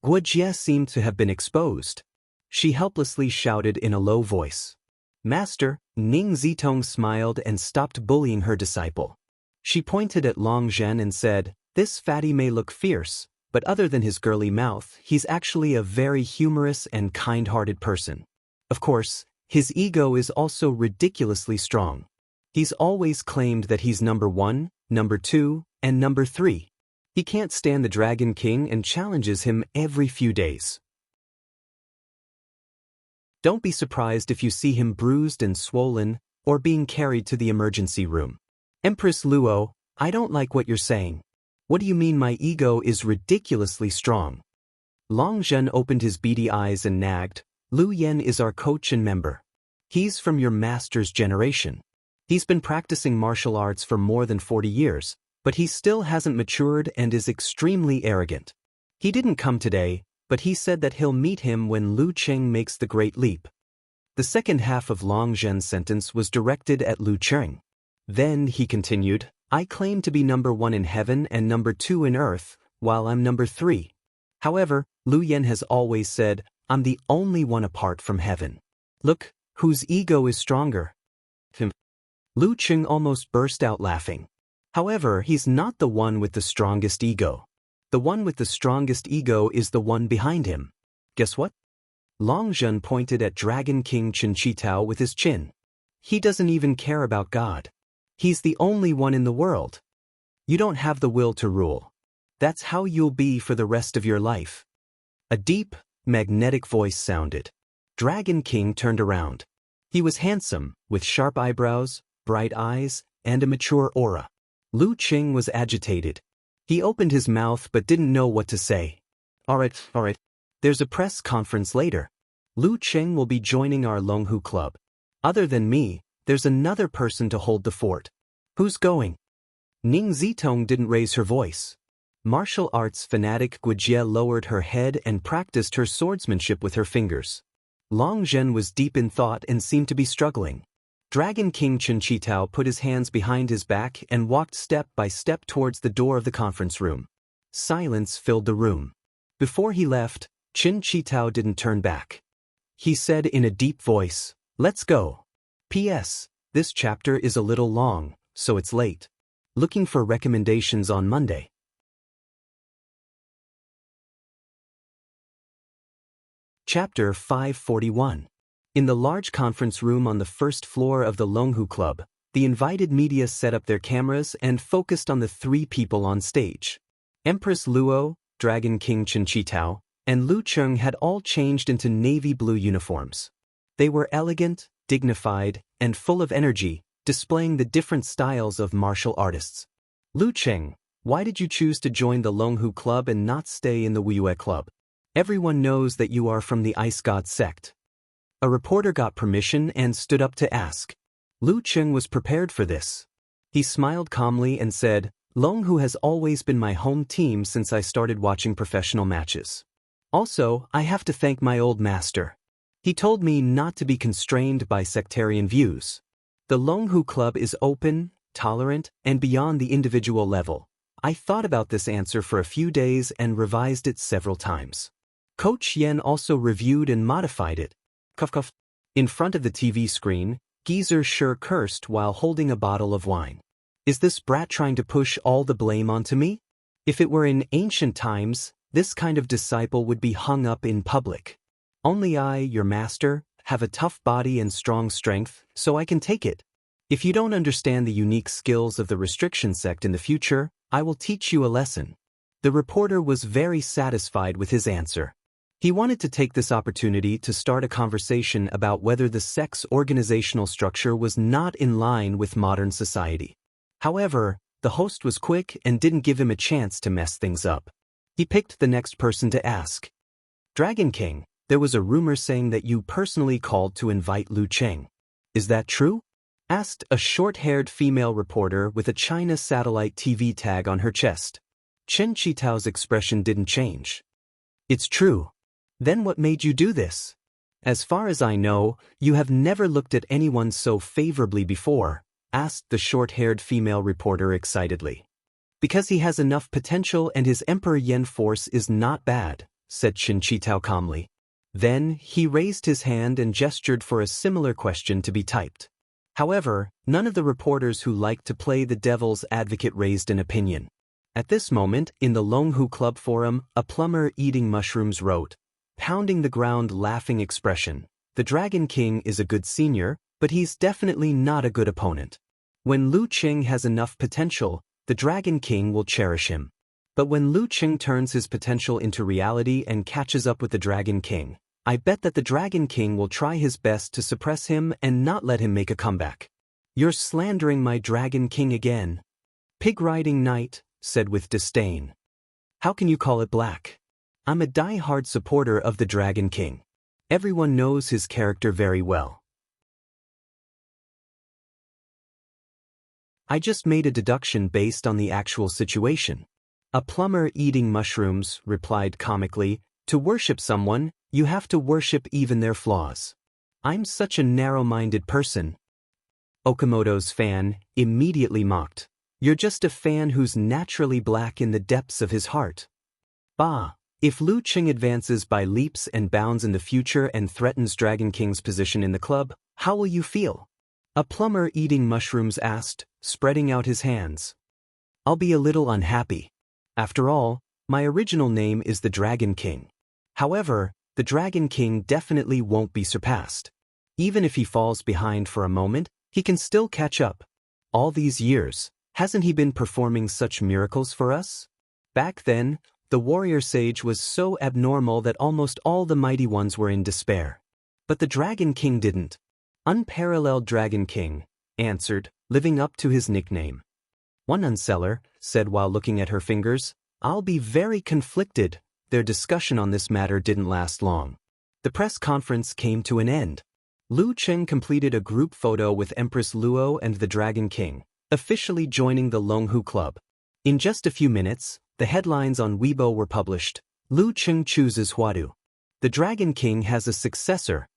Guijia seemed to have been exposed. She helplessly shouted in a low voice. Master, Ning Zitong smiled and stopped bullying her disciple. She pointed at Longzhen and said, this fatty may look fierce, but other than his girly mouth, he's actually a very humorous and kind-hearted person. Of course, his ego is also ridiculously strong. He's always claimed that he's number 1, number 2, and number 3. He can't stand the Dragon King and challenges him every few days. Don't be surprised if you see him bruised and swollen, or being carried to the emergency room. Empress Luo, I don't like what you're saying. What do you mean my ego is ridiculously strong? Longzhen opened his beady eyes and nagged, Lu Yen is our coach and member. He's from your master's generation. He's been practicing martial arts for more than 40 years, but he still hasn't matured and is extremely arrogant. He didn't come today, but he said that he'll meet him when Lu Cheng makes the great leap. The second half of Long Zhen's sentence was directed at Lu Cheng. Then, he continued, I claim to be number 1 in heaven and number 2 in earth, while I'm number 3. However, Lu Yen has always said, I'm the only one apart from heaven. Look, whose ego is stronger? Lu Cheng almost burst out laughing. However, he's not the one with the strongest ego. The one with the strongest ego is the one behind him. Guess what? Long Zhen pointed at Dragon King Chen Qitao with his chin. He doesn't even care about God. He's the only one in the world. You don't have the will to rule. That's how you'll be for the rest of your life. A deep, magnetic voice sounded. Dragon King turned around. He was handsome, with sharp eyebrows, bright eyes, and a mature aura. Lu Cheng was agitated. He opened his mouth but didn't know what to say. All right. There's a press conference later. Lu Cheng will be joining our Longhu Club. Other than me, there's another person to hold the fort. Who's going? Ning Zitong didn't raise her voice. Martial arts fanatic Guijie lowered her head and practiced her swordsmanship with her fingers. Long Zhen was deep in thought and seemed to be struggling. Dragon King Chen Qitao put his hands behind his back and walked step by step towards the door of the conference room. Silence filled the room. Before he left, Chen Qitao didn't turn back. He said in a deep voice, Let's go. P.S. This chapter is a little long, so it's late. Looking for recommendations on Monday. Chapter 541. In the large conference room on the first floor of the Longhu Club, the invited media set up their cameras and focused on the 3 people on stage. Empress Luo, Dragon King Chen Qitao, and Lu Cheng had all changed into navy blue uniforms. They were elegant, dignified, and full of energy, displaying the different styles of martial artists. Lu Cheng, why did you choose to join the Longhu Club and not stay in the Wuyue Club? Everyone knows that you are from the Ice God sect. A reporter got permission and stood up to ask. Lu Cheng was prepared for this. He smiled calmly and said, Longhu has always been my home team since I started watching professional matches. Also, I have to thank my old master. He told me not to be constrained by sectarian views. The Longhu Club is open, tolerant, and beyond the individual level. I thought about this answer for a few days and revised it several times. Coach Yen also reviewed and modified it. Cuff. In front of the TV screen, Geezer sure cursed while holding a bottle of wine. Is this brat trying to push all the blame onto me? If it were in ancient times, this kind of disciple would be hung up in public. Only I, your master, have a tough body and strong strength, so I can take it. If you don't understand the unique skills of the restriction sect in the future, I will teach you a lesson. The reporter was very satisfied with his answer. He wanted to take this opportunity to start a conversation about whether the sect's organizational structure was not in line with modern society. However, the host was quick and didn't give him a chance to mess things up. He picked the next person to ask. Dragon King, there was a rumor saying that you personally called to invite Lu Cheng. Is that true? Asked a short-haired female reporter with a China satellite TV tag on her chest. Chen Qitao's expression didn't change. It's true. Then what made you do this? As far as I know, you have never looked at anyone so favorably before, asked the short-haired female reporter excitedly. Because he has enough potential and his Emperor Yen force is not bad, said Chen Qitao calmly. Then, he raised his hand and gestured for a similar question to be typed. However, none of the reporters who liked to play the devil's advocate raised an opinion. At this moment, in the Longhu Club forum, a plumber eating mushrooms wrote, pounding the ground laughing expression, the Dragon King is a good senior, but he's definitely not a good opponent. When Lu Cheng has enough potential, the Dragon King will cherish him. But when Lu Cheng turns his potential into reality and catches up with the Dragon King, I bet that the Dragon King will try his best to suppress him and not let him make a comeback. You're slandering my Dragon King again. Pig-riding knight, said with disdain. How can you call it black? I'm a die-hard supporter of the Dragon King. Everyone knows his character very well. I just made a deduction based on the actual situation. A plumber eating mushrooms replied comically, to worship someone, you have to worship even their flaws. I'm such a narrow-minded person. Okamoto's fan immediately mocked. You're just a fan who's naturally black in the depths of his heart. Bah! If Lu Qing advances by leaps and bounds in the future and threatens Dragon King's position in the club, how will you feel? A plumber eating mushrooms asked, spreading out his hands. I'll be a little unhappy. After all, my original name is the Dragon King. However, the Dragon King definitely won't be surpassed. Even if he falls behind for a moment, he can still catch up. All these years, hasn't he been performing such miracles for us? Back then, the warrior sage was so abnormal that almost all the mighty ones were in despair. But the Dragon King didn't. Unparalleled Dragon King answered, living up to his nickname. One unseller said while looking at her fingers, I'll be very conflicted. Their discussion on this matter didn't last long. The press conference came to an end. Lu Qing completed a group photo with Empress Luo and the Dragon King, officially joining the Longhu Club. In just a few minutes, the headlines on Weibo were published. Lu Qing chooses Huadu. The Dragon King has a successor.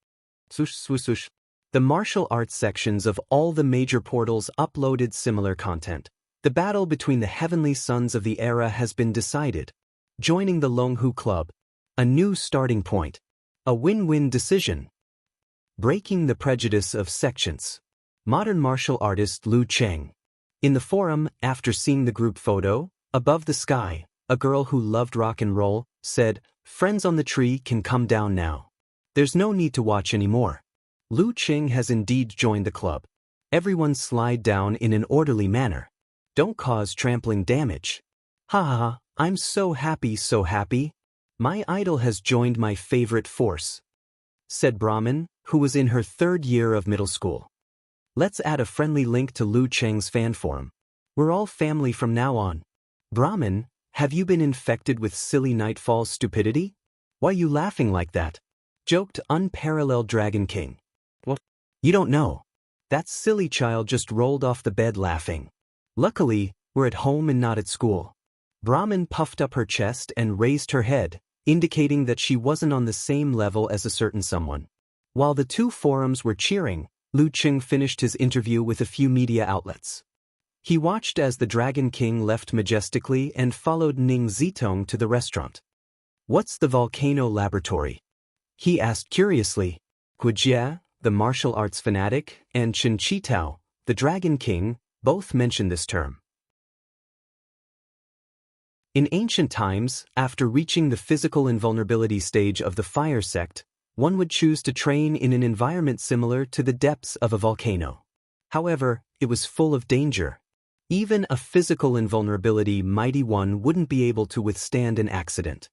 The martial arts sections of all the major portals uploaded similar content. The battle between the heavenly sons of the era has been decided. Joining the Longhu Club. A new starting point. A win-win decision. Breaking the prejudice of sections. Modern martial artist Lu Qing. In the forum, after seeing the group photo, above the sky, a girl who loved rock and roll said, "Friends on the tree can come down now. There's no need to watch anymore." Lu Qing has indeed joined the club. Everyone slide down in an orderly manner. Don't cause trampling damage. Ha ha ha, I'm so happy, so happy. My idol has joined my favorite force, said Brahmin, who was in her 3rd year of middle school. Let's add a friendly link to Lu Qing's fan forum. We're all family from now on. Brahmin, have you been infected with silly Nightfall stupidity? Why are you laughing like that? Joked unparalleled Dragon King. What? You don't know. That silly child just rolled off the bed laughing. Luckily, we're at home and not at school. Brahmin puffed up her chest and raised her head, indicating that she wasn't on the same level as a certain someone. While the two forums were cheering, Lu Qing finished his interview with a few media outlets. He watched as the Dragon King left majestically and followed Ning Zitong to the restaurant. What's the volcano laboratory? He asked curiously. Guijie, the martial arts fanatic, and Chen Qitao, the Dragon King, both mentioned this term. In ancient times, after reaching the physical invulnerability stage of the fire sect, one would choose to train in an environment similar to the depths of a volcano. However, it was full of danger. Even a physical invulnerability mighty one wouldn't be able to withstand an accident.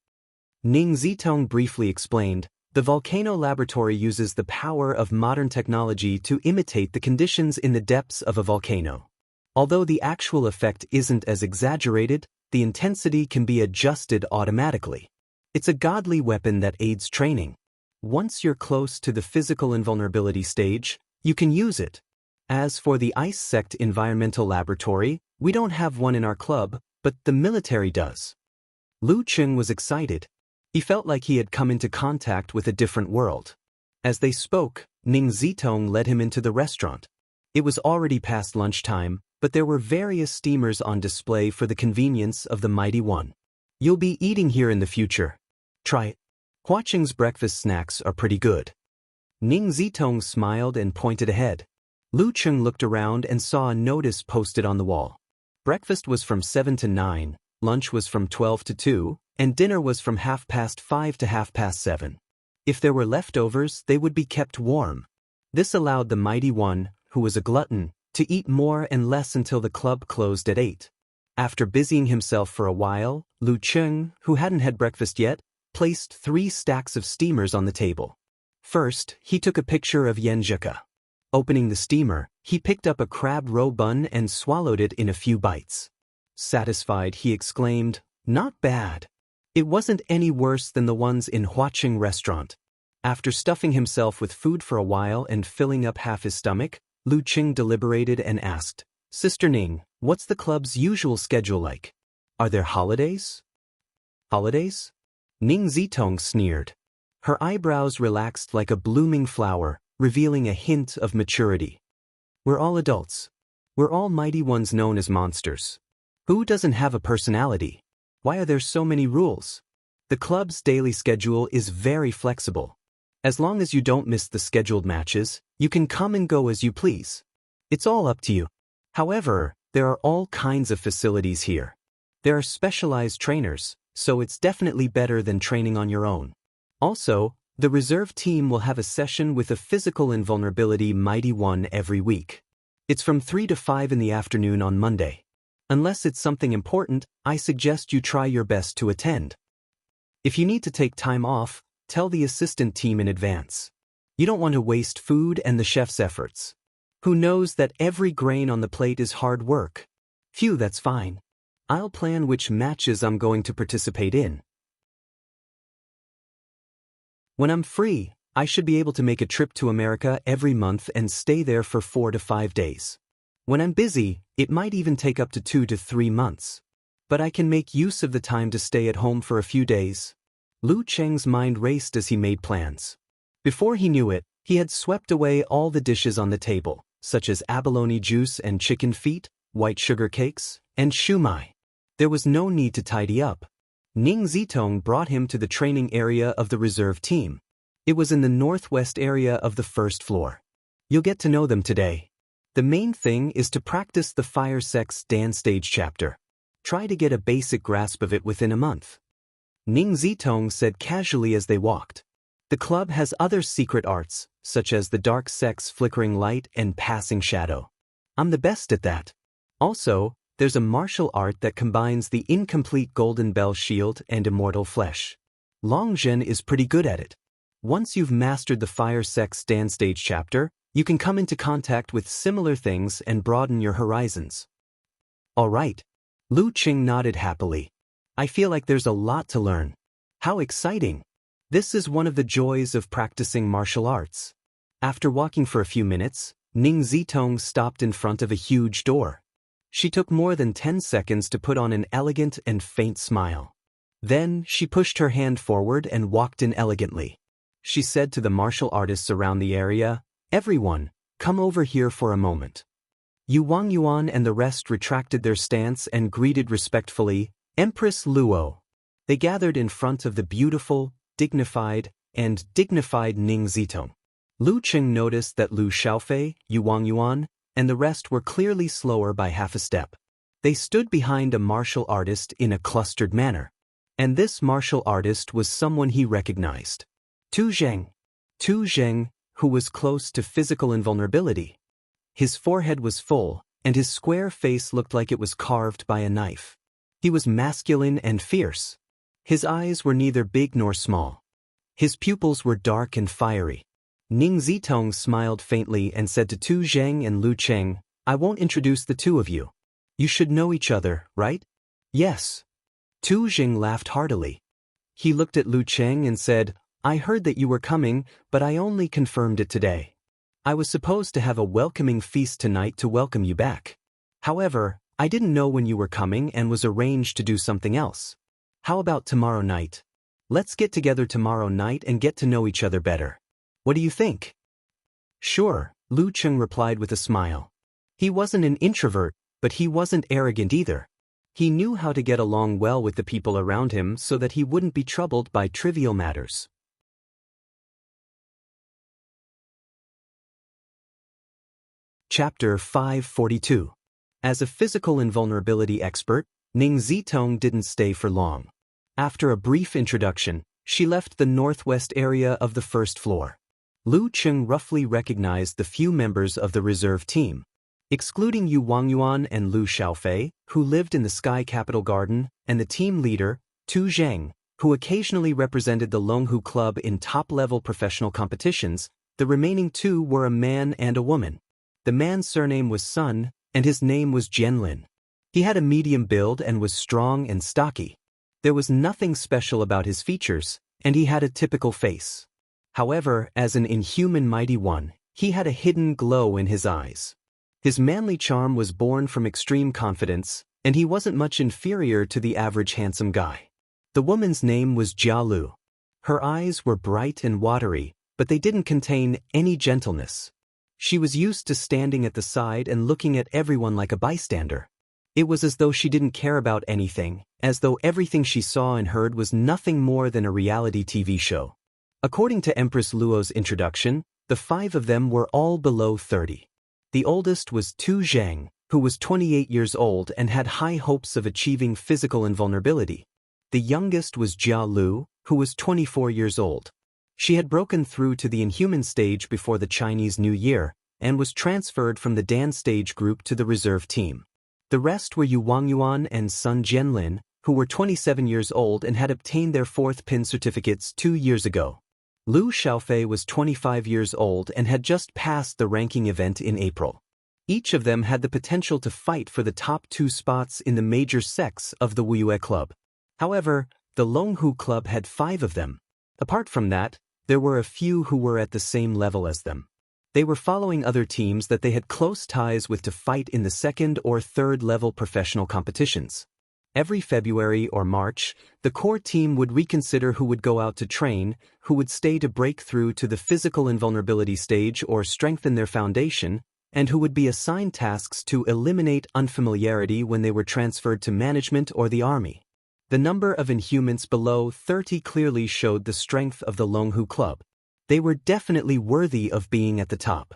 Ning Zitong briefly explained, the volcano laboratory uses the power of modern technology to imitate the conditions in the depths of a volcano. Although the actual effect isn't as exaggerated, the intensity can be adjusted automatically. It's a godly weapon that aids training. Once you're close to the physical invulnerability stage, you can use it. As for the Ice Sect Environmental Laboratory, we don't have one in our club, but the military does. Lu Qing was excited. He felt like he had come into contact with a different world. As they spoke, Ning Zitong led him into the restaurant. It was already past lunchtime, but there were various steamers on display for the convenience of the mighty one. You'll be eating here in the future. Try it. Hua Qing's breakfast snacks are pretty good. Ning Zitong smiled and pointed ahead. Lu Qing looked around and saw a notice posted on the wall. Breakfast was from 7 to 9, lunch was from 12 to 2, and dinner was from 5:30 to 7:30. If there were leftovers, they would be kept warm. This allowed the mighty one, who was a glutton, to eat more and less until the club closed at 8. After busying himself for a while, Lu Qing, who hadn't had breakfast yet, placed 3 stacks of steamers on the table. First, he took a picture of Yanzhika. Opening the steamer, he picked up a crab roe bun and swallowed it in a few bites. Satisfied, he exclaimed, "Not bad." It wasn't any worse than the ones in Hua Qing restaurant. After stuffing himself with food for a while and filling up half his stomach, Lu Qing deliberated and asked, "Sister Ning, what's the club's usual schedule like? Are there holidays?" "Holidays?" Ning Zitong sneered. Her eyebrows relaxed like a blooming flower, revealing a hint of maturity. We're all adults. We're all mighty ones known as monsters. Who doesn't have a personality? Why are there so many rules? The club's daily schedule is very flexible. As long as you don't miss the scheduled matches, you can come and go as you please. It's all up to you. However, there are all kinds of facilities here. There are specialized trainers, so it's definitely better than training on your own. Also, the reserve team will have a session with a physical invulnerability mighty one every week. It's from 3 to 5 in the afternoon on Monday. Unless it's something important, I suggest you try your best to attend. If you need to take time off, tell the assistant team in advance. You don't want to waste food and the chef's efforts. Who knows that every grain on the plate is hard work? Phew, that's fine. I'll plan which matches I'm going to participate in. When I'm free, I should be able to make a trip to America every month and stay there for 4 to 5 days. When I'm busy, it might even take up to 2 to 3 months. But I can make use of the time to stay at home for a few days. Lu Cheng's mind raced as he made plans. Before he knew it, he had swept away all the dishes on the table, such as abalone juice and chicken feet, white sugar cakes, and shumai. There was no need to tidy up. Ning Zitong brought him to the training area of the reserve team. It was in the northwest area of the first floor. You'll get to know them today. The main thing is to practice the Fire Sex dance stage chapter. Try to get a basic grasp of it within a month. Ning Zitong said casually as they walked. The club has other secret arts, such as the dark sex, flickering light, and passing shadow. I'm the best at that. Also, there's a martial art that combines the incomplete golden bell shield and immortal flesh. Long Zhen is pretty good at it. Once you've mastered the Fire Sex dance stage chapter, you can come into contact with similar things and broaden your horizons. All right. Lu Qing nodded happily. I feel like there's a lot to learn. How exciting! This is one of the joys of practicing martial arts. After walking for a few minutes, Ning Zitong stopped in front of a huge door. She took more than 10 seconds to put on an elegant and faint smile. Then, she pushed her hand forward and walked in elegantly. She said to the martial artists around the area, "Everyone, come over here for a moment." Yu Wang Yuan and the rest retracted their stance and greeted respectfully, "Empress Luo." They gathered in front of the beautiful, dignified Ning Zitong. Lu Qing noticed that Lu Xiaofei, Yu Wang Yuan, and the rest were clearly slower by half a step. They stood behind a martial artist in a clustered manner. And this martial artist was someone he recognized. Tu Zheng, who was close to physical invulnerability. His forehead was full, and his square face looked like it was carved by a knife. He was masculine and fierce. His eyes were neither big nor small. His pupils were dark and fiery. Ning Zitong smiled faintly and said to Tu Zheng and Lu Cheng, "I won't introduce the two of you. You should know each other, right?" "Yes." Tu Zheng laughed heartily. He looked at Lu Cheng and said, "I heard that you were coming, but I only confirmed it today. I was supposed to have a welcoming feast tonight to welcome you back. However, I didn't know when you were coming and was arranged to do something else. How about tomorrow night? Let's get together tomorrow night and get to know each other better. What do you think?" "Sure," Lu Cheng replied with a smile. He wasn't an introvert, but he wasn't arrogant either. He knew how to get along well with the people around him so that he wouldn't be troubled by trivial matters. Chapter 542. As a physical invulnerability expert, Ning Zitong didn't stay for long. After a brief introduction, she left the northwest area of the first floor. Lu Cheng roughly recognized the few members of the reserve team. Excluding Yu Wangyuan and Lu Xiaofei, who lived in the Sky Capital Garden, and the team leader, Tu Zheng, who occasionally represented the Longhu Club in top-level professional competitions, the remaining two were a man and a woman. The man's surname was Sun, and his name was Jianlin. He had a medium build and was strong and stocky. There was nothing special about his features, and he had a typical face. However, as an inhuman mighty one, he had a hidden glow in his eyes. His manly charm was born from extreme confidence, and he wasn't much inferior to the average handsome guy. The woman's name was Jia Lu. Her eyes were bright and watery, but they didn't contain any gentleness. She was used to standing at the side and looking at everyone like a bystander. It was as though she didn't care about anything, as though everything she saw and heard was nothing more than a reality TV show. According to Empress Luo's introduction, the 5 of them were all below 30. The oldest was Tu Zheng, who was 28 years old and had high hopes of achieving physical invulnerability. The youngest was Jia Lu, who was 24 years old. She had broken through to the Inhuman stage before the Chinese New Year and was transferred from the Dan stage group to the reserve team. The rest were Yu Wangyuan and Sun Jianlin, who were 27 years old and had obtained their 4th pin certificates 2 years ago. Lu Xiaofei was 25 years old and had just passed the ranking event in April. Each of them had the potential to fight for the top 2 spots in the major sects of the Wuyue Club. However, the Longhu Club had 5 of them. Apart from that, there were a few who were at the same level as them. They were following other teams that they had close ties with to fight in the 2nd or 3rd level professional competitions. Every February or March, the core team would reconsider who would go out to train, who would stay to break through to the physical invulnerability stage or strengthen their foundation, and who would be assigned tasks to eliminate unfamiliarity when they were transferred to management or the army. The number of Inhumans below 30 clearly showed the strength of the Longhu Club. They were definitely worthy of being at the top.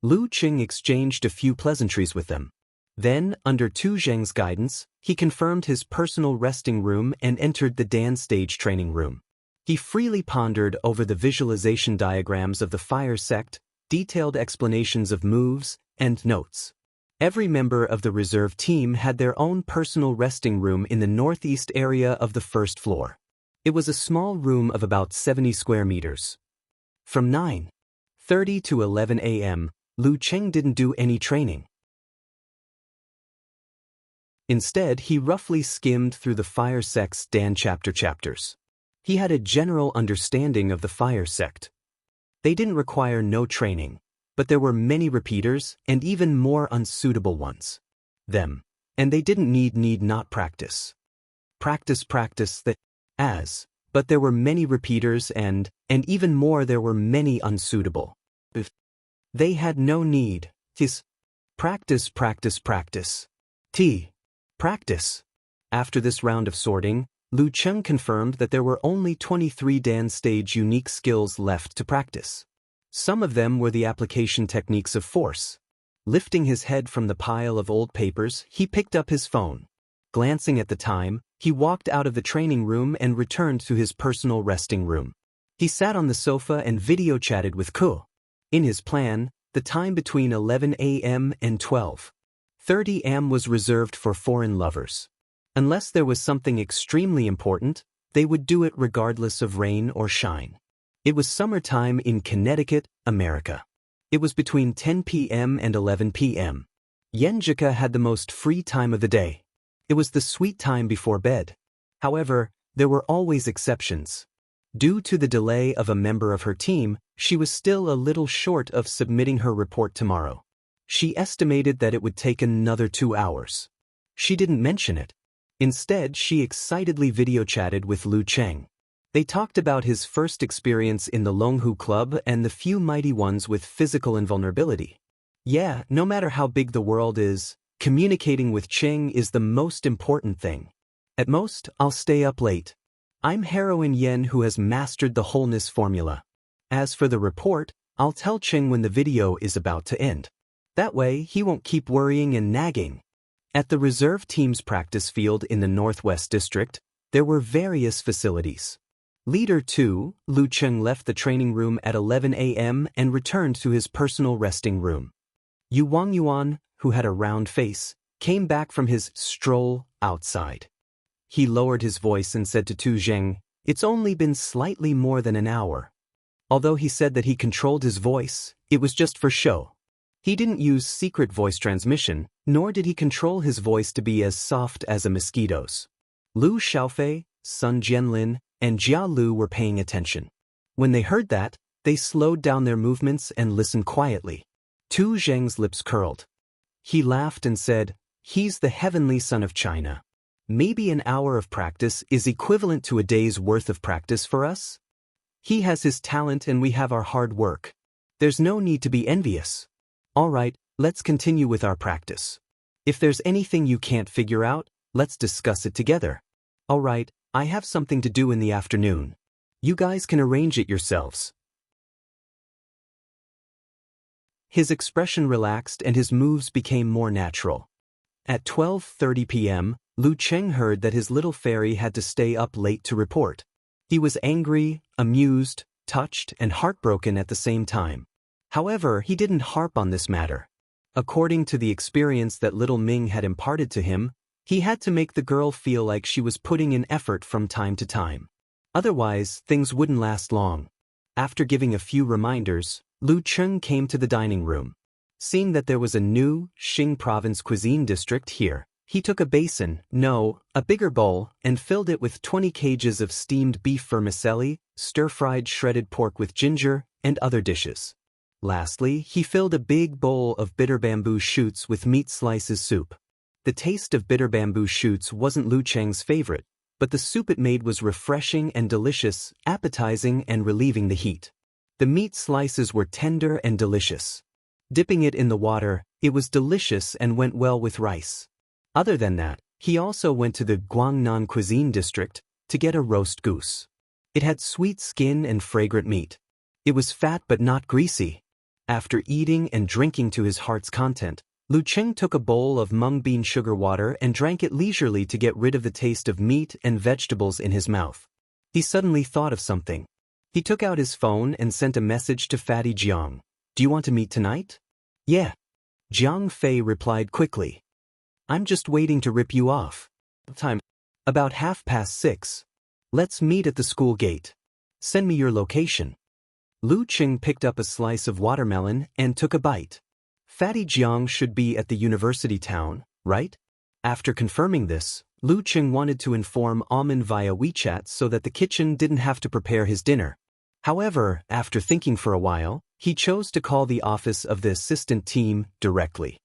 Lu Qing exchanged a few pleasantries with them. Then, under Tu Zheng's guidance, he confirmed his personal resting room and entered the Dan stage training room. He freely pondered over the visualization diagrams of the fire sect, detailed explanations of moves, and notes. Every member of the reserve team had their own personal resting room in the northeast area of the 1st floor. It was a small room of about 70 square meters. From 9:30 to 11 a.m., Lu Cheng didn't do any training. Instead, he roughly skimmed through the fire sect's Dan chapter chapters. He had a general understanding of the fire sect. They didn't require no training, but there were many repeaters and even more unsuitable ones. And they didn't need not practice. Practice that, but there were many repeaters and even more there were many unsuitable. They had no need. Practice. Practice. After this round of sorting, Lu Cheng confirmed that there were only 23 Dan stage unique skills left to practice. Some of them were the application techniques of force. Lifting his head from the pile of old papers, he picked up his phone. Glancing at the time, he walked out of the training room and returned to his personal resting room. He sat on the sofa and video chatted with Ku. In his plan, the time between 11 a.m. and 12:30 a.m. was reserved for foreign lovers. Unless there was something extremely important, they would do it regardless of rain or shine. It was summertime in Connecticut, America. It was between 10 p.m. and 11 p.m. Yenjika had the most free time of the day. It was the sweet time before bed. However, there were always exceptions. Due to the delay of a member of her team, she was still a little short of submitting her report tomorrow. She estimated that it would take another 2 hours. She didn't mention it. Instead, she excitedly video chatted with Lu Cheng. They talked about his first experience in the Longhu Club and the few mighty ones with physical invulnerability. Yeah, no matter how big the world is, communicating with Cheng is the most important thing. At most, I'll stay up late. I'm Heroine Yen who has mastered the wholeness formula. As for the report, I'll tell Cheng when the video is about to end. That way, he won't keep worrying and nagging. At the reserve team's practice field in the Northwest District, there were various facilities. Leader 2, Lu Cheng left the training room at 11 a.m. and returned to his personal resting room. Yu Wangyuan, who had a round face, came back from his stroll outside. He lowered his voice and said to Tu Zheng, "It's only been slightly more than an hour." Although he said that he controlled his voice, it was just for show. He didn't use secret voice transmission, nor did he control his voice to be as soft as a mosquito's. Lu Xiaofei, Sun Jianlin, and Jia Lu were paying attention. When they heard that, they slowed down their movements and listened quietly. Tu Zheng's lips curled. He laughed and said, "He's the heavenly son of China. Maybe an hour of practice is equivalent to a day's worth of practice for us?" He has his talent and we have our hard work. There's no need to be envious. Alright, let's continue with our practice. If there's anything you can't figure out, let's discuss it together. Alright, I have something to do in the afternoon. You guys can arrange it yourselves. His expression relaxed and his moves became more natural. At 12:30 p.m., Lu Cheng heard that his little fairy had to stay up late to report. He was angry, amused, touched, and heartbroken at the same time. However, he didn't harp on this matter. According to the experience that little Ming had imparted to him, he had to make the girl feel like she was putting in effort from time to time. Otherwise, things wouldn't last long. After giving a few reminders, Lu Cheng came to the dining room. Seeing that there was a new Xing province cuisine district here, he took a basin, a bigger bowl, and filled it with 20 kgs of steamed beef vermicelli, stir-fried shredded pork with ginger, and other dishes. Lastly, he filled a big bowl of bitter bamboo shoots with meat slices soup. The taste of bitter bamboo shoots wasn't Lu Cheng's favorite, but the soup it made was refreshing and delicious, appetizing and relieving the heat. The meat slices were tender and delicious. Dipping it in the water, it was delicious and went well with rice. Other than that, he also went to the Guangnan cuisine district to get a roast goose. It had sweet skin and fragrant meat. It was fat but not greasy. After eating and drinking to his heart's content, Lu Cheng took a bowl of mung bean sugar water and drank it leisurely to get rid of the taste of meat and vegetables in his mouth. He suddenly thought of something. He took out his phone and sent a message to Fatty Jiang. Do you want to meet tonight? Yeah. Jiang Fei replied quickly. I'm just waiting to rip you off. Time. About 6:30. Let's meet at the school gate. Send me your location. Lu Cheng picked up a slice of watermelon and took a bite. Fatty Jiang should be at the university town, right? After confirming this, Lu Cheng wanted to inform Amin via WeChat so that the kitchen didn't have to prepare his dinner. However, after thinking for a while, he chose to call the office of the assistant team directly.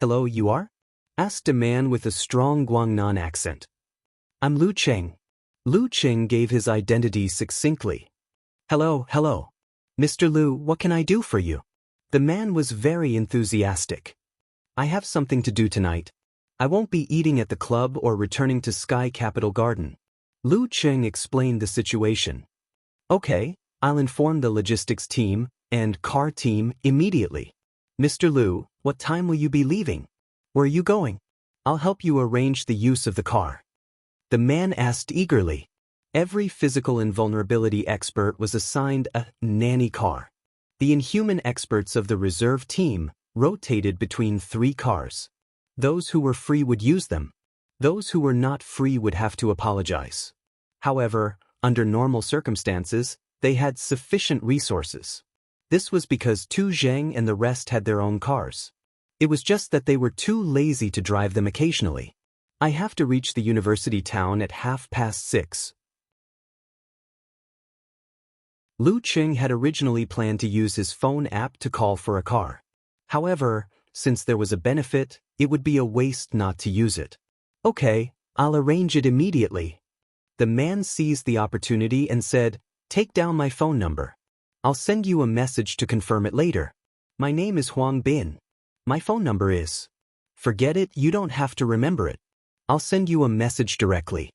Hello, you are? Asked a man with a strong Guangnan accent. I'm Lu Cheng. Lu Cheng gave his identity succinctly. Hello. Mr. Lu, what can I do for you? The man was very enthusiastic. I have something to do tonight. I won't be eating at the club or returning to Sky Capital Garden. Lu Cheng explained the situation. Okay, I'll inform the logistics team and car team immediately. Mr. Lu, what time will you be leaving? Where are you going? I'll help you arrange the use of the car. The man asked eagerly. Every physical invulnerability expert was assigned a nanny car. The inhuman experts of the reserve team rotated between 3 cars. Those who were free would use them. Those who were not free would have to apologize. However, under normal circumstances, they had sufficient resources. This was because Tu Zheng and the rest had their own cars. It was just that they were too lazy to drive them occasionally. I have to reach the university town at 6:30. Lu Cheng had originally planned to use his phone app to call for a car. However, since there was a benefit, it would be a waste not to use it. Okay, I'll arrange it immediately. The man seized the opportunity and said, take down my phone number. I'll send you a message to confirm it later. My name is Huang Bin. My phone number is. Forget it, you don't have to remember it. I'll send you a message directly.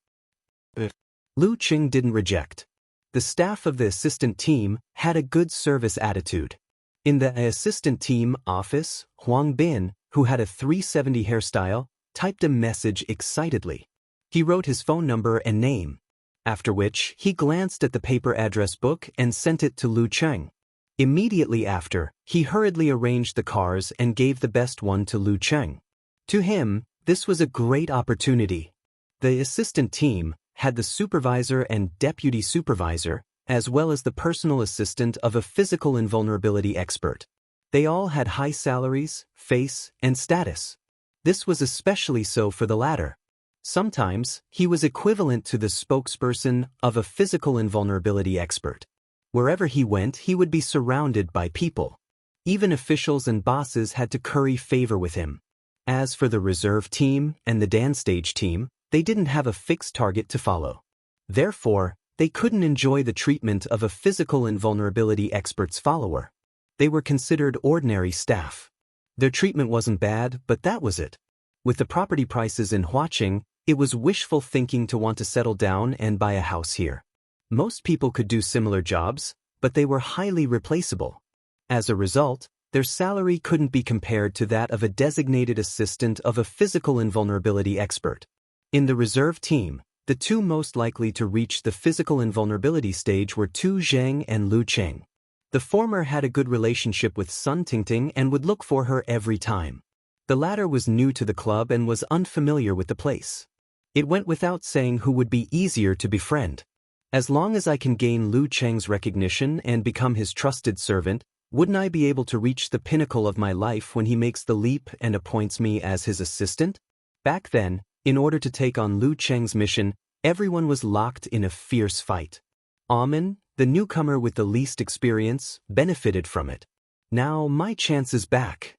Lu Cheng didn't reject. The staff of the assistant team had a good service attitude. In the assistant team office, Huang Bin, who had a 370 hairstyle, typed a message excitedly. He wrote his phone number and name, after which he glanced at the paper address book and sent it to Lu Cheng. Immediately after, he hurriedly arranged the cars and gave the best one to Lu Cheng. To him, this was a great opportunity. The assistant team had the supervisor and deputy supervisor, as well as the personal assistant of a physical invulnerability expert. They all had high salaries, face, and status. This was especially so for the latter. Sometimes, he was equivalent to the spokesperson of a physical invulnerability expert. Wherever he went, he would be surrounded by people. Even officials and bosses had to curry favor with him. As for the reserve team and the dance stage team, they didn't have a fixed target to follow. Therefore, They couldn't enjoy the treatment of a physical invulnerability expert's follower. They were considered ordinary staff. Their treatment wasn't bad, but that was it. With the property prices in Huaqing, it was wishful thinking to want to settle down and buy a house here. Most people could do similar jobs, but they were highly replaceable. As a result, their salary couldn't be compared to that of a designated assistant of a physical invulnerability expert. In the reserve team, the two most likely to reach the physical invulnerability stage were Tu Zheng and Lu Cheng. The former had a good relationship with Sun Tingting and would look for her every time. The latter was new to the club and was unfamiliar with the place. It went without saying who would be easier to befriend. As long as I can gain Lu Cheng's recognition and become his trusted servant, wouldn't I be able to reach the pinnacle of my life when he makes the leap and appoints me as his assistant? Back then, in order to take on Lu Cheng's mission, everyone was locked in a fierce fight. Amin, the newcomer with the least experience, benefited from it. Now my chance is back.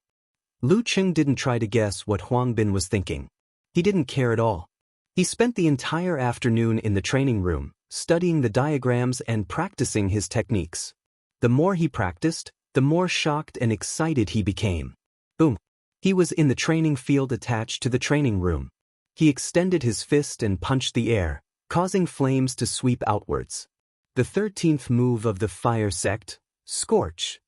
Lu Cheng didn't try to guess what Huang Bin was thinking. He didn't care at all. He spent the entire afternoon in the training room, studying the diagrams and practicing his techniques. The more he practiced, the more shocked and excited he became. Boom! He was in the training field attached to the training room. He extended his fist and punched the air, causing flames to sweep outwards. The 13th move of the fire sect, Scorch.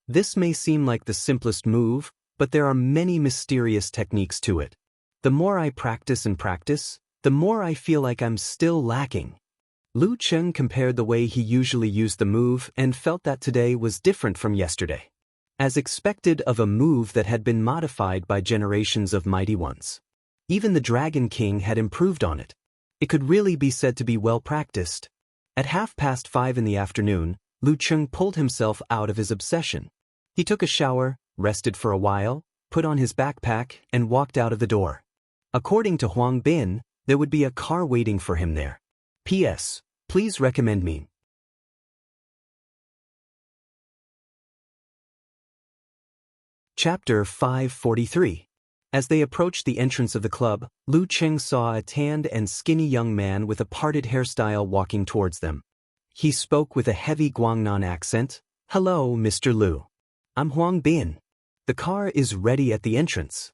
This may seem like the simplest move, but there are many mysterious techniques to it. The more I practice and practice, the more I feel like I'm still lacking. Lu Cheng compared the way he usually used the move and felt that today was different from yesterday. As expected of a move that had been modified by generations of mighty ones. Even the Dragon King had improved on it. It could really be said to be well practiced. At 5:30 in the afternoon, Lu Cheng pulled himself out of his obsession. He took a shower, rested for a while, put on his backpack, and walked out of the door. According to Huang Bin, there would be a car waiting for him there. P.S. Please recommend me. Chapter 543. As they approached the entrance of the club, Lu Cheng saw a tanned and skinny young man with a parted hairstyle walking towards them. He spoke with a heavy Guangnan accent. "Hello, Mr. Lu. I'm Huang Bin. The car is ready at the entrance."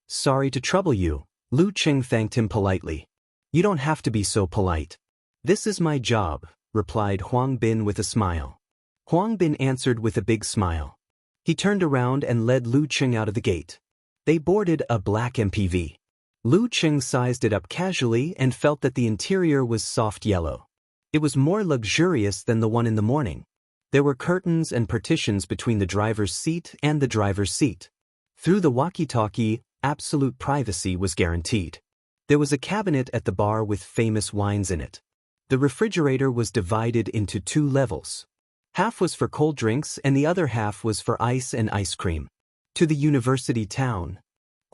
"Sorry to trouble you," Lu Cheng thanked him politely. "You don't have to be so polite. This is my job," replied Huang Bin with a smile. Huang Bin answered with a big smile. He turned around and led Lu Cheng out of the gate. They boarded a black MPV. Lu Cheng sized it up casually and felt that the interior was soft yellow. It was more luxurious than the one in the morning. There were curtains and partitions between the driver's seat and the driver's seat. Through the walkie-talkie, absolute privacy was guaranteed. There was a cabinet at the bar with famous wines in it. The refrigerator was divided into 2 levels. Half was for cold drinks and the other half was for ice and ice cream. To the university town.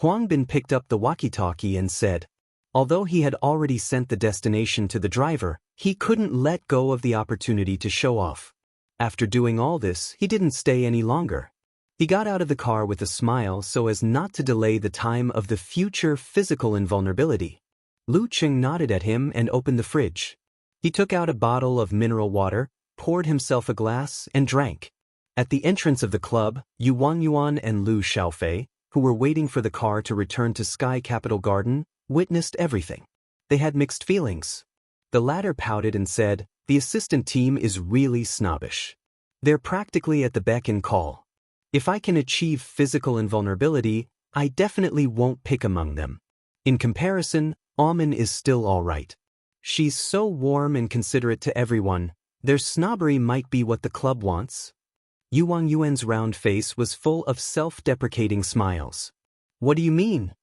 Huang Bin picked up the walkie-talkie and said, although he had already sent the destination to the driver, he couldn't let go of the opportunity to show off. After doing all this, he didn't stay any longer. He got out of the car with a smile so as not to delay the time of the future physical invulnerability. Lu Cheng nodded at him and opened the fridge. He took out a bottle of mineral water, poured himself a glass, and drank. At the entrance of the club, Yu Wangyuan and Lu Xiaofei, who were waiting for the car to return to Sky Capital Garden, witnessed everything. They had mixed feelings. The latter pouted and said, "The assistant team is really snobbish. They're practically at the beck and call. If I can achieve physical invulnerability, I definitely won't pick among them. In comparison, Amin is still all right. She's so warm and considerate to everyone. Their snobbery might be what the club wants." Yu Wangyuan's round face was full of self-deprecating smiles. "What do you mean?"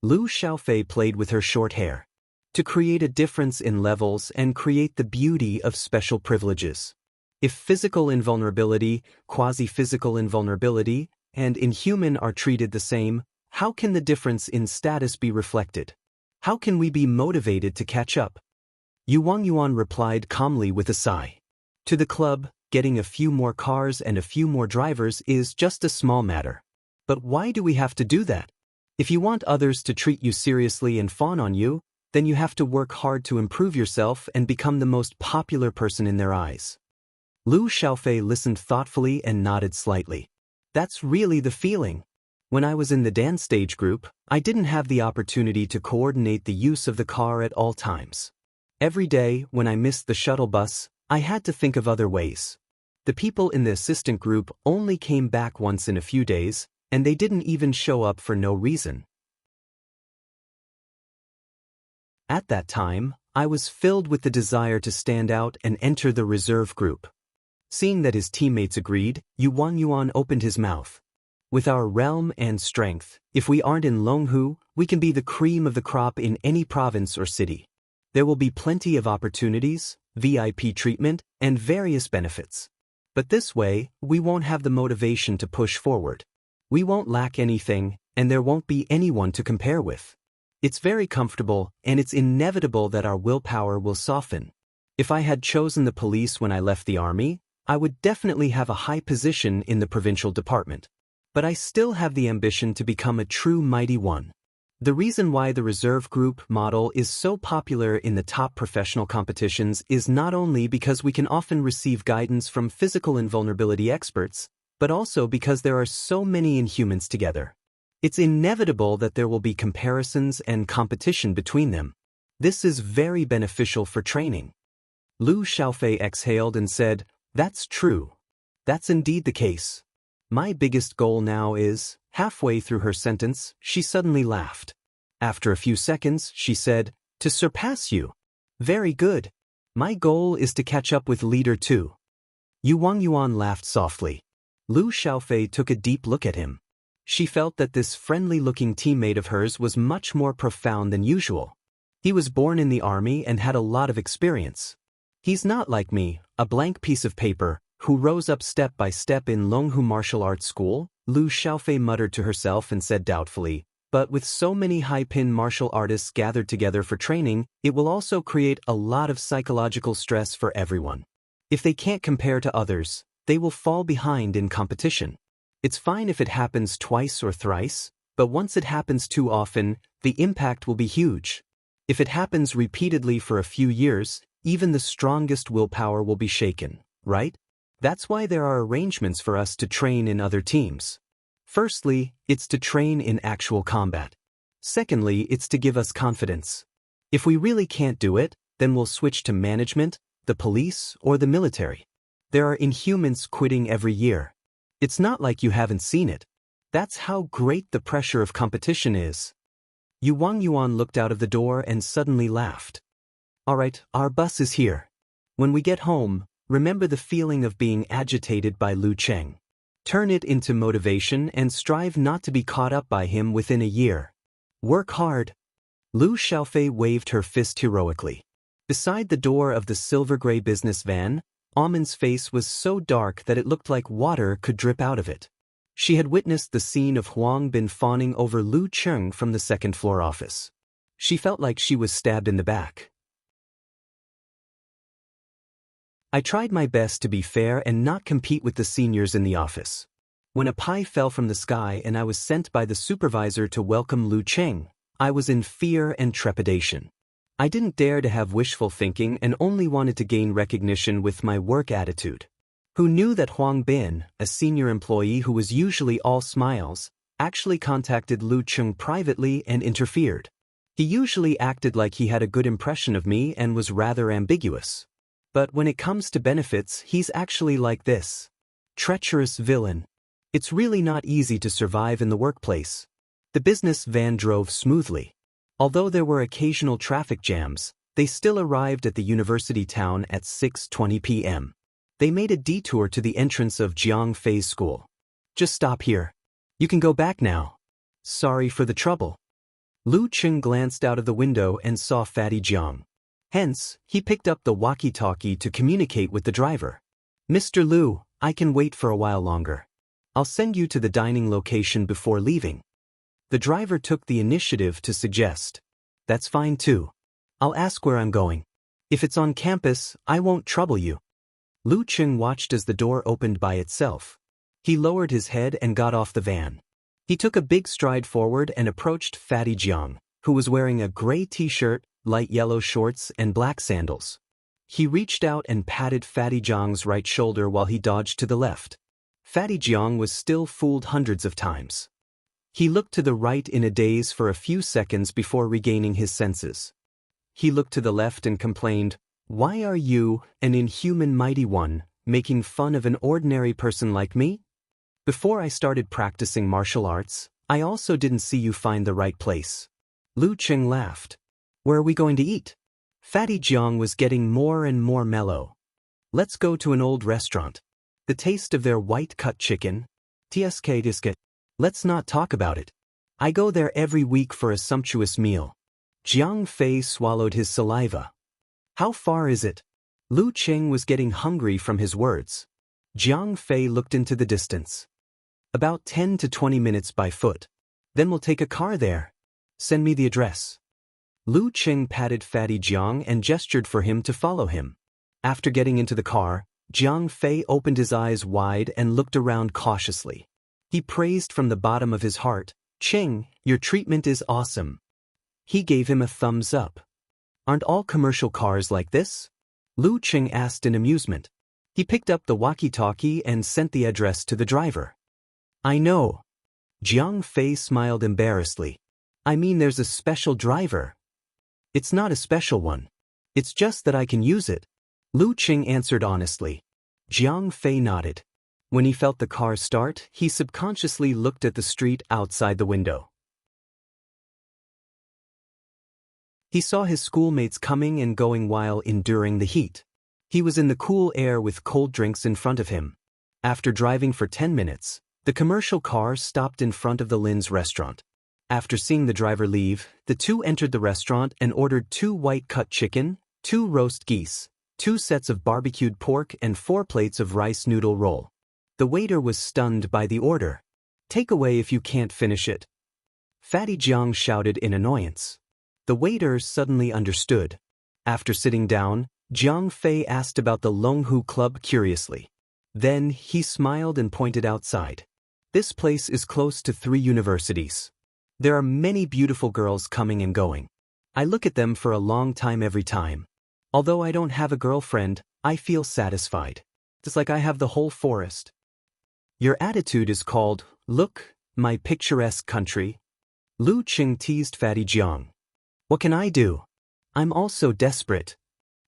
Lu Xiaofei played with her short hair. "To create a difference in levels and create the beauty of special privileges. If physical invulnerability, quasi-physical invulnerability, and inhuman are treated the same, how can the difference in status be reflected? How can we be motivated to catch up?" Yu Wangyuan replied calmly with a sigh. "To the club, getting a few more cars and a few more drivers is just a small matter. But why do we have to do that? If you want others to treat you seriously and fawn on you, then you have to work hard to improve yourself and become the most popular person in their eyes. Lu Xiaofei listened thoughtfully and nodded slightly. That's really the feeling. When I was in the dance stage group, I didn't have the opportunity to coordinate the use of the car at all times. Every day, when I missed the shuttle bus, I had to think of other ways. The people in the assistant group only came back once in a few days, and they didn't even show up for no reason. At that time, I was filled with the desire to stand out and enter the reserve group. Seeing that his teammates agreed, Yuan opened his mouth. With our realm and strength, if we aren't in Longhu, we can be the cream of the crop in any province or city. There will be plenty of opportunities, VIP treatment, and various benefits. But this way, we won't have the motivation to push forward. We won't lack anything, and there won't be anyone to compare with. It's very comfortable, and it's inevitable that our willpower will soften. If I had chosen the police when I left the army, I would definitely have a high position in the provincial department. But I still have the ambition to become a true mighty one. The reason why the reserve group model is so popular in the top professional competitions is not only because we can often receive guidance from physical invulnerability experts, but also because there are so many Inhumans together. It's inevitable that there will be comparisons and competition between them. This is very beneficial for training. Lu Xiaofei exhaled and said, "That's true. That's indeed the case. My biggest goal now is," halfway through her sentence, she suddenly laughed. After a few seconds, she said, "To surpass you. Very good. My goal is to catch up with Leader 2. Yuan laughed softly. Lu Xiaofei took a deep look at him. She felt that this friendly-looking teammate of hers was much more profound than usual. He was born in the army and had a lot of experience. He's not like me, a blank piece of paper, who rose up step by step in Longhu Martial Arts School, Lu Xiaofei muttered to herself and said doubtfully, but with so many high-pin martial artists gathered together for training, it will also create a lot of psychological stress for everyone. If they can't compare to others, they will fall behind in competition. It's fine if it happens twice or thrice, but once it happens too often, the impact will be huge. If it happens repeatedly for a few years, even the strongest willpower will be shaken, right? That's why there are arrangements for us to train in other teams. Firstly, it's to train in actual combat. Secondly, it's to give us confidence. If we really can't do it, then we'll switch to management, the police, or the military. There are Inhumans quitting every year. It's not like you haven't seen it. That's how great the pressure of competition is. Yuan looked out of the door and suddenly laughed. All right, our bus is here. When we get home, remember the feeling of being agitated by Lu Cheng. Turn it into motivation and strive not to be caught up by him within a year. Work hard. Lu Xiaofei waved her fist heroically. Beside the door of the silver-gray business van, Amon's face was so dark that it looked like water could drip out of it. She had witnessed the scene of Huang Bin fawning over Lu Cheng from the second-floor office. She felt like she was stabbed in the back. I tried my best to be fair and not compete with the seniors in the office. When a pie fell from the sky and I was sent by the supervisor to welcome Lu Cheng, I was in fear and trepidation. I didn't dare to have wishful thinking and only wanted to gain recognition with my work attitude. Who knew that Huang Bin, a senior employee who was usually all smiles, actually contacted Lu Cheng privately and interfered? He usually acted like he had a good impression of me and was rather ambiguous. But when it comes to benefits, he's actually like this. Treacherous villain. It's really not easy to survive in the workplace. The business van drove smoothly. Although there were occasional traffic jams, they still arrived at the university town at 6:20 p.m. They made a detour to the entrance of Jiang Fei's school. Just stop here. You can go back now. Sorry for the trouble. Lu Cheng glanced out of the window and saw Fatty Jiang. Hence, he picked up the walkie-talkie to communicate with the driver. Mr. Lu, I can wait for a while longer. I'll send you to the dining location before leaving. The driver took the initiative to suggest. That's fine too. I'll ask where I'm going. If it's on campus, I won't trouble you. Lu Cheng watched as the door opened by itself. He lowered his head and got off the van. He took a big stride forward and approached Fatty Jiang, who was wearing a gray t-shirt, light yellow shorts and black sandals. He reached out and patted Fatty Jiang's right shoulder while he dodged to the left. Fatty Jiang was still fooled hundreds of times. He looked to the right in a daze for a few seconds before regaining his senses. He looked to the left and complained, "Why are you, an inhuman mighty one, making fun of an ordinary person like me? Before I started practicing martial arts, I also didn't see you find the right place." Lu Qing laughed. "Where are we going to eat?" Fatty Jiang was getting more and more mellow. "Let's go to an old restaurant. The taste of their white-cut chicken. Tsk. Let's not talk about it. I go there every week for a sumptuous meal." Jiang Fei swallowed his saliva. "How far is it?" Lu Qing was getting hungry from his words. Jiang Fei looked into the distance. "About 10 to 20 minutes by foot. Then we'll take a car there. Send me the address." Lu Qing patted Fatty Jiang and gestured for him to follow him. After getting into the car, Jiang Fei opened his eyes wide and looked around cautiously. He praised from the bottom of his heart, "Qing, your treatment is awesome." He gave him a thumbs up. "Aren't all commercial cars like this?" Lu Qing asked in amusement. He picked up the walkie-talkie and sent the address to the driver. "I know." Jiang Fei smiled embarrassedly. "I mean, there's a special driver." "It's not a special one. It's just that I can use it." Lu Qing answered honestly. Jiang Fei nodded. When he felt the car start, he subconsciously looked at the street outside the window. He saw his schoolmates coming and going while enduring the heat. He was in the cool air with cold drinks in front of him. After driving for 10 minutes, the commercial car stopped in front of the Lin's restaurant. After seeing the driver leave, the two entered the restaurant and ordered 2 white-cut chicken, 2 roast geese, 2 sets of barbecued pork and 4 plates of rice noodle roll. The waiter was stunned by the order. "Take away if you can't finish it." Fatty Jiang shouted in annoyance. The waiter suddenly understood. After sitting down, Jiang Fei asked about the Longhu Club curiously. Then he smiled and pointed outside. "This place is close to 3 universities. There are many beautiful girls coming and going. I look at them for a long time every time. Although I don't have a girlfriend, I feel satisfied. It's like I have the whole forest." "Your attitude is called, 'Look, my picturesque country.'" Lu Qing teased Fatty Jiang. "What can I do? I'm also desperate."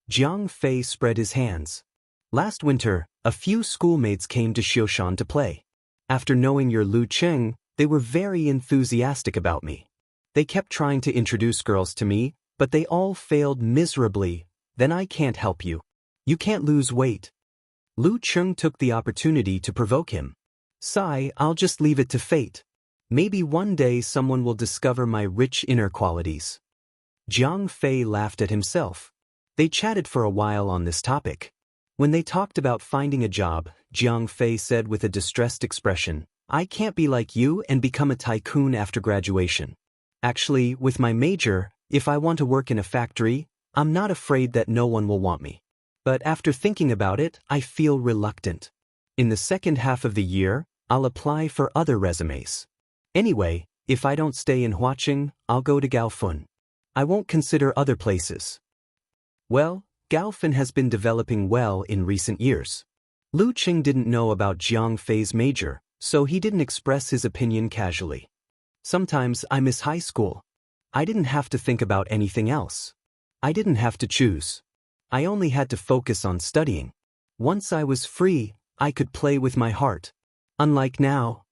Jiang Fei spread his hands. "Last winter, a few schoolmates came to Xiushan to play. After knowing your Lu Qing, they were very enthusiastic about me. They kept trying to introduce girls to me, but they all failed miserably. Then I can't help you. You can't lose weight." Lu Qing took the opportunity to provoke him. "Sigh, I'll just leave it to fate. Maybe one day someone will discover my rich inner qualities." Jiang Fei laughed at himself. They chatted for a while on this topic. When they talked about finding a job, Jiang Fei said with a distressed expression, "I can't be like you and become a tycoon after graduation. Actually, with my major, if I want to work in a factory, I'm not afraid that no one will want me. But after thinking about it, I feel reluctant. In the second half of the year, I'll apply for other resumes. Anyway, if I don't stay in Huaqing, I'll go to Gaofun. I won't consider other places." Well, Gaofun has been developing well in recent years. Lu Qing didn't know about Jiang Fei's major, so he didn't express his opinion casually. "Sometimes I miss high school. I didn't have to think about anything else. I didn't have to choose. I only had to focus on studying. Once I was free, I could play with my heart. Unlike now."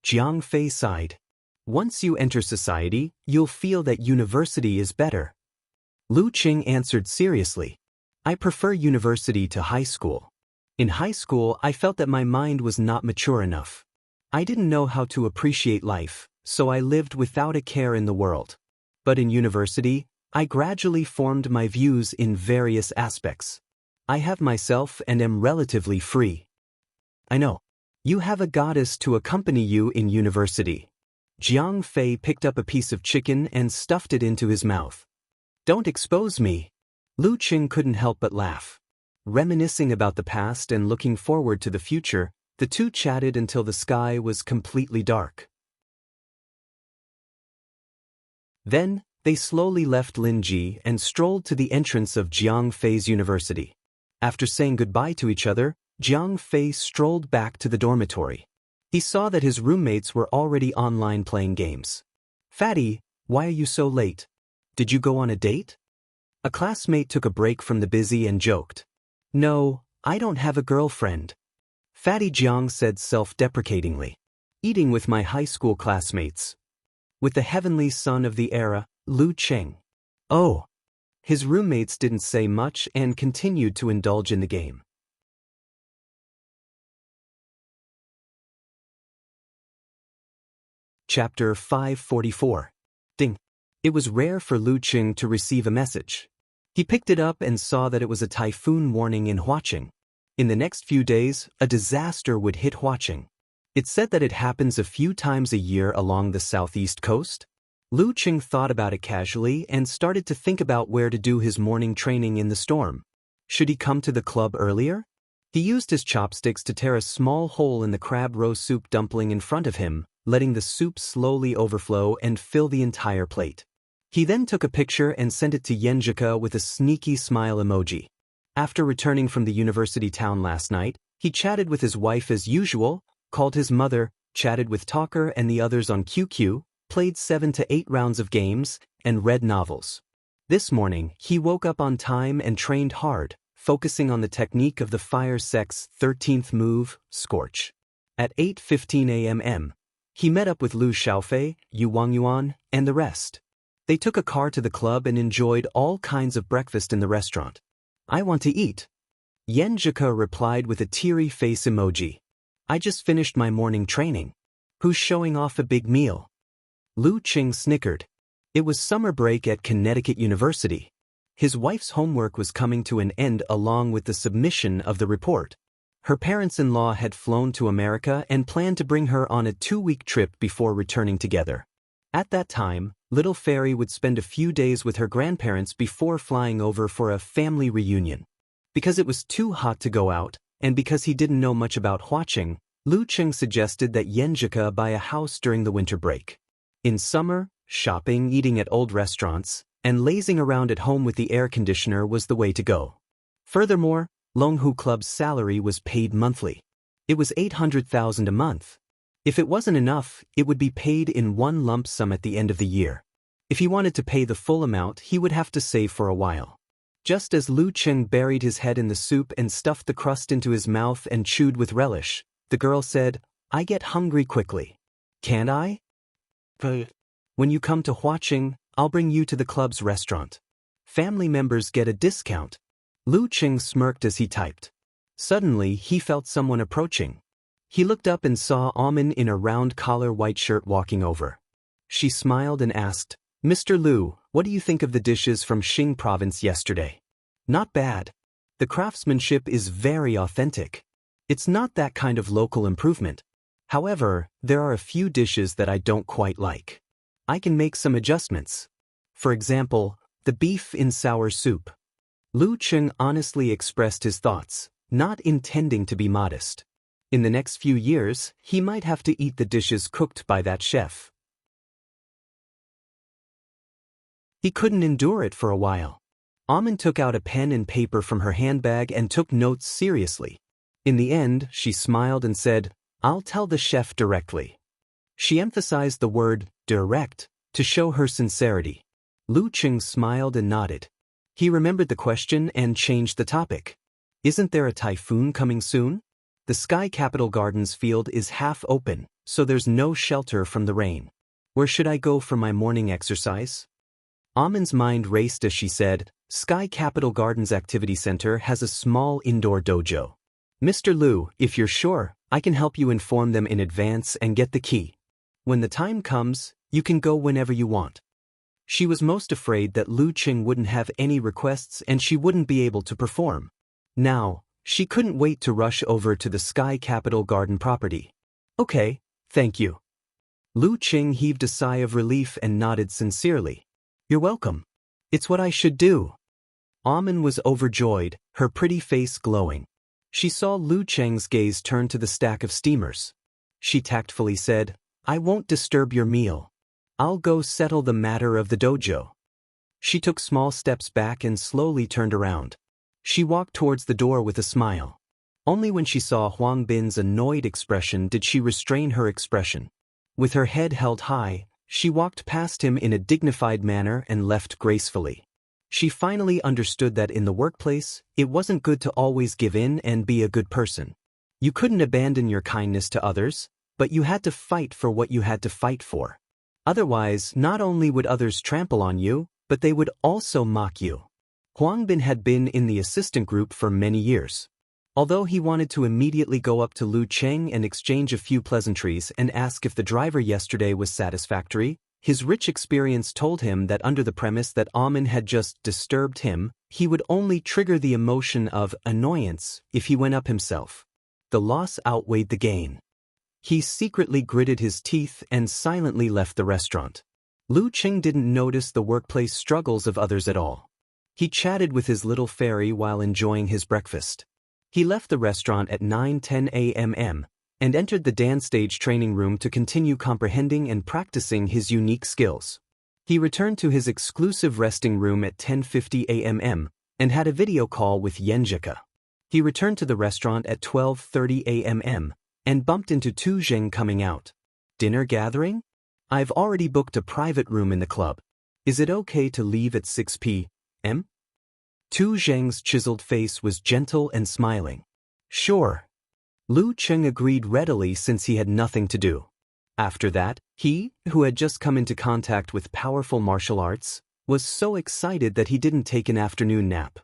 Jiang Fei sighed. "Once you enter society, you'll feel that university is better." Lu Qing answered seriously. "I prefer university to high school. In high school, I felt that my mind was not mature enough. I didn't know how to appreciate life, so I lived without a care in the world. But in university, I gradually formed my views in various aspects. I have myself and am relatively free." "I know. You have a goddess to accompany you in university." Jiang Fei picked up a piece of chicken and stuffed it into his mouth. "Don't expose me." Lu Qing couldn't help but laugh. Reminiscing about the past and looking forward to the future, the two chatted until the sky was completely dark. Then, They slowly left Linji and strolled to the entrance of Jiang Fei's university. After saying goodbye to each other, Jiang Fei strolled back to the dormitory. He saw that his roommates were already online playing games. "Fatty, why are you so late? Did you go on a date?" A classmate took a break from the busy and joked. "No, I don't have a girlfriend." Fatty Jiang said self-deprecatingly. "Eating with my high school classmates. With the heavenly son of the era, Lu Cheng." Oh. His roommates didn't say much and continued to indulge in the game. Chapter 544. Ding. It was rare for Lu Cheng to receive a message. He picked it up and saw that it was a typhoon warning in Huaqing. In the next few days, a disaster would hit Huaqing. It said that it happens a few times a year along the southeast coast. Lu Cheng thought about it casually and started to think about where to do his morning training in the storm. Should he come to the club earlier? He used his chopsticks to tear a small hole in the crab roe soup dumpling in front of him, letting the soup slowly overflow and fill the entire plate. He then took a picture and sent it to Yenjika with a sneaky smile emoji. After returning from the university town last night, he chatted with his wife as usual, called his mother, chatted with Talker and the others on QQ, played 7 to 8 rounds of games, and read novels. This morning, he woke up on time and trained hard, focusing on the technique of the Fire Sect's 13th move, Scorch. At 8:15 a.m., he met up with Lu Xiaofei, Yu Wangyuan, and the rest. They took a car to the club and enjoyed all kinds of breakfast in the restaurant. "I want to eat." Yenjika replied with a teary face emoji. "I just finished my morning training. Who's showing off a big meal?" Lu Cheng snickered. It was summer break at Connecticut University. His wife's homework was coming to an end along with the submission of the report. Her parents-in-law had flown to America and planned to bring her on a 2-week trip before returning together. At that time, little Fairy would spend a few days with her grandparents before flying over for a family reunion. Because it was too hot to go out, and because he didn't know much about Huaqing, Lu Cheng suggested that Yenjika buy a house during the winter break. In summer, shopping, eating at old restaurants, and lazing around at home with the air conditioner was the way to go. Furthermore, Longhu Club's salary was paid monthly. It was 800,000 a month. If it wasn't enough, it would be paid in one lump sum at the end of the year. If he wanted to pay the full amount, he would have to save for a while. Just as Lu Cheng buried his head in the soup and stuffed the crust into his mouth and chewed with relish, the girl said, "I get hungry quickly. Can't I? When you come to Huaqing, I'll bring you to the club's restaurant. Family members get a discount." Lu Cheng smirked as he typed. Suddenly, he felt someone approaching. He looked up and saw Amin in a round collar white shirt walking over. She smiled and asked, "Mr. Lu, what do you think of the dishes from Xing province yesterday?" "Not bad. The craftsmanship is very authentic. It's not that kind of local improvement. However, there are a few dishes that I don't quite like. I can make some adjustments. For example, the beef in sour soup." Lu Cheng honestly expressed his thoughts, not intending to be modest. In the next few years, he might have to eat the dishes cooked by that chef. He couldn't endure it for a while. Amin took out a pen and paper from her handbag and took notes seriously. In the end, she smiled and said, "I'll tell the chef directly." She emphasized the word direct to show her sincerity. Lu Cheng smiled and nodded. He remembered the question and changed the topic. "Isn't there a typhoon coming soon? The Sky Capital Gardens field is half open, so there's no shelter from the rain. Where should I go for my morning exercise?" Amin's mind raced as she said, "Sky Capital Gardens Activity Center has a small indoor dojo. Mr. Lu, if you're sure, I can help you inform them in advance and get the key. When the time comes, you can go whenever you want." She was most afraid that Lu Cheng wouldn't have any requests and she wouldn't be able to perform. Now, she couldn't wait to rush over to the Sky Capital Garden property. "Okay, thank you." Lu Cheng heaved a sigh of relief and nodded sincerely. "You're welcome. It's what I should do." Amin was overjoyed, her pretty face glowing. She saw Lu Cheng's gaze turn to the stack of steamers. She tactfully said, "I won't disturb your meal. I'll go settle the matter of the dojo." She took small steps back and slowly turned around. She walked towards the door with a smile. Only when she saw Huang Bin's annoyed expression did she restrain her expression. With her head held high, she walked past him in a dignified manner and left gracefully. She finally understood that in the workplace, it wasn't good to always give in and be a good person. You couldn't abandon your kindness to others, but you had to fight for what you had to fight for. Otherwise, not only would others trample on you, but they would also mock you. Huang Bin had been in the assistant group for many years. Although he wanted to immediately go up to Lu Cheng and exchange a few pleasantries and ask if the driver yesterday was satisfactory, his rich experience told him that under the premise that Amin had just disturbed him, he would only trigger the emotion of annoyance if he went up himself. The loss outweighed the gain. He secretly gritted his teeth and silently left the restaurant. Lu Cheng didn't notice the workplace struggles of others at all. He chatted with his little fairy while enjoying his breakfast. He left the restaurant at 9:10 a.m. and entered the dance stage training room to continue comprehending and practicing his unique skills. He returned to his exclusive resting room at 10:50 a.m. and had a video call with Yenjika. He returned to the restaurant at 12:30 a.m. and bumped into Tu Zheng coming out. Dinner gathering? I've already booked a private room in the club. Is it okay to leave at 6 p.m.? Tu Zheng's chiseled face was gentle and smiling. Sure. Lu Cheng agreed readily since he had nothing to do. After that, he, who had just come into contact with powerful martial arts, was so excited that he didn't take an afternoon nap.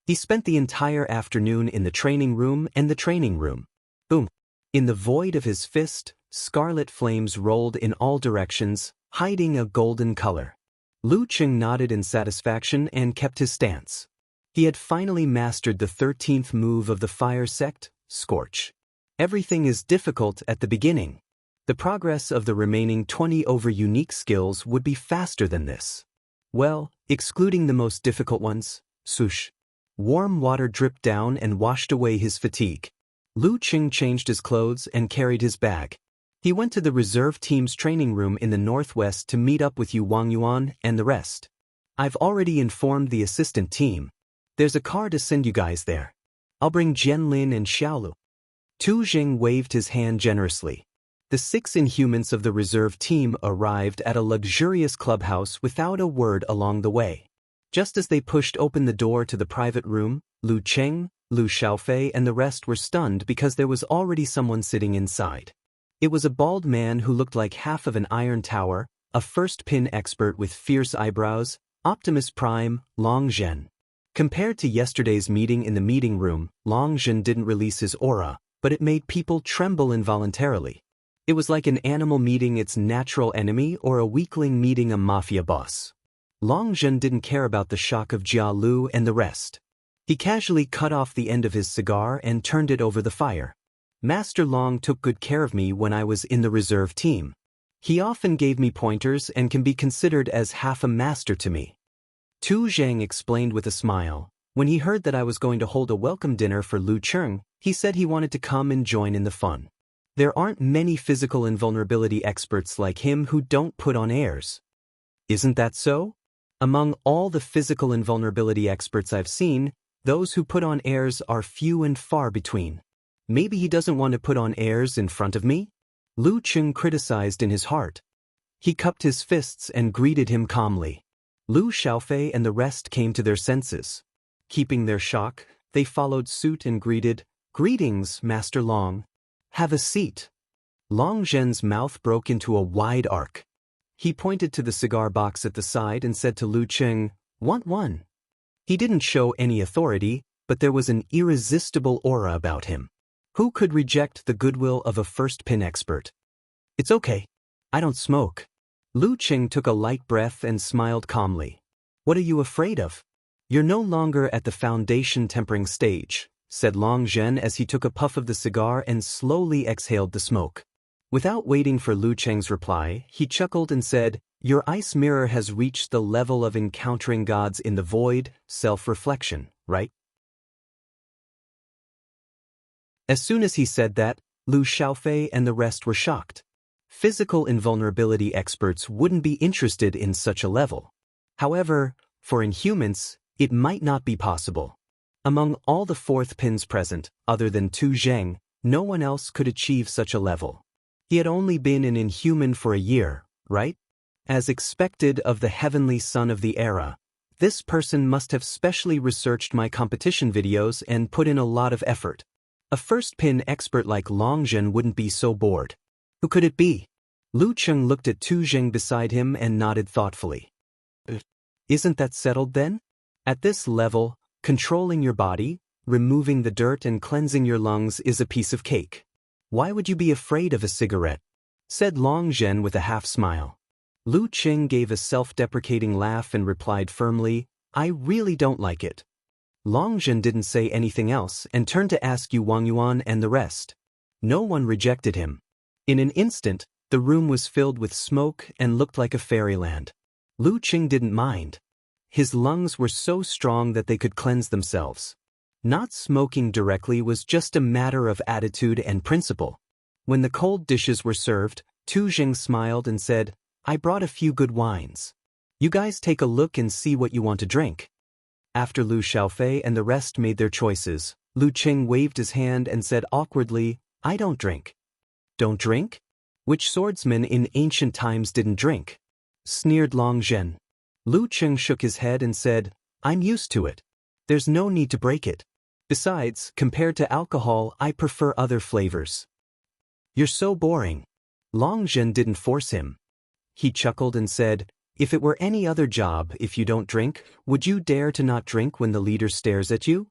He spent the entire afternoon in the training room and the training room. Boom. In the void of his fist, scarlet flames rolled in all directions, hiding a golden color. Lu Cheng nodded in satisfaction and kept his stance. He had finally mastered the 13th move of the fire sect, Scorch. Everything is difficult at the beginning. The progress of the remaining 20 over unique skills would be faster than this. Well, excluding the most difficult ones, swoosh. Warm water dripped down and washed away his fatigue. Lu Cheng changed his clothes and carried his bag. He went to the reserve team's training room in the northwest to meet up with Yu Wangyuan and the rest. I've already informed the assistant team. There's a car to send you guys there. I'll bring Jianlin and Xiaolu. Tu Zheng waved his hand generously. The 6 Inhumans of the reserve team arrived at a luxurious clubhouse without a word along the way. Just as they pushed open the door to the private room, Lu Cheng, Lu Xiaofei and the rest were stunned because there was already someone sitting inside. It was a bald man who looked like half of an iron tower, a first pin expert with fierce eyebrows, Optimus Prime, Long Zhen. Compared to yesterday's meeting in the meeting room, Long Zhen didn't release his aura, but it made people tremble involuntarily. It was like an animal meeting its natural enemy or a weakling meeting a mafia boss. Long Zhen didn't care about the shock of Jia Lu and the rest. He casually cut off the end of his cigar and turned it over the fire. Master Long took good care of me when I was in the reserve team. He often gave me pointers and can be considered as half a master to me. Tu Zheng explained with a smile. When he heard that I was going to hold a welcome dinner for Lu Cheng, he said he wanted to come and join in the fun. There aren't many physical invulnerability experts like him who don't put on airs. Isn't that so? Among all the physical invulnerability experts I've seen, those who put on airs are few and far between. Maybe he doesn't want to put on airs in front of me? Lu Cheng criticized in his heart. He cupped his fists and greeted him calmly. Lu Xiaofei and the rest came to their senses. Keeping their shock, they followed suit and greeted, "Greetings, Master Long. Have a seat." Long Zhen's mouth broke into a wide arc. He pointed to the cigar box at the side and said to Lu Cheng, "Want one?" He didn't show any authority, but there was an irresistible aura about him. Who could reject the goodwill of a first pin expert? It's okay. I don't smoke. Lu Cheng took a light breath and smiled calmly. What are you afraid of? You're no longer at the foundation tempering stage, said Long Zhen as he took a puff of the cigar and slowly exhaled the smoke. Without waiting for Lu Cheng's reply, he chuckled and said, "Your ice mirror has reached the level of encountering gods in the void, self-reflection, right?" As soon as he said that, Lu Xiaofei and the rest were shocked. Physical invulnerability experts wouldn't be interested in such a level. However, for inhumans, it might not be possible. Among all the fourth pins present, other than Tu Zheng, no one else could achieve such a level. He had only been an inhuman for a year, right? As expected of the heavenly son of the era, this person must have specially researched my competition videos and put in a lot of effort. A first pin expert like Longzhen wouldn't be so bored. Who could it be? Lu Cheng looked at Tu Zheng beside him and nodded thoughtfully. Isn't that settled then? At this level, controlling your body, removing the dirt and cleansing your lungs is a piece of cake. Why would you be afraid of a cigarette? Said Longzhen with a half-smile. Lu Cheng gave a self-deprecating laugh and replied firmly, I really don't like it. Longzhen didn't say anything else and turned to ask Yu Wangyuan and the rest. No one rejected him. In an instant, the room was filled with smoke and looked like a fairyland. Lu Cheng didn't mind. His lungs were so strong that they could cleanse themselves. Not smoking directly was just a matter of attitude and principle. When the cold dishes were served, Tu Zheng smiled and said, I brought a few good wines. You guys take a look and see what you want to drink. After Lu Xiaofei and the rest made their choices, Lu Cheng waved his hand and said awkwardly, I don't drink. Don't drink? Which swordsman in ancient times didn't drink? Sneered Longzhen. Lu Cheng shook his head and said, I'm used to it. There's no need to break it. Besides, compared to alcohol, I prefer other flavors. You're so boring. Longzhen didn't force him. He chuckled and said, if it were any other job, if you don't drink, would you dare to not drink when the leader stares at you?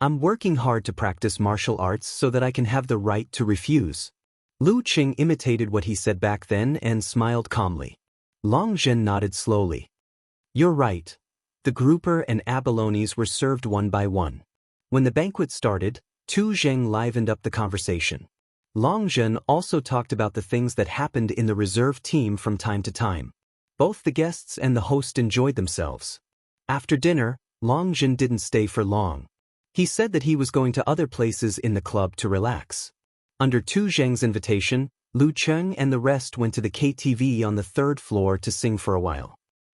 I'm working hard to practice martial arts so that I can have the right to refuse. Lu Cheng imitated what he said back then and smiled calmly. Longzhen nodded slowly. You're right. The grouper and abalones were served one by one. When the banquet started, Tu Zheng livened up the conversation. Longzhen also talked about the things that happened in the reserve team from time to time. Both the guests and the host enjoyed themselves. After dinner, Longzhen didn't stay for long. He said that he was going to other places in the club to relax. Under Tu Zheng's invitation, Lu Cheng and the rest went to the KTV on the third floor to sing for a while.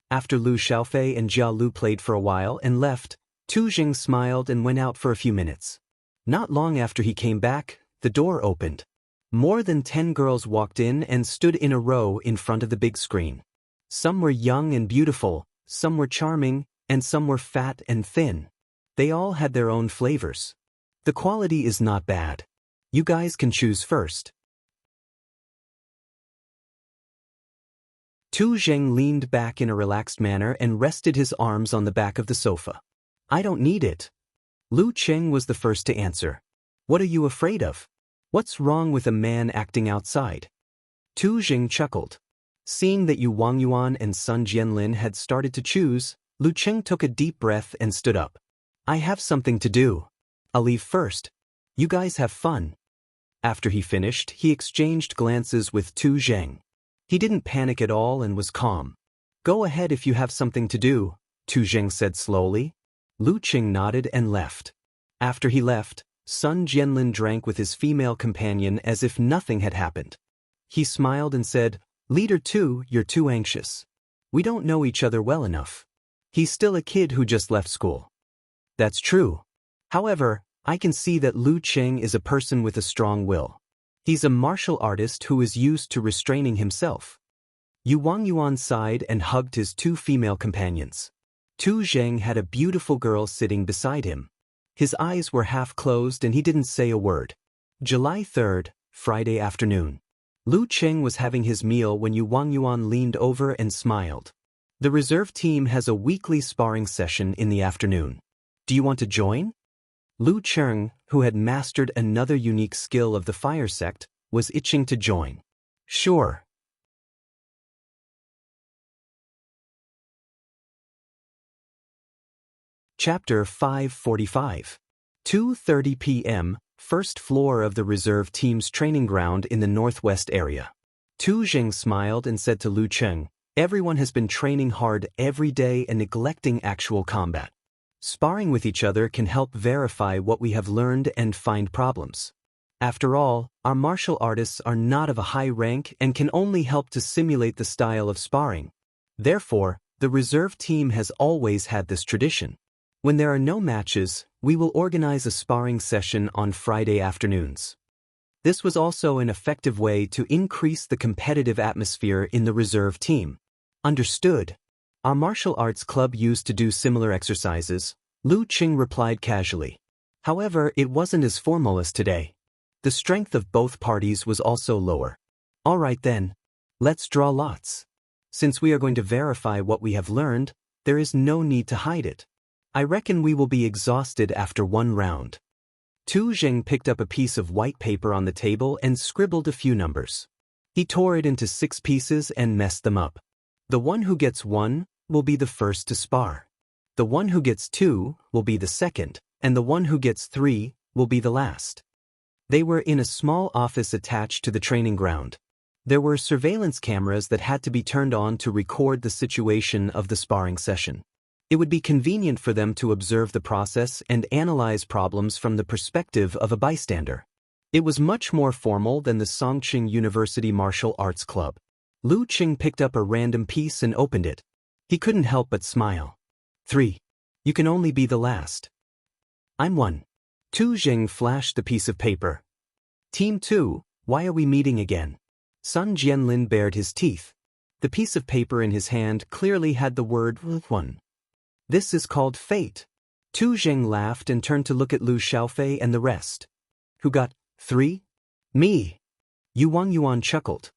After Lu Xiaofei and Jia Lu played for a while and left, Tu Zheng smiled and went out for a few minutes. Not long after he came back, the door opened. More than 10 girls walked in and stood in a row in front of the big screen. Some were young and beautiful, some were charming, and some were fat and thin. They all had their own flavors. The quality is not bad. You guys can choose first. Tu Zheng leaned back in a relaxed manner and rested his arms on the back of the sofa. I don't need it. Lu Cheng was the first to answer. What are you afraid of? What's wrong with a man acting outside? Tu Zheng chuckled. Seeing that Yu Wangyuan and Sun Jianlin had started to choose, Lu Cheng took a deep breath and stood up. I have something to do. I'll leave first. You guys have fun. After he finished, he exchanged glances with Tu Zheng. He didn't panic at all and was calm. Go ahead if you have something to do, Tu Zheng said slowly. Lu Cheng nodded and left. After he left, Sun Jianlin drank with his female companion as if nothing had happened. He smiled and said, Leader 2, you're too anxious. We don't know each other well enough. He's still a kid who just left school. That's true. However, I can see that Lu Cheng is a person with a strong will. He's a martial artist who is used to restraining himself. Yu Wangyuan sighed and hugged his 2 female companions. Tu Zheng had a beautiful girl sitting beside him. His eyes were half closed and he didn't say a word. July 3rd, Friday afternoon. Lu Cheng was having his meal when Yu Wangyuan leaned over and smiled. The reserve team has a weekly sparring session in the afternoon. Do you want to join? Lu Cheng, who had mastered another unique skill of the fire sect, was itching to join. Sure. Chapter 545. 2:30 p.m., first floor of the reserve team's training ground in the northwest area. Tu Zheng smiled and said to Lu Cheng, everyone has been training hard every day and neglecting actual combat. Sparring with each other can help verify what we have learned and find problems. After all, our martial artists are not of a high rank and can only help to simulate the style of sparring. Therefore, the reserve team has always had this tradition. When there are no matches, we will organize a sparring session on Friday afternoons. This was also an effective way to increase the competitive atmosphere in the reserve team. Understood. Our martial arts club used to do similar exercises, Lu Qing replied casually. However, it wasn't as formal as today. The strength of both parties was also lower. All right then. Let's draw lots. Since we are going to verify what we have learned, there is no need to hide it. I reckon we will be exhausted after one round. Tu Zheng picked up a piece of white paper on the table and scribbled a few numbers. He tore it into 6 pieces and messed them up. The one who gets 1 will be the first to spar. The one who gets 2 will be the second, and the one who gets 3 will be the last. They were in a small office attached to the training ground. There were surveillance cameras that had to be turned on to record the situation of the sparring session. It would be convenient for them to observe the process and analyze problems from the perspective of a bystander. It was much more formal than the Songqing University Martial Arts Club. Lu Qing picked up a random piece and opened it. He couldn't help but smile. 3. You can only be the last. I'm 1. Tu Zheng flashed the piece of paper. Team 2, why are we meeting again? Sun Jianlin bared his teeth. The piece of paper in his hand clearly had the word 1. This is called fate. Tu Zheng laughed and turned to look at Lu Xiaofei and the rest. Who got 3? Me. Wang Yuan chuckled.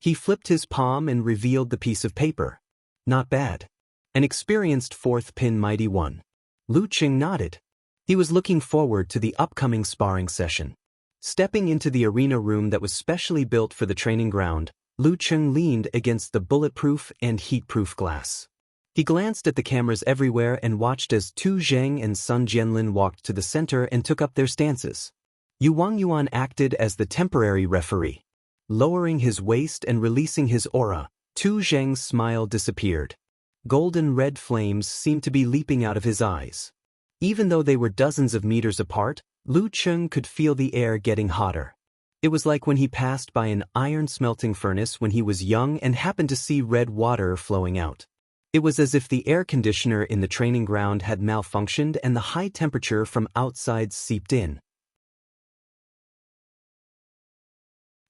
He flipped his palm and revealed the piece of paper. Not bad. An experienced 4th pin mighty one. Lu Qing nodded. He was looking forward to the upcoming sparring session. Stepping into the arena room that was specially built for the training ground, Lu Qing leaned against the bulletproof and heat-proof glass. He glanced at the cameras everywhere and watched as Tu Zheng and Sun Jianlin walked to the center and took up their stances. Wang Yuan acted as the temporary referee. Lowering his waist and releasing his aura, Tu Zheng's smile disappeared. Golden red flames seemed to be leaping out of his eyes. Even though they were dozens of meters apart, Lu Qing could feel the air getting hotter. It was like when he passed by an iron-smelting furnace when he was young and happened to see red water flowing out. It was as if the air conditioner in the training ground had malfunctioned and the high temperature from outside seeped in,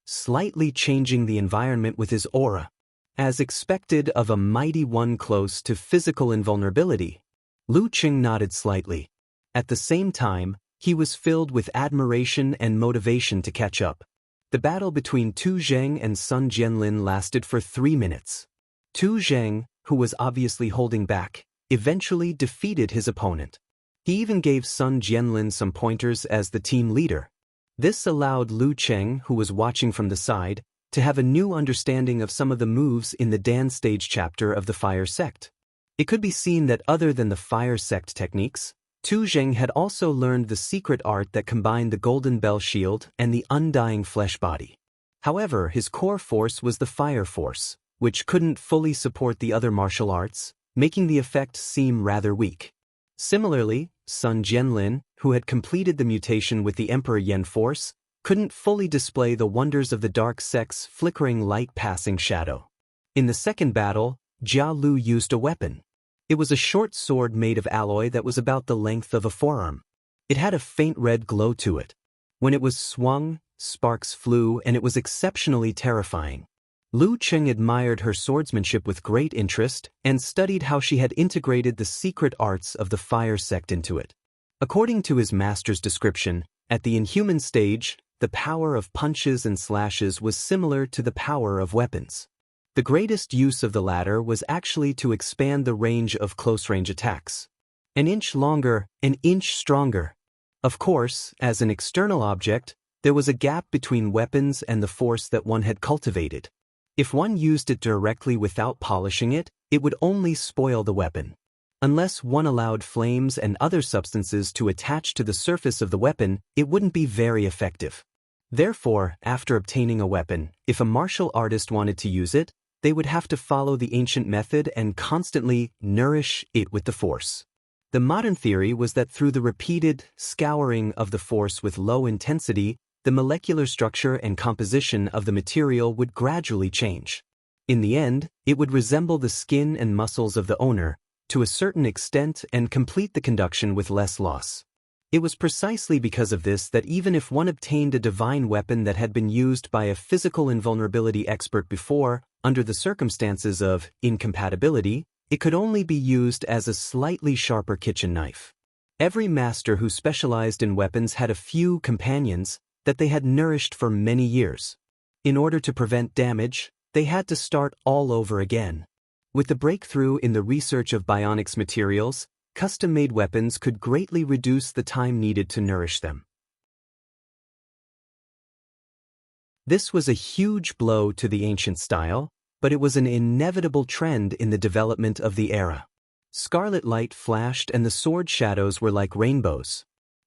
slightly changing the environment with his aura. As expected of a mighty one close to physical invulnerability, Lu Qing nodded slightly. At the same time, he was filled with admiration and motivation to catch up. The battle between Tu Zheng and Sun Jianlin lasted for 3 minutes. Tu Zheng, who was obviously holding back, eventually defeated his opponent. He even gave Sun Jianlin some pointers as the team leader. This allowed Lu Qing, who was watching from the side, to have a new understanding of some of the moves in the Dan stage chapter of the Fire Sect. It could be seen that other than the Fire Sect techniques, Tu Zheng had also learned the secret art that combined the Golden Bell Shield and the Undying Flesh Body. However, his core force was the Fire Force, which couldn't fully support the other martial arts, making the effect seem rather weak. Similarly, Sun Jianlin, who had completed the mutation with the Emperor Yen Force, couldn't fully display the wonders of the Dark Sect's flickering light passing shadow. In the second battle, Jia Lu used a weapon. It was a short sword made of alloy that was about the length of a forearm. It had a faint red glow to it. When it was swung, sparks flew and it was exceptionally terrifying. Lu Qing admired her swordsmanship with great interest and studied how she had integrated the secret arts of the Fire Sect into it. According to his master's description, at the inhuman stage, the power of punches and slashes was similar to the power of weapons. The greatest use of the latter was actually to expand the range of close-range attacks. An inch longer, an inch stronger. Of course, as an external object, there was a gap between weapons and the force that one had cultivated. If one used it directly without polishing it, it would only spoil the weapon. Unless one allowed flames and other substances to attach to the surface of the weapon, it wouldn't be very effective. Therefore, after obtaining a weapon, if a martial artist wanted to use it, they would have to follow the ancient method and constantly nourish it with the force. The modern theory was that through the repeated scouring of the force with low intensity, the molecular structure and composition of the material would gradually change. In the end, it would resemble the skin and muscles of the owner, to a certain extent, and complete the conduction with less loss. It was precisely because of this that even if one obtained a divine weapon that had been used by a physical invulnerability expert before, under the circumstances of incompatibility, it could only be used as a slightly sharper kitchen knife. Every master who specialized in weapons had a few companions that they had nourished for many years. In order to prevent damage, they had to start all over again. With the breakthrough in the research of bionics materials, custom-made weapons could greatly reduce the time needed to nourish them. This was a huge blow to the ancient style, but it was an inevitable trend in the development of the era. Scarlet light flashed and the sword shadows were like rainbows.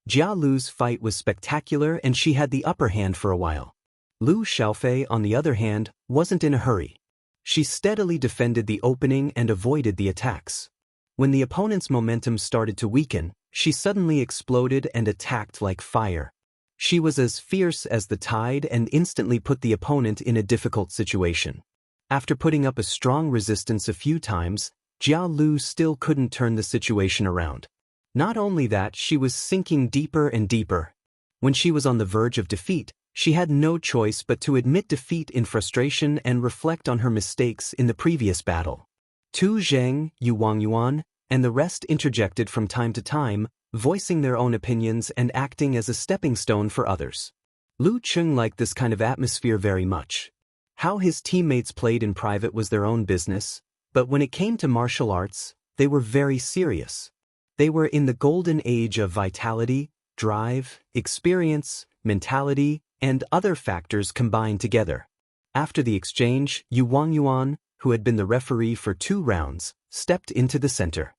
Jia Lu's fight was spectacular and she had the upper hand for a while. Lu Xiaofei, on the other hand, wasn't in a hurry. She steadily defended the opening and avoided the attacks. When the opponent's momentum started to weaken, she suddenly exploded and attacked like fire. She was as fierce as the tide and instantly put the opponent in a difficult situation. After putting up a strong resistance a few times, Jia Lu still couldn't turn the situation around. Not only that, she was sinking deeper and deeper. When she was on the verge of defeat, she had no choice but to admit defeat in frustration and reflect on her mistakes in the previous battle. Tu Zheng, Yu Wangyuan, and the rest interjected from time to time, voicing their own opinions and acting as a stepping stone for others. Lu Cheng liked this kind of atmosphere very much. How his teammates played in private was their own business, but when it came to martial arts, they were very serious. They were in the golden age of vitality, drive, experience, mentality, and other factors combined together. After the exchange, Yu Wangyuan, who had been the referee for 2 rounds, stepped into the center.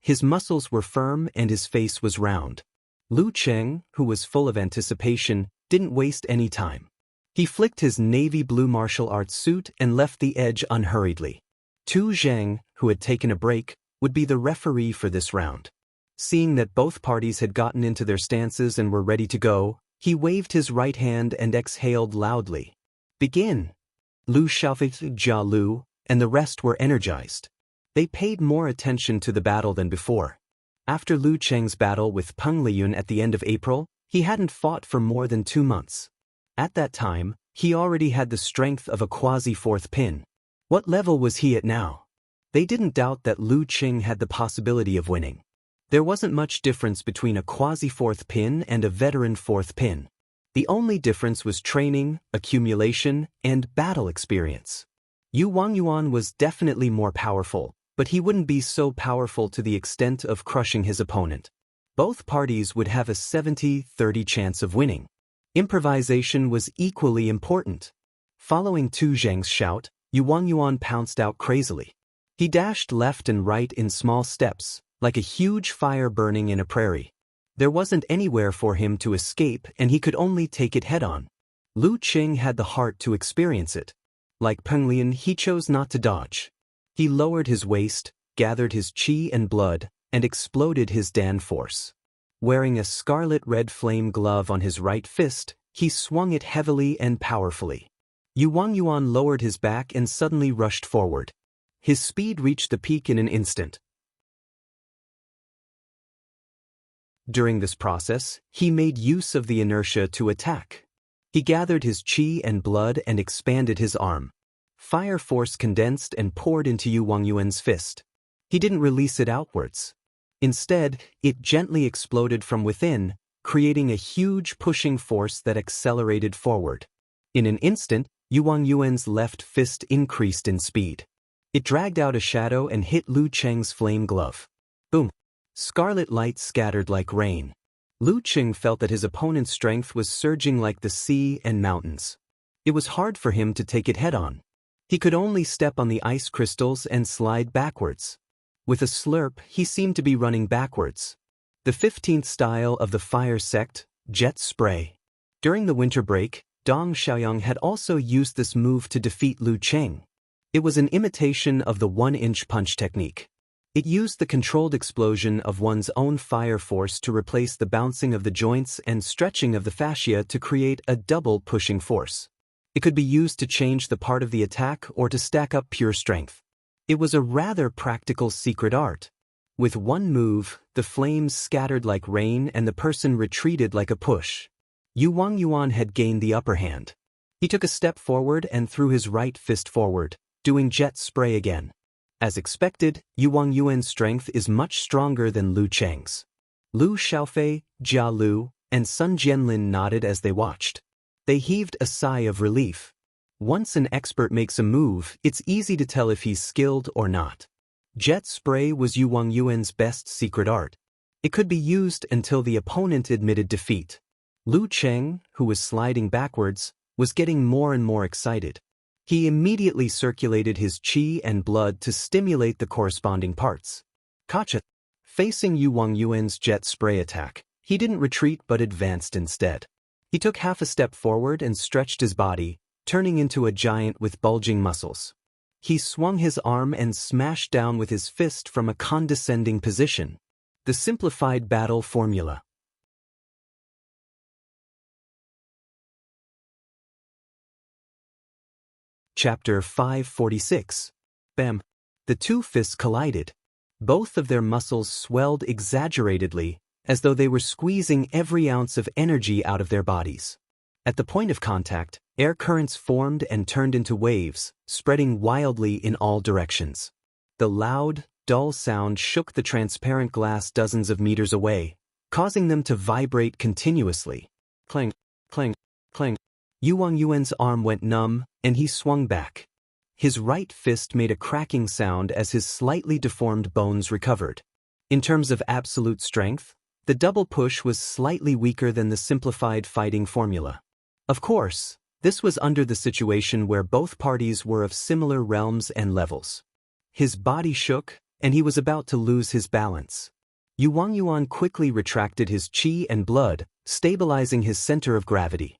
His muscles were firm and his face was round. Lu Cheng, who was full of anticipation, didn't waste any time. He flicked his navy blue martial arts suit and left the edge unhurriedly. Tu Zheng, who had taken a break, would be the referee for this round. Seeing that both parties had gotten into their stances and were ready to go, he waved his right hand and exhaled loudly. "Begin!" Lu Xiaofei, Jia Lu, and the rest were energized. They paid more attention to the battle than before. After Lu Cheng's battle with Peng Liyun at the end of April, he hadn't fought for more than 2 months. At that time, he already had the strength of a quasi-4th pin. What level was he at now? They didn't doubt that Lu Cheng had the possibility of winning. There wasn't much difference between a quasi-4th pin and a veteran 4th pin. The only difference was training, accumulation, and battle experience. Yu Wangyuan was definitely more powerful, but he wouldn't be so powerful to the extent of crushing his opponent. Both parties would have a 70-30 chance of winning. Improvisation was equally important. Following Tu Zheng's shout, Yu Wangyuan pounced out crazily. He dashed left and right in small steps, like a huge fire burning in a prairie. There wasn't anywhere for him to escape and he could only take it head-on. Lu Cheng had the heart to experience it. Like Peng Liyun, he chose not to dodge. He lowered his waist, gathered his qi and blood, and exploded his Dan force. Wearing a scarlet-red flame glove on his right fist, he swung it heavily and powerfully. Yu Wangyuan lowered his back and suddenly rushed forward. His speed reached the peak in an instant. During this process, he made use of the inertia to attack. He gathered his qi and blood and expanded his arm. Fire force condensed and poured into Yu Wangyuan's fist. He didn't release it outwards. Instead, it gently exploded from within, creating a huge pushing force that accelerated forward. In an instant, Yu Wangyuan's left fist increased in speed. It dragged out a shadow and hit Lu Cheng's flame glove. Boom! Scarlet light scattered like rain. Lu Cheng felt that his opponent's strength was surging like the sea and mountains. It was hard for him to take it head-on. He could only step on the ice crystals and slide backwards. With a slurp, he seemed to be running backwards. The 15th style of the fire sect, jet spray. During the winter break, Dong Xiaoyang had also used this move to defeat Lu Cheng. It was an imitation of the 1-inch punch technique. It used the controlled explosion of one's own fire force to replace the bouncing of the joints and stretching of the fascia to create a double pushing force. It could be used to change the part of the attack or to stack up pure strength. It was a rather practical secret art. With one move, the flames scattered like rain and the person retreated like a push. Yu Wangyuan had gained the upper hand. He took a step forward and threw his right fist forward, doing jet spray again. As expected, Yu Wangyuan's strength is much stronger than Lu Cheng's. Lu Xiaofei, Jia Lu, and Sun Jianlin nodded as they watched. They heaved a sigh of relief. Once an expert makes a move, it's easy to tell if he's skilled or not. Jet spray was Yu Wangyuan's best secret art. It could be used until the opponent admitted defeat. Lu Cheng, who was sliding backwards, was getting more and more excited. He immediately circulated his qi and blood to stimulate the corresponding parts. Gotcha! Facing Yu Wangyuan's jet spray attack, he didn't retreat but advanced instead. He took half a step forward and stretched his body, turning into a giant with bulging muscles. He swung his arm and smashed down with his fist from a condescending position. The simplified battle formula. Chapter 546. Bam! The two fists collided. Both of their muscles swelled exaggeratedly, as though they were squeezing every ounce of energy out of their bodies. At the point of contact, air currents formed and turned into waves, spreading wildly in all directions. The loud, dull sound shook the transparent glass dozens of meters away, causing them to vibrate continuously. Clang, clang, clang. Yu Wangyuan's arm went numb, and he swung back. His right fist made a cracking sound as his slightly deformed bones recovered. In terms of absolute strength, the double push was slightly weaker than the simplified fighting formula. Of course, this was under the situation where both parties were of similar realms and levels. His body shook, and he was about to lose his balance. Yu Wangyuan quickly retracted his qi and blood, stabilizing his center of gravity.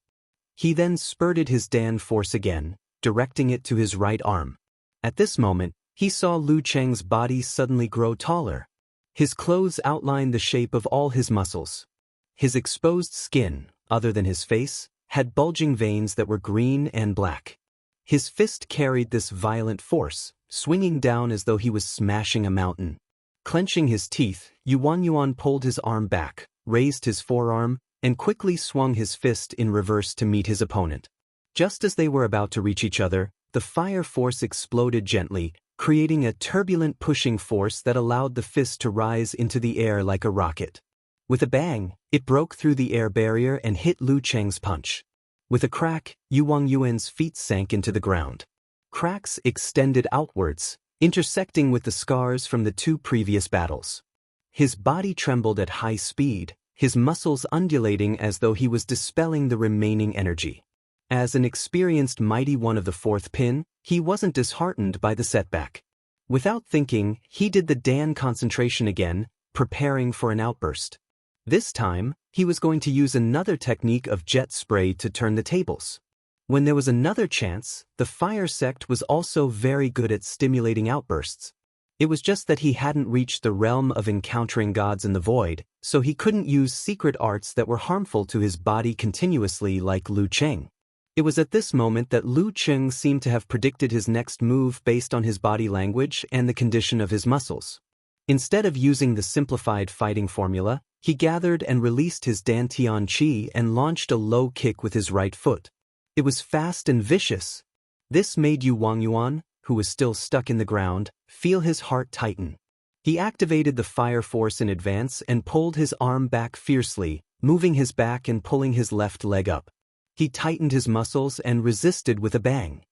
He then spurted his Dan force again, directing it to his right arm. At this moment, he saw Lu Cheng's body suddenly grow taller. His clothes outlined the shape of all his muscles. His exposed skin, other than his face, had bulging veins that were green and black. His fist carried this violent force, swinging down as though he was smashing a mountain. Clenching his teeth, Yu Wangyuan pulled his arm back, raised his forearm, and quickly swung his fist in reverse to meet his opponent. Just as they were about to reach each other, the fire force exploded gently, creating a turbulent pushing force that allowed the fist to rise into the air like a rocket. With a bang, it broke through the air barrier and hit Lu Cheng's punch. With a crack, Yu Wangyuan's feet sank into the ground. Cracks extended outwards, intersecting with the scars from the two previous battles. His body trembled at high speed, his muscles undulating as though he was dispelling the remaining energy. As an experienced mighty one of the fourth pin, he wasn't disheartened by the setback. Without thinking, he did the Dan concentration again, preparing for an outburst. This time, he was going to use another technique of jet spray to turn the tables. When there was another chance, the fire sect was also very good at stimulating outbursts. It was just that he hadn't reached the realm of encountering gods in the void, so he couldn't use secret arts that were harmful to his body continuously like Lu Cheng. It was at this moment that Lu Cheng seemed to have predicted his next move based on his body language and the condition of his muscles. Instead of using the simplified fighting formula, he gathered and released his Dantian Qi and launched a low kick with his right foot. It was fast and vicious. This made Yu Wangyuan, who was still stuck in the ground, feel his heart tighten. He activated the fire force in advance and pulled his arm back fiercely, moving his back and pulling his left leg up. He tightened his muscles and resisted with a bang.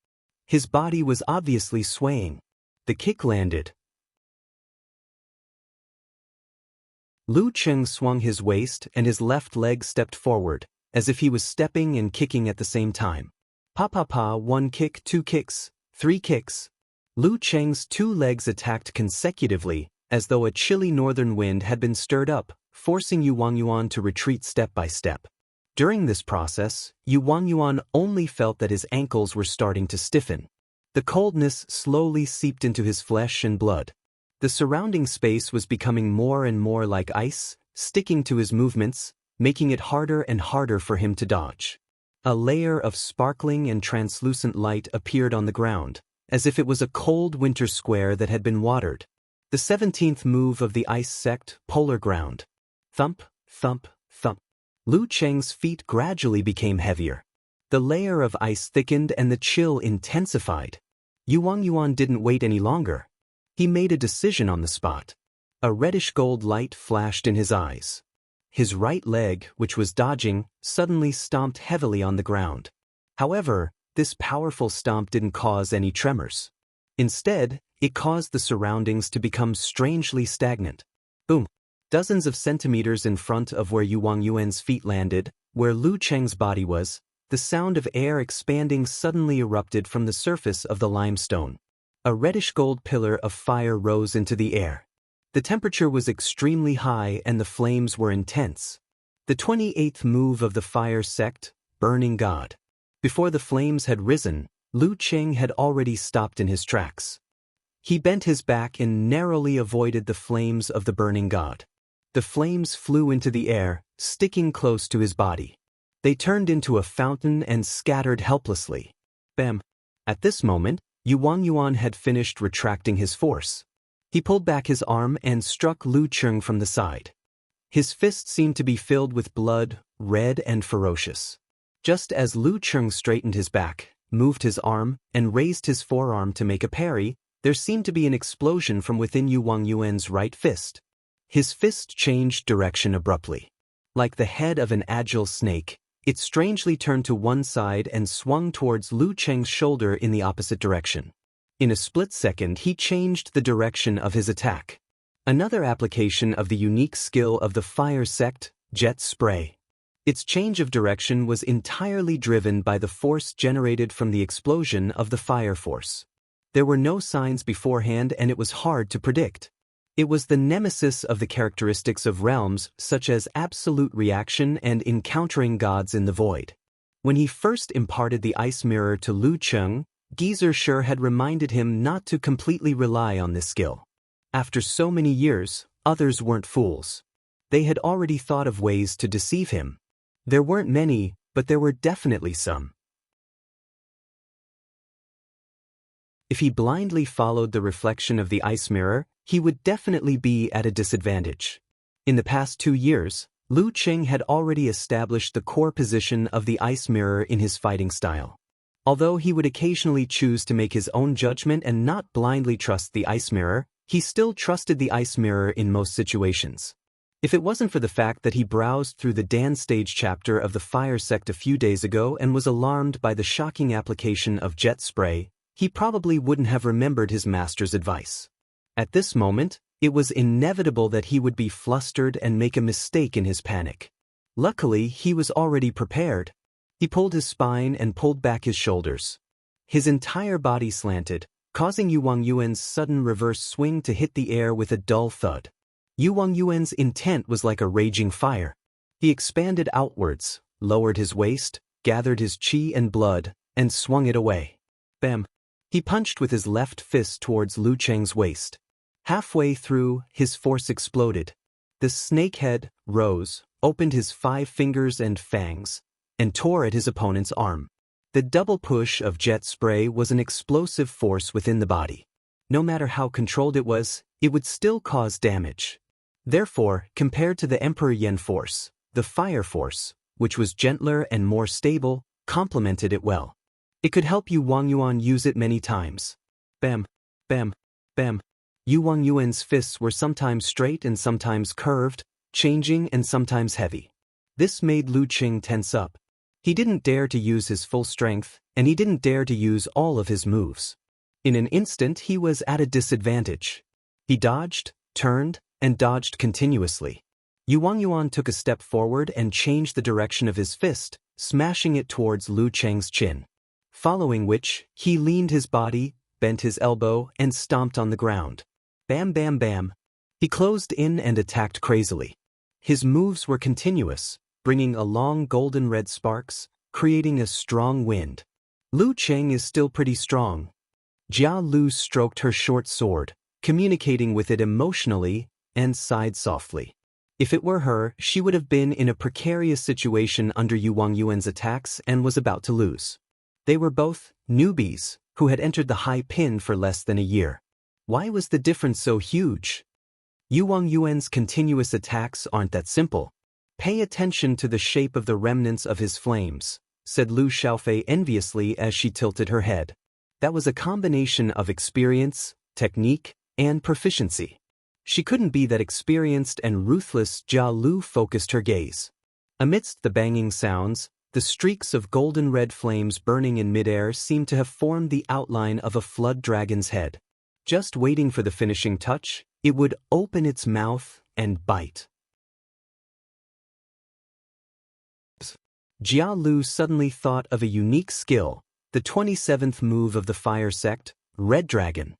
His body was obviously swaying. The kick landed. Lu Cheng swung his waist and his left leg stepped forward, as if he was stepping and kicking at the same time. Pa, 1 kick, 2 kicks, 3 kicks. Lu Cheng's 2 legs attacked consecutively, as though a chilly northern wind had been stirred up, forcing Yu Wangyuan to retreat step by step. During this process, Yu Wangyuan only felt that his ankles were starting to stiffen. The coldness slowly seeped into his flesh and blood. The surrounding space was becoming more and more like ice, sticking to his movements, making it harder and harder for him to dodge. A layer of sparkling and translucent light appeared on the ground, as if it was a cold winter square that had been watered. The 17th move of the ice sect, polar ground. Thump, thump, thump. Lu Cheng's feet gradually became heavier. The layer of ice thickened and the chill intensified. Yuan didn't wait any longer. He made a decision on the spot. A reddish-gold light flashed in his eyes. His right leg, which was dodging, suddenly stomped heavily on the ground. However, this powerful stomp didn't cause any tremors. Instead, it caused the surroundings to become strangely stagnant. Boom! Dozens of centimeters in front of where Yuan's feet landed, where Lu Cheng's body was, the sound of air expanding suddenly erupted from the surface of the limestone. A reddish-gold pillar of fire rose into the air. The temperature was extremely high and the flames were intense. The 28th move of the fire sect, Burning God. Before the flames had risen, Lu Cheng had already stopped in his tracks. He bent his back and narrowly avoided the flames of the Burning God. The flames flew into the air, sticking close to his body. They turned into a fountain and scattered helplessly. Bam! At this moment, Yuan had finished retracting his force. He pulled back his arm and struck Lu Cheng from the side. His fist seemed to be filled with blood, red and ferocious. Just as Lu Cheng straightened his back, moved his arm, and raised his forearm to make a parry, there seemed to be an explosion from within Yuan's right fist. His fist changed direction abruptly. Like the head of an agile snake, it strangely turned to one side and swung towards Lu Cheng's shoulder in the opposite direction. In a split second, he changed the direction of his attack. Another application of the unique skill of the fire sect, jet spray. Its change of direction was entirely driven by the force generated from the explosion of the fire force. There were no signs beforehand and it was hard to predict. It was the nemesis of the characteristics of realms such as absolute reaction and encountering gods in the void. When he first imparted the ice mirror to Lu Cheng, Geezer sure had reminded him not to completely rely on this skill. After so many years, others weren't fools. They had already thought of ways to deceive him. There weren't many, but there were definitely some. If he blindly followed the reflection of the ice mirror, he would definitely be at a disadvantage. In the past 2 years, Lu Cheng had already established the core position of the ice mirror in his fighting style. Although he would occasionally choose to make his own judgment and not blindly trust the ice mirror, he still trusted the ice mirror in most situations. If it wasn't for the fact that he browsed through the Dan stage chapter of the fire sect a few days ago and was alarmed by the shocking application of jet spray, he probably wouldn't have remembered his master's advice. At this moment, it was inevitable that he would be flustered and make a mistake in his panic. Luckily, he was already prepared. He pulled his spine and pulled back his shoulders. His entire body slanted, causing Yuan's sudden reverse swing to hit the air with a dull thud. Yuan's intent was like a raging fire. He expanded outwards, lowered his waist, gathered his chi and blood, and swung it away. Bam! He punched with his left fist towards Lu Cheng's waist. Halfway through, his force exploded. The snakehead rose, opened his 5 fingers and fangs, and tore at his opponent's arm. The double push of jet spray was an explosive force within the body. No matter how controlled it would still cause damage. Therefore, compared to the Emperor Yen force, the fire force, which was gentler and more stable, complemented it well. It could help Yuan use it many times. Bam, bam, bam. Yuan's fists were sometimes straight and sometimes curved, changing and sometimes heavy. This made Lu Cheng tense up. He didn't dare to use his full strength, and he didn't dare to use all of his moves. In an instant, he was at a disadvantage. He dodged, turned, and dodged continuously. Yuan took a step forward and changed the direction of his fist, smashing it towards Lu Cheng's chin. Following which, he leaned his body, bent his elbow, and stomped on the ground. Bam bam bam. He closed in and attacked crazily. His moves were continuous, bringing along golden red sparks, creating a strong wind. Lu Cheng is still pretty strong. Jia Lu stroked her short sword, communicating with it emotionally, and sighed softly. If it were her, she would have been in a precarious situation under Yu Wangyuan's attacks and was about to lose. They were both newbies who had entered the high pin for less than a year. Why was the difference so huge? Yu Wangyuan's continuous attacks aren't that simple. Pay attention to the shape of the remnants of his flames, said Lu Xiaofei enviously as she tilted her head. That was a combination of experience, technique, and proficiency. She couldn't be that experienced and ruthless. Jia Lu focused her gaze. Amidst the banging sounds, the streaks of golden red flames burning in midair seemed to have formed the outline of a flood dragon's head. Just waiting for the finishing touch, it would open its mouth and bite. Jia Lu suddenly thought of a unique skill, the 27th move of the fire sect, Red Dragon.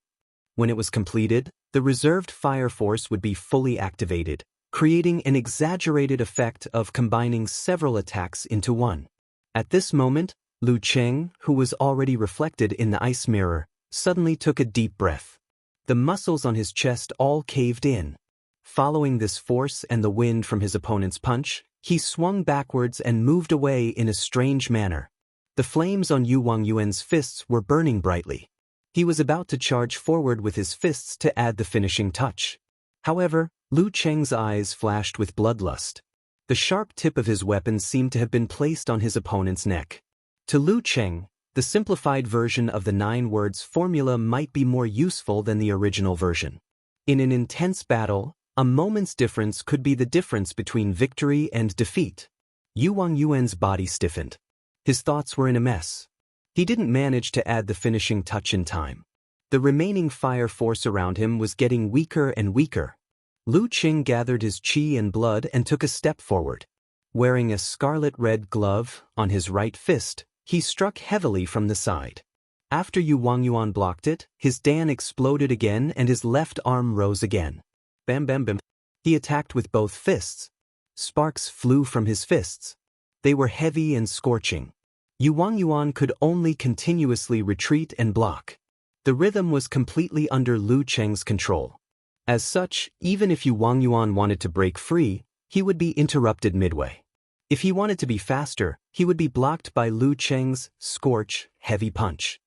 When it was completed, the reserved fire force would be fully activated, creating an exaggerated effect of combining several attacks into one. At this moment, Lu Cheng, who was already reflected in the ice mirror, suddenly took a deep breath. The muscles on his chest all caved in. Following this force and the wind from his opponent's punch, he swung backwards and moved away in a strange manner. The flames on Yu Wangyuan's fists were burning brightly. He was about to charge forward with his fists to add the finishing touch. However, Lu Cheng's eyes flashed with bloodlust. The sharp tip of his weapon seemed to have been placed on his opponent's neck. To Lu Cheng, the simplified version of the 9 words formula might be more useful than the original version. In an intense battle, a moment's difference could be the difference between victory and defeat. Yu Wangyuan's body stiffened. His thoughts were in a mess. He didn't manage to add the finishing touch in time. The remaining fire force around him was getting weaker and weaker. Lu Qing gathered his qi and blood and took a step forward. Wearing a scarlet-red glove on his right fist, he struck heavily from the side. After Yu Wangyuan blocked it, his Dan exploded again and his left arm rose again. Bam bam bam. He attacked with both fists. Sparks flew from his fists. They were heavy and scorching. Yu Wangyuan could only continuously retreat and block. The rhythm was completely under Lu Cheng's control. As such, even if Yu Wangyuan wanted to break free, he would be interrupted midway. If he wanted to be faster, he would be blocked by Lu Cheng's scorch, heavy punch.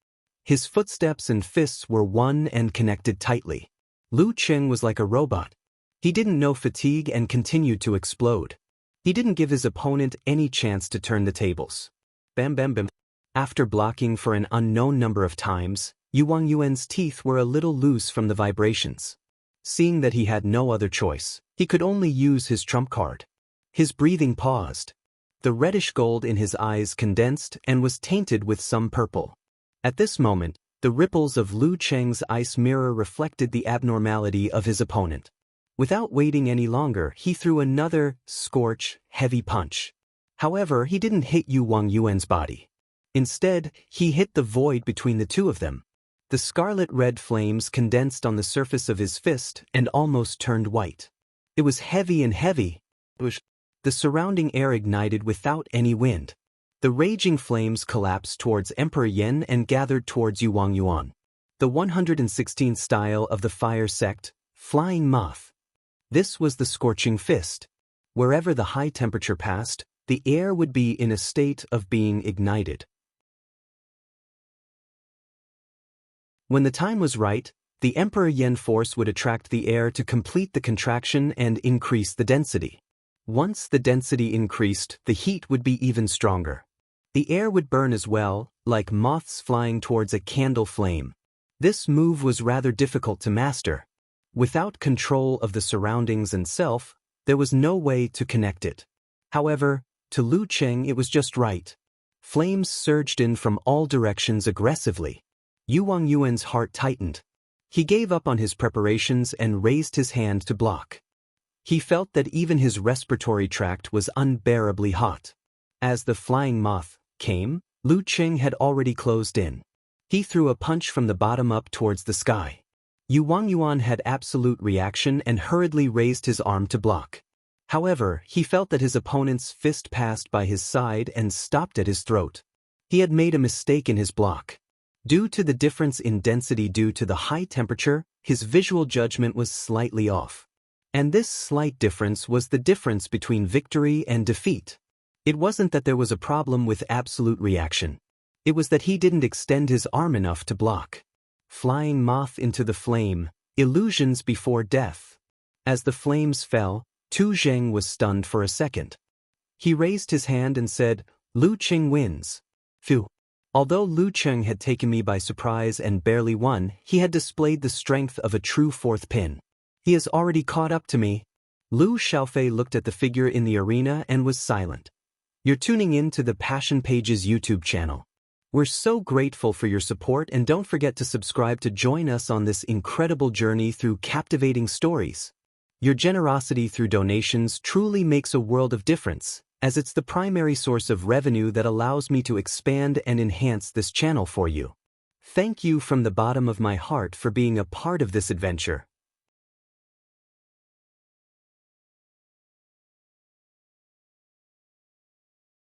His footsteps and fists were one and connected tightly. Lu Cheng was like a robot. He didn't know fatigue and continued to explode. He didn't give his opponent any chance to turn the tables. Bam bam bam. After blocking for an unknown number of times, Yu Wangyuan's teeth were a little loose from the vibrations. Seeing that he had no other choice, he could only use his trump card. His breathing paused. The reddish gold in his eyes condensed and was tainted with some purple. At this moment, the ripples of Lu Cheng's ice mirror reflected the abnormality of his opponent. Without waiting any longer, he threw another scorch, heavy punch. However, he didn't hit Yu Wangyuan's body. Instead, he hit the void between the two of them. The scarlet-red flames condensed on the surface of his fist and almost turned white. It was heavy and heavy. The surrounding air ignited without any wind. The raging flames collapsed towards Emperor Yan and gathered towards Yu Wangyuan. The 116th style of the fire sect, Flying Moth. This was the scorching fist. Wherever the high temperature passed, the air would be in a state of being ignited. When the time was right, the Emperor Yan force would attract the air to complete the contraction and increase the density. Once the density increased, the heat would be even stronger. The air would burn as well, like moths flying towards a candle flame. This move was rather difficult to master. Without control of the surroundings and self, there was no way to connect it. However, to Lu Cheng it was just right. Flames surged in from all directions aggressively. Yu Wangyuan's heart tightened. He gave up on his preparations and raised his hand to block. He felt that even his respiratory tract was unbearably hot. As the flying moth came, Lu Cheng had already closed in. He threw a punch from the bottom up towards the sky. Yu Wangyuan had absolute reaction and hurriedly raised his arm to block. However, he felt that his opponent's fist passed by his side and stopped at his throat. He had made a mistake in his block. Due to the difference in density due to the high temperature, his visual judgment was slightly off. And this slight difference was the difference between victory and defeat. It wasn't that there was a problem with absolute reaction. It was that he didn't extend his arm enough to block. Flying moth into the flame, illusions before death. As the flames fell, Tu Zheng was stunned for a second. He raised his hand and said, "Lu Qing wins." Phew. Although Lu Qing had taken me by surprise and barely won, he had displayed the strength of a true fourth pin. He has already caught up to me. Lu Xiaofei looked at the figure in the arena and was silent. You're tuning in to the Passion Pages YouTube channel. We're so grateful for your support, and don't forget to subscribe to join us on this incredible journey through captivating stories. Your generosity through donations truly makes a world of difference, as it's the primary source of revenue that allows me to expand and enhance this channel for you. Thank you from the bottom of my heart for being a part of this adventure.